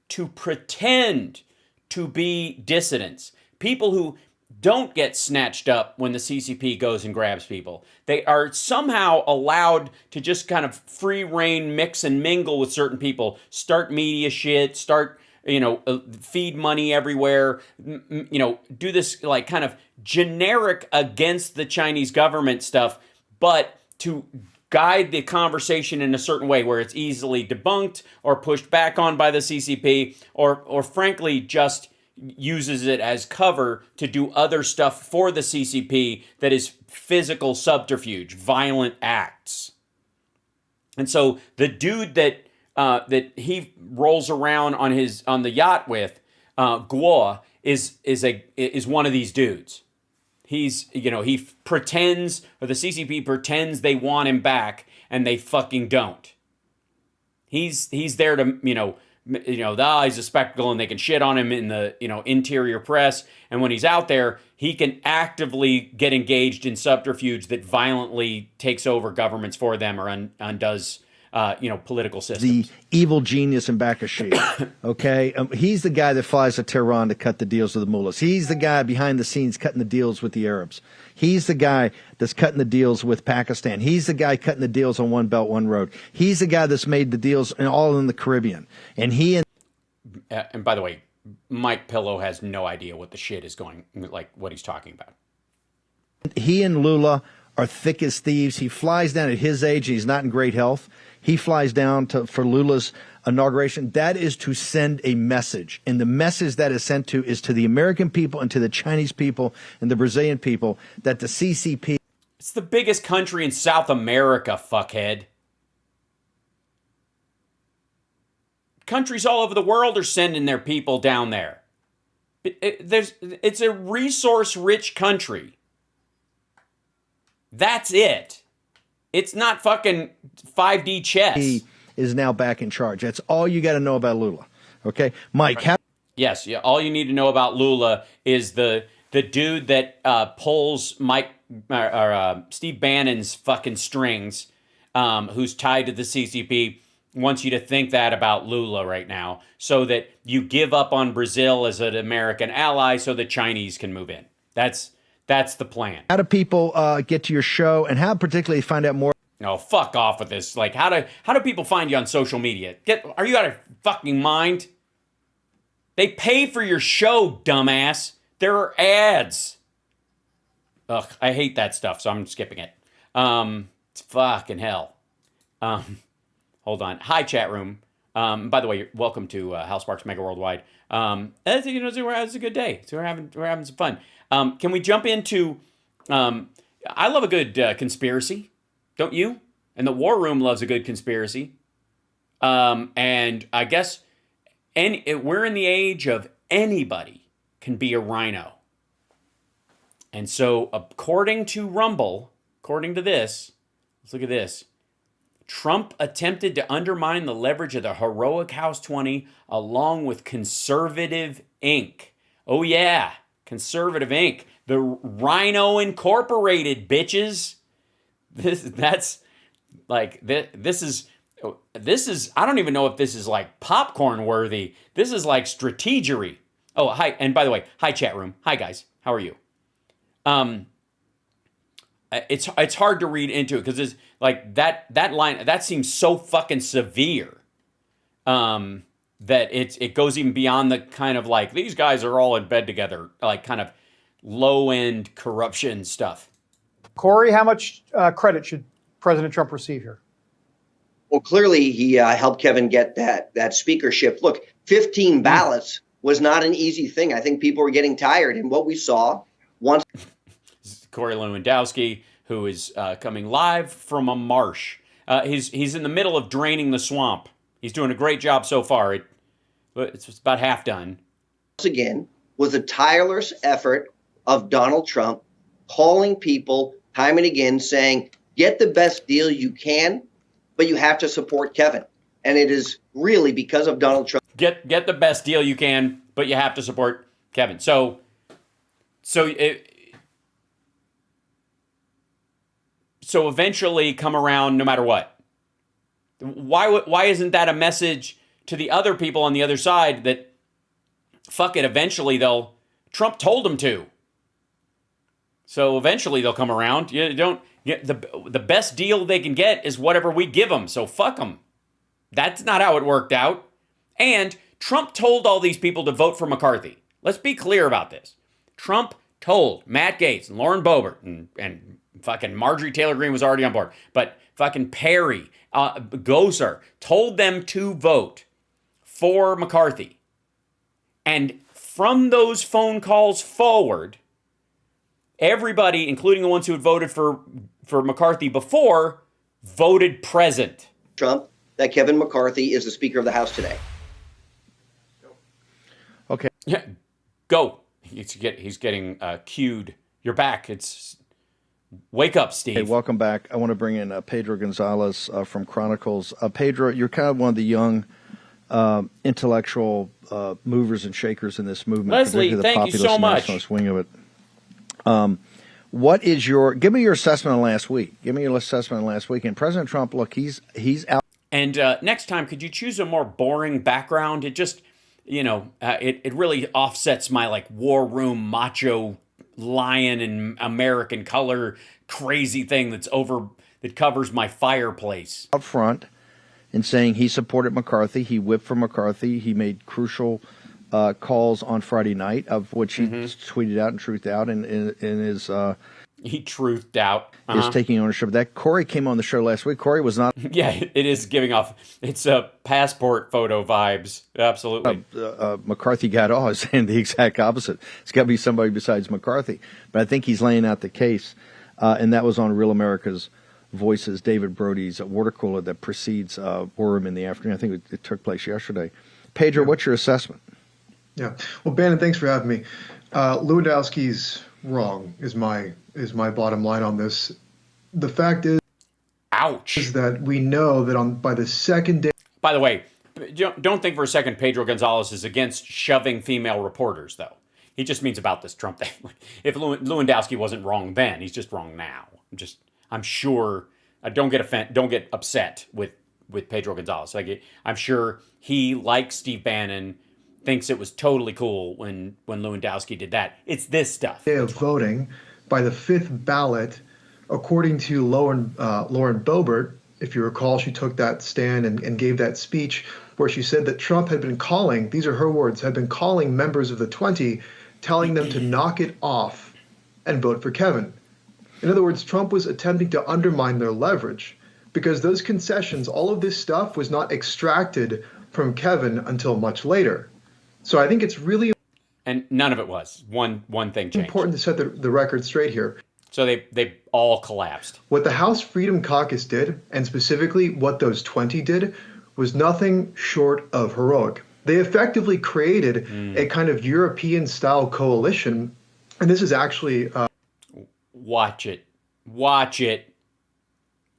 to pretend to be dissidents, people who don't get snatched up when the CCP goes and grabs people. They are somehow allowed to just kind of free reign, mix and mingle with certain people, start media shit, start, feed money everywhere, do this like kind of generic against the Chinese government stuff, but to guide the conversation in a certain way where it's easily debunked or pushed back on by the CCP, or frankly just uses it as cover to do other stuff for the CCP that is physical subterfuge, violent acts. And so the dude that he rolls around on the yacht with, Guo, is one of these dudes. he pretends, or the CCP pretends they want him back, and they fucking don't. He's there to, he's a spectacle and they can shit on him in the, interior press. And when he's out there, he can actively get engaged in subterfuge that violently takes over governments for them or undoes, political systems. The evil genius in Bakasheep, okay? He's the guy that flies to Tehran to cut the deals with the mullahs. He's the guy behind the scenes cutting the deals with the Arabs. He's the guy that's cutting the deals with Pakistan. He's the guy cutting the deals on One Belt, One Road. He's the guy that's made the deals all in the Caribbean. And and by the way, Mike Pillow has no idea what the shit is going, like what he's talking about. He and Lula are thick as thieves. He flies down at his age, and he's not in great health. He flies down for Lula's inauguration. That is to send a message. And the message that is sent to is to the American people and to the Chinese people and the Brazilian people that the CCP. It's the biggest country in South America, fuckhead. Countries all over the world are sending their people down there. It's a resource-rich country. That's it. It's not fucking 5D chess. He is now back in charge. That's all you got to know about Lula. Okay, Mike. Yes, yeah. All you need to know about Lula is the dude that pulls Steve Bannon's fucking strings, who's tied to the CCP. Wants you to think that about Lula right now, so that you give up on Brazil as an American ally, so the Chinese can move in. That's the plan. How do people get to your show, and how particularly find out more? No, fuck off with this. Like, how do people find you on social media? Are you out of fucking mind? They pay for your show, dumbass. There are ads. Ugh, I hate that stuff, so I'm skipping it. It's fucking hell. Hold on. Hi, chat room. By the way, welcome to House Sparks Megawordlwide. It's a good day. So we're having some fun. Can we jump into? I love a good conspiracy, don't you? And the War Room loves a good conspiracy. And I guess we're in the age of anybody can be a rhino. And so, according to Rumble, according to this, let's look at this. Trump attempted to undermine the leverage of the heroic House 20 along with Conservative Inc. Oh yeah, Conservative Inc. The Rhino Incorporated, bitches. This is I don't even know if this is like popcorn worthy. This is like strategery. Oh, hi, and by the way, hi chat room. Hi guys. How are you? It's hard to read into it because it's like that line that seems so fucking severe that it goes even beyond the kind of like these guys are all in bed together, like kind of low end corruption stuff. Corey, how much credit should President Trump receive here? Well, clearly he helped Kevin get that speakership. Look, 15 ballots was not an easy thing. I think people were getting tired, and what we saw once. Corey Lewandowski, who is coming live from a marsh. He's in the middle of draining the swamp. He's doing a great job so far. It's about half done. Once again, was a tireless effort of Donald Trump calling people time and again saying, get the best deal you can, but you have to support Kevin. And it is really because of Donald Trump. Get the best deal you can, but you have to support Kevin. So eventually come around no matter what. Why isn't that a message to the other people on the other side that, fuck it, eventually Trump told them to. So eventually they'll come around. You don't the best deal they can get is whatever we give them. So fuck them. That's not how it worked out. And Trump told all these people to vote for McCarthy. Let's be clear about this. Trump told Matt Gaetz and Lauren Boebert and fucking Marjorie Taylor Greene was already on board, but fucking Perry, Gosar told them to vote for McCarthy. And from those phone calls forward, everybody, including the ones who had voted for McCarthy before, voted present. Trump, that Kevin McCarthy is the Speaker of the House today. Okay. Yeah, go. He's getting cued. you're back. Wake up, Steve. Hey, welcome back. I want to bring in Pedro Gonzalez from Chronicles. Pedro, you're kind of one of the young intellectual movers and shakers in this movement. Leslie, particularly the thank you so much. nationalist wing of it. What is give me your assessment on last week? Give me your assessment on last week. And President Trump, look, he's out. And next time, could you choose a more boring background? It just, it really offsets my like war room macho lion and American color crazy thing that covers my fireplace. Out front in saying he supported McCarthy. He whipped for McCarthy. He made crucial calls on Friday night, of which he tweeted out and truthed out in his... he truthed out. Is taking ownership of that. Corey came on the show last week. Corey was not... Yeah, it is giving off... It's passport photo vibes. Absolutely. McCarthy got off saying the exact opposite. It's got to be somebody besides McCarthy. But I think he's laying out the case. And that was on Real America's Voices, David Brody's water cooler that precedes War Room in the afternoon. I think it took place yesterday. Pedro, what's your assessment? Yeah. Well, Bannon, thanks for having me. Lewandowski's wrong is my bottom line on this. The fact is, ouch, is that we know that by the second day. By the way, don't think for a second Pedro Gonzalez is against shoving female reporters, though. He just means about this Trump thing. If Lewandowski wasn't wrong then, he's just wrong now. I'm sure. Don't get upset with Pedro Gonzalez. I'm sure he, like Steve Bannon, thinks it was totally cool when Lewandowski did that. It's this stuff. Day of voting, by the fifth ballot, according to Lauren Boebert, if you recall, she took that stand and gave that speech where she said that Trump had been calling, these are her words, had been calling members of the 20, telling them to knock it off and vote for Kevin. In other words, Trump was attempting to undermine their leverage because those concessions, all of this stuff was not extracted from Kevin until much later. So I think it's really and none of it was. One thing changed. Important to set the record straight here. So they all collapsed. What the House Freedom Caucus did, and specifically what those 20 did, was nothing short of heroic. They effectively created a kind of European-style coalition, and this is actually... Watch it.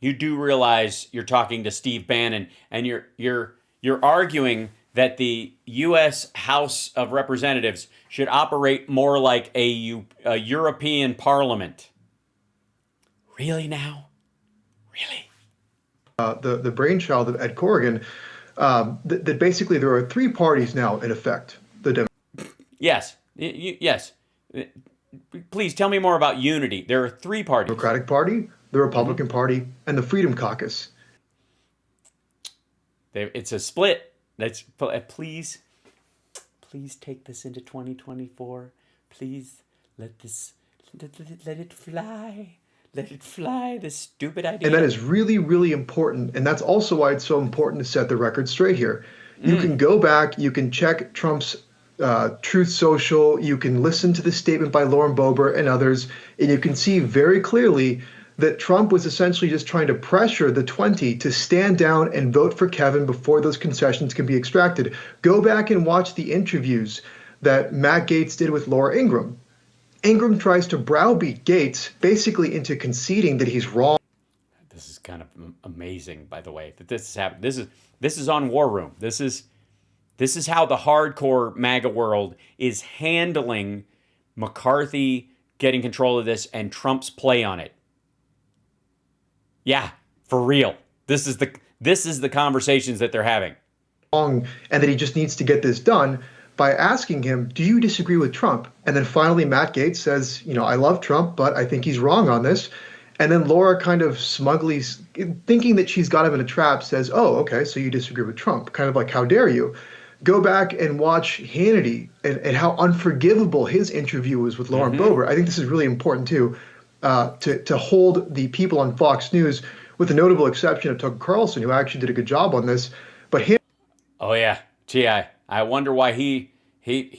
You do realize you're talking to Steve Bannon, and you're arguing that the U.S. House of Representatives should operate more like a European Parliament. Really now? Really? The brainchild of Ed Corrigan, that basically there are three parties now in effect. Yes. Yes. Please tell me more about unity. There are three parties. Democratic Party, the Republican Party, and the Freedom Caucus. It's a split. Please take this into 2024. Please let it fly. Let it fly, this stupid idea. And that is really, really important. And that's also why it's so important to set the record straight here. You can go back, you can check Trump's Truth Social, you can listen to the statement by Lauren Boebert and others, and you can see very clearly that Trump was essentially just trying to pressure the 20 to stand down and vote for Kevin before those concessions can be extracted. Go back and watch the interviews that Matt Gaetz did with Laura Ingraham. Ingraham tries to browbeat Gaetz basically into conceding that he's wrong. This is kind of amazing, by the way, that this has happened. This is on War Room. This is how the hardcore MAGA world is handling McCarthy getting control of this and Trump's play on it. Yeah, for real. This is the conversations that they're having. And that he just needs to get this done by asking him, do you disagree with Trump? And then finally Matt Gaetz says, I love Trump, but I think he's wrong on this. And then Laura kind of smugly, thinking that she's got him in a trap, says, oh, okay, so you disagree with Trump. Kind of like, how dare you? Go back and watch Hannity and how unforgivable his interview was with Lauren Boebert. I think this is really important too, to hold the people on Fox News, with the notable exception of Tucker Carlson, who actually did a good job on this. But him. Oh yeah, gee, I wonder why he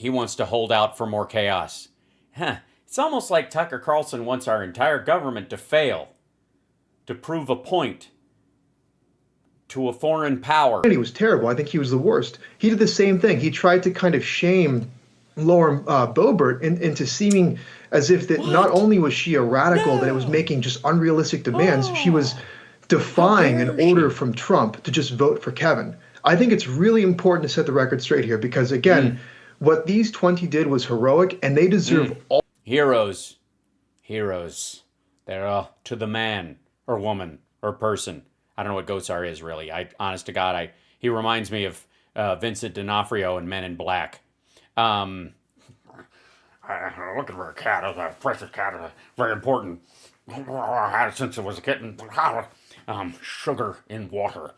wants to hold out for more chaos. It's almost like Tucker Carlson wants our entire government to fail, to prove a point to a foreign power. He was terrible. I think he was the worst. He did the same thing. He tried to kind of shame Lauren Boebert into seeming as if that not only was she a radical, that it was making just unrealistic demands, she was defying an order from Trump to just vote for Kevin. I think it's really important to set the record straight here because, again, what these 20 did was heroic, and they deserve all. Heroes. They're to the man or woman or person. I don't know what Gosar is really. Honest to God, he reminds me of Vincent D'Onofrio in Men in Black. Looking for a cat, a precious cat, very important. I had it since it was a kitten. Sugar in water.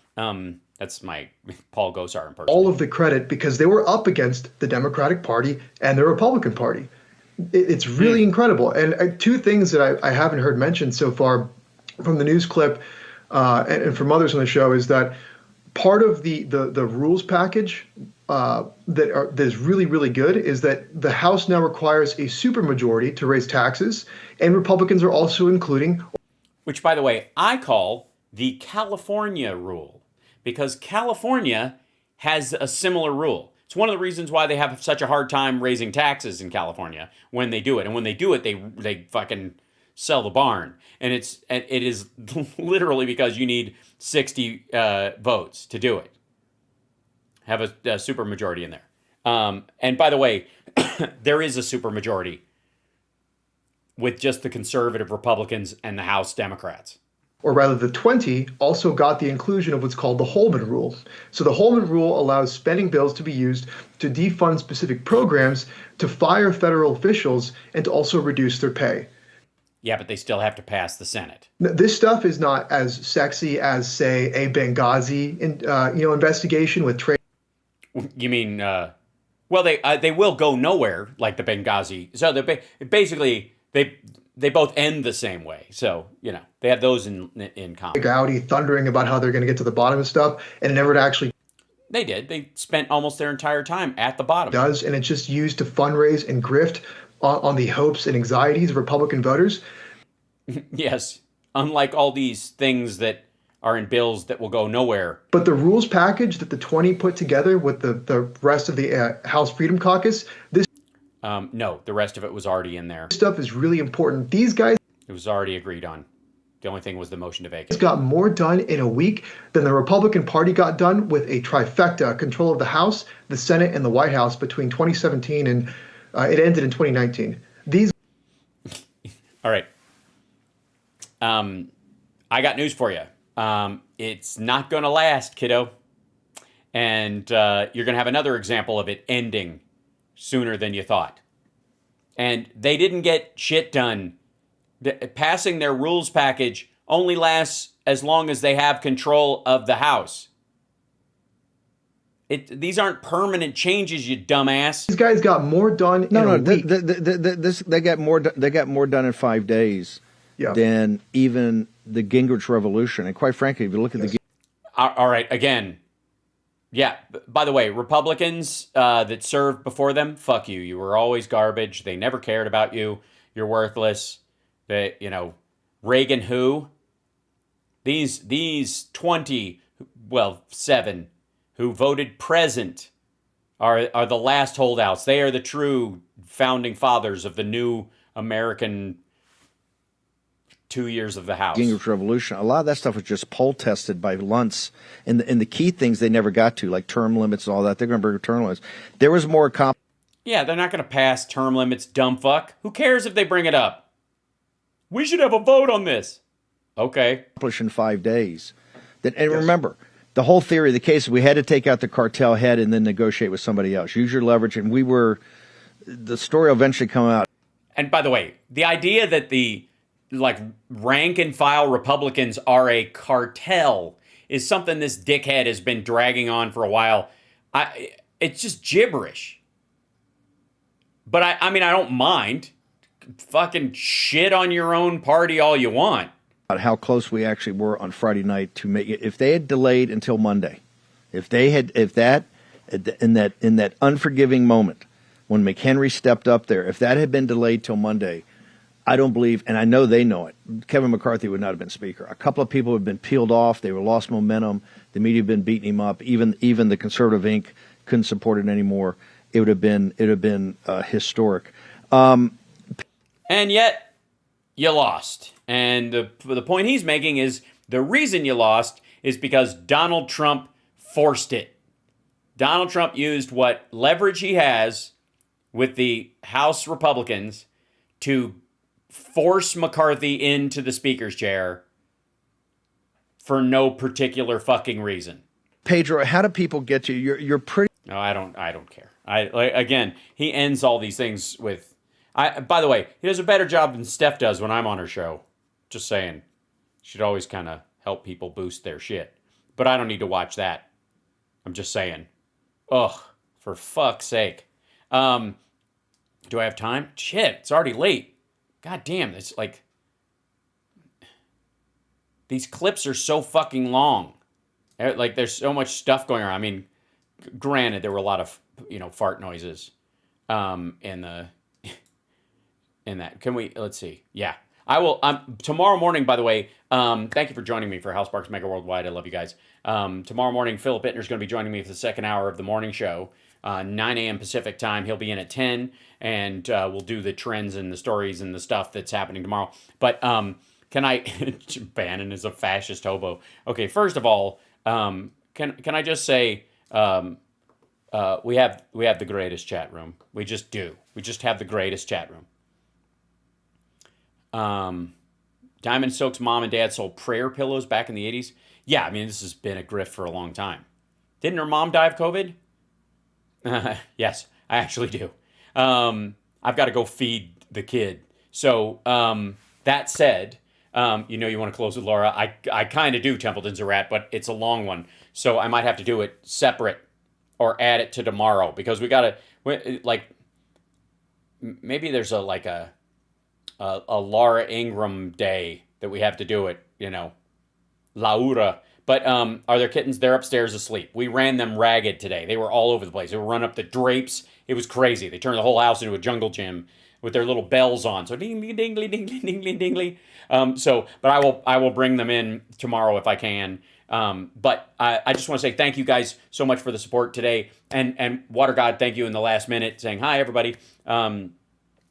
That's my Paul Gosar impersonation. All of the credit because they were up against the Democratic Party and the Republican Party. It's really incredible. And two things that I haven't heard mentioned so far from the news clip and from others on the show is that part of the rules package that is really, really good is that the House now requires a supermajority to raise taxes, and Republicans are also including. Which, by the way, I call the California rule, because California has a similar rule. It's one of the reasons why they have such a hard time raising taxes in California when they do it. And when they do it, they fucking sell the barn. And it is literally because you need 60 votes to do it. Have a supermajority in there. And by the way, there is a supermajority with just the conservative Republicans and the House Democrats. Or rather, the 20 also got the inclusion of what's called the Holman Rule. So the Holman Rule allows spending bills to be used to defund specific programs, to fire federal officials, and to also reduce their pay. Yeah, but they still have to pass the Senate. This stuff is not as sexy as, say, a Benghazi investigation with trade. You mean, well, they will go nowhere like the Benghazi. So they both end the same way. So, they have those in common. Gowdy thundering about how they're going to get to the bottom of stuff, and it never actually. They did. They spent almost their entire time at the bottom. And it's just used to fundraise and grift on the hopes and anxieties of Republican voters. Yes. Unlike all these things that are in bills that will go nowhere. But the rules package that the 20 put together with the rest of the House Freedom Caucus, no, the rest of it was already in there. This stuff is really important. These guys. It was already agreed on. The only thing was the motion to vacate. Got more done in a week than the Republican Party got done with a trifecta control of the House, the Senate, and the White House between 2017 and it ended in 2019. All right. I got news for you. It's not going to last, kiddo. And you're going to have another example of it ending sooner than you thought. And they didn't get shit done. Passing their rules package only lasts as long as they have control of the House. These aren't permanent changes, you dumbass. These guys got more done in a week. They got more done in 5 days than even the Gingrich Revolution. And quite frankly, if you look at the... All right, again. Yeah, by the way, Republicans that served before them, fuck you. You were always garbage. They never cared about you. You're worthless. Reagan who? These 7 who voted present are the last holdouts. They are the true founding fathers of the new American 2 years of the House. Gingrich Revolution. A lot of that stuff was just poll tested by Luntz, and the key things they never got to, like term limits and all that. They're going to bring term limits. There was more Yeah, they're not going to pass term limits, dumb fuck. Who cares if they bring it up? We should have a vote on this. Okay. In 5 days. Remember, the whole theory of the case is we had to take out the cartel head and then negotiate with somebody else. Use your leverage, and the story will eventually come out. And by the way, the idea that the rank and file Republicans are a cartel is something this dickhead has been dragging on for a while. It's just gibberish. But I mean, I don't mind. Fucking shit on your own party all you want. How close we actually were on Friday night to make it. If they had delayed until Monday, in that unforgiving moment when McHenry stepped up there, if that had been delayed till Monday, I don't believe, and I know they know it, Kevin McCarthy would not have been Speaker. A couple of people have been peeled off. They were lost momentum. The media have been beating him up. Even the Conservative Inc. couldn't support it anymore. it would have been historic. And yet, you lost. And the point he's making is the reason you lost is because Donald Trump forced it. Donald Trump used what leverage he has with the House Republicans to force McCarthy into the speaker's chair for no particular fucking reason. Pedro, how do people get you? You're pretty. No, I don't care. Again, he ends all these things with. By the way, he does a better job than Steph does when I'm on her show. Just saying, she'd always kind of help people boost their shit. But I don't need to watch that. I'm just saying. Ugh, for fuck's sake. Do I have time? Shit, it's already late. God damn, it's like these clips are so fucking long. Like there's so much stuff going on. I mean, granted, there were a lot of fart noises in that. Let's see. Yeah. I will tomorrow morning, by the way, thank you for joining me for House Sparks Megawordlwide. I love you guys. Tomorrow morning, Philip Bittner's going to be joining me for the second hour of the morning show, 9 a.m. Pacific time. He'll be in at 10, and we'll do the trends and the stories and the stuff that's happening tomorrow. But can I... Bannon is a fascist hobo. Okay, first of all, can I just say we have the greatest chat room. We just do. We just have the greatest chat room. Diamond Stokes' mom and dad sold prayer pillows back in the 80s. Yeah, I mean, this has been a grift for a long time. Didn't her mom die of COVID? Yes, I actually do. I've got to go feed the kid. So that said, you want to close with Laura. I kind of do. Templeton's a rat, but it's a long one. So I might have to do it separate or add it to tomorrow because we got to, maybe there's a Laura Ingram day that we have to do it, Laura. But are there kittens? They're upstairs asleep. We ran them ragged today. They were all over the place. They were running up the drapes. It was crazy. They turned the whole house into a jungle gym with their little bells on. So dingly, dingly, dingly, dingly, dingly. But I will bring them in tomorrow if I can. But I just want to say thank you guys so much for the support today. And Water God, thank you in the last minute saying hi, everybody.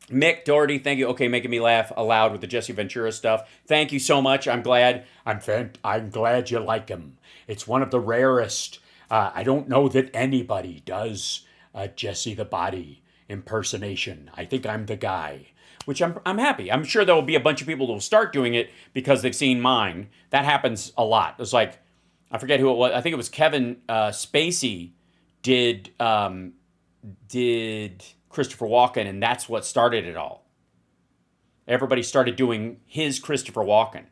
Mick Doherty, thank you. Okay, making me laugh aloud with the Jesse Ventura stuff. Thank you so much. I'm glad. I'm glad you like him. It's one of the rarest. I don't know that anybody does Jesse the Body impersonation. I think I'm the guy, which I'm happy. I'm sure there will be a bunch of people who will start doing it because they've seen mine. That happens a lot. It's like, I forget who it was. I think it was Kevin Spacey did Christopher Walken, and that's what started it all. Everybody started doing his Christopher Walken.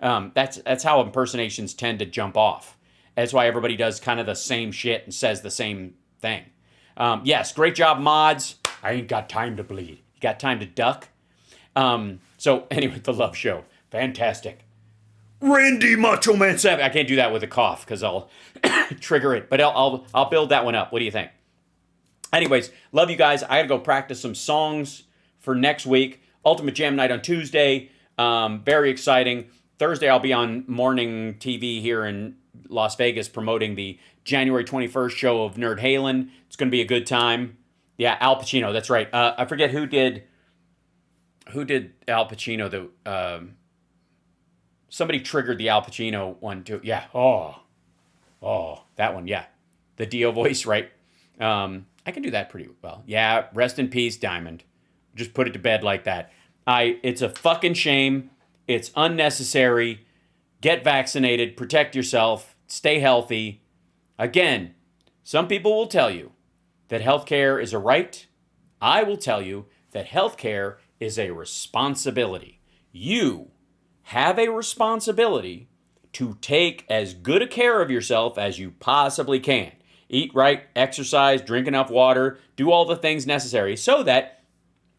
That's how impersonations tend to jump off. That's why everybody does kind of the same shit and says the same thing. Yes, great job, mods. I ain't got time to bleed. You got time to duck? So anyway, the Love Show. Fantastic. Randy Macho Man Savage. I can't do that with a cough because I'll trigger it. But I'll build that one up. What do you think? Anyways, love you guys. I got to go practice some songs for next week. Ultimate Jam Night on Tuesday. Very exciting. Thursday, I'll be on morning TV here in Las Vegas promoting the January 21st show of Nerd Halen. It's going to be a good time. Yeah, Al Pacino. That's right. I forget who did Al Pacino. Somebody triggered the Al Pacino one too. Yeah. Oh, that one. Yeah. The Dio voice, right? I can do that pretty well. Yeah, rest in peace, Diamond. Just put it to bed like that. It's a fucking shame. It's unnecessary. Get vaccinated. Protect yourself. Stay healthy. Again, some people will tell you that healthcare is a right. I will tell you that healthcare is a responsibility. You have a responsibility to take as good a care of yourself as you possibly can. Eat right, exercise, drink enough water, do all the things necessary so that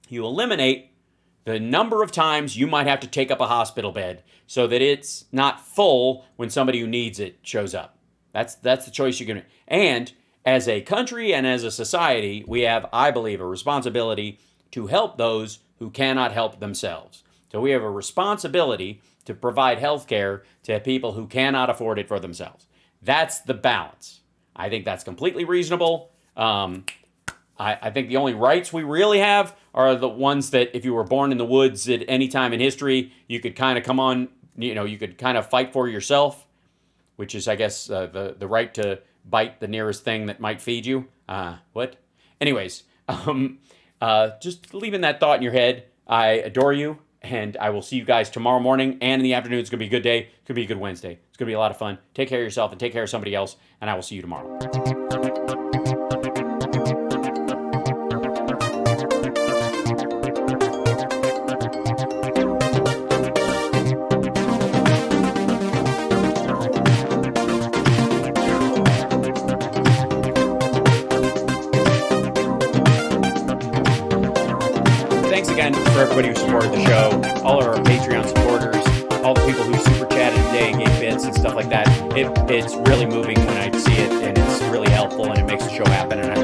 you eliminate the number of times you might have to take up a hospital bed so that it's not full when somebody who needs it shows up. That's the choice you're going to. And as a country and as a society, we have, I believe, a responsibility to help those who cannot help themselves. So we have a responsibility to provide health care to people who cannot afford it for themselves. That's the balance. I think that's completely reasonable. I think the only rights we really have are the ones that if you were born in the woods at any time in history, you could kind of come on, you could kind of fight for yourself, which is, I guess, the right to bite the nearest thing that might feed you. What? Anyways, just leaving that thought in your head. I adore you, and I will see you guys tomorrow morning and in the afternoon. It's going to be a good day. It's going to be a good Wednesday. It's going to be a lot of fun. Take care of yourself and take care of somebody else, and I will see you tomorrow. Thanks again for everybody who supported the show, all of our Patreon supporters, all the people who super chatted today and gave bits and stuff like that. It's really moving when I see it, and it's really helpful, and it makes the show happen, and I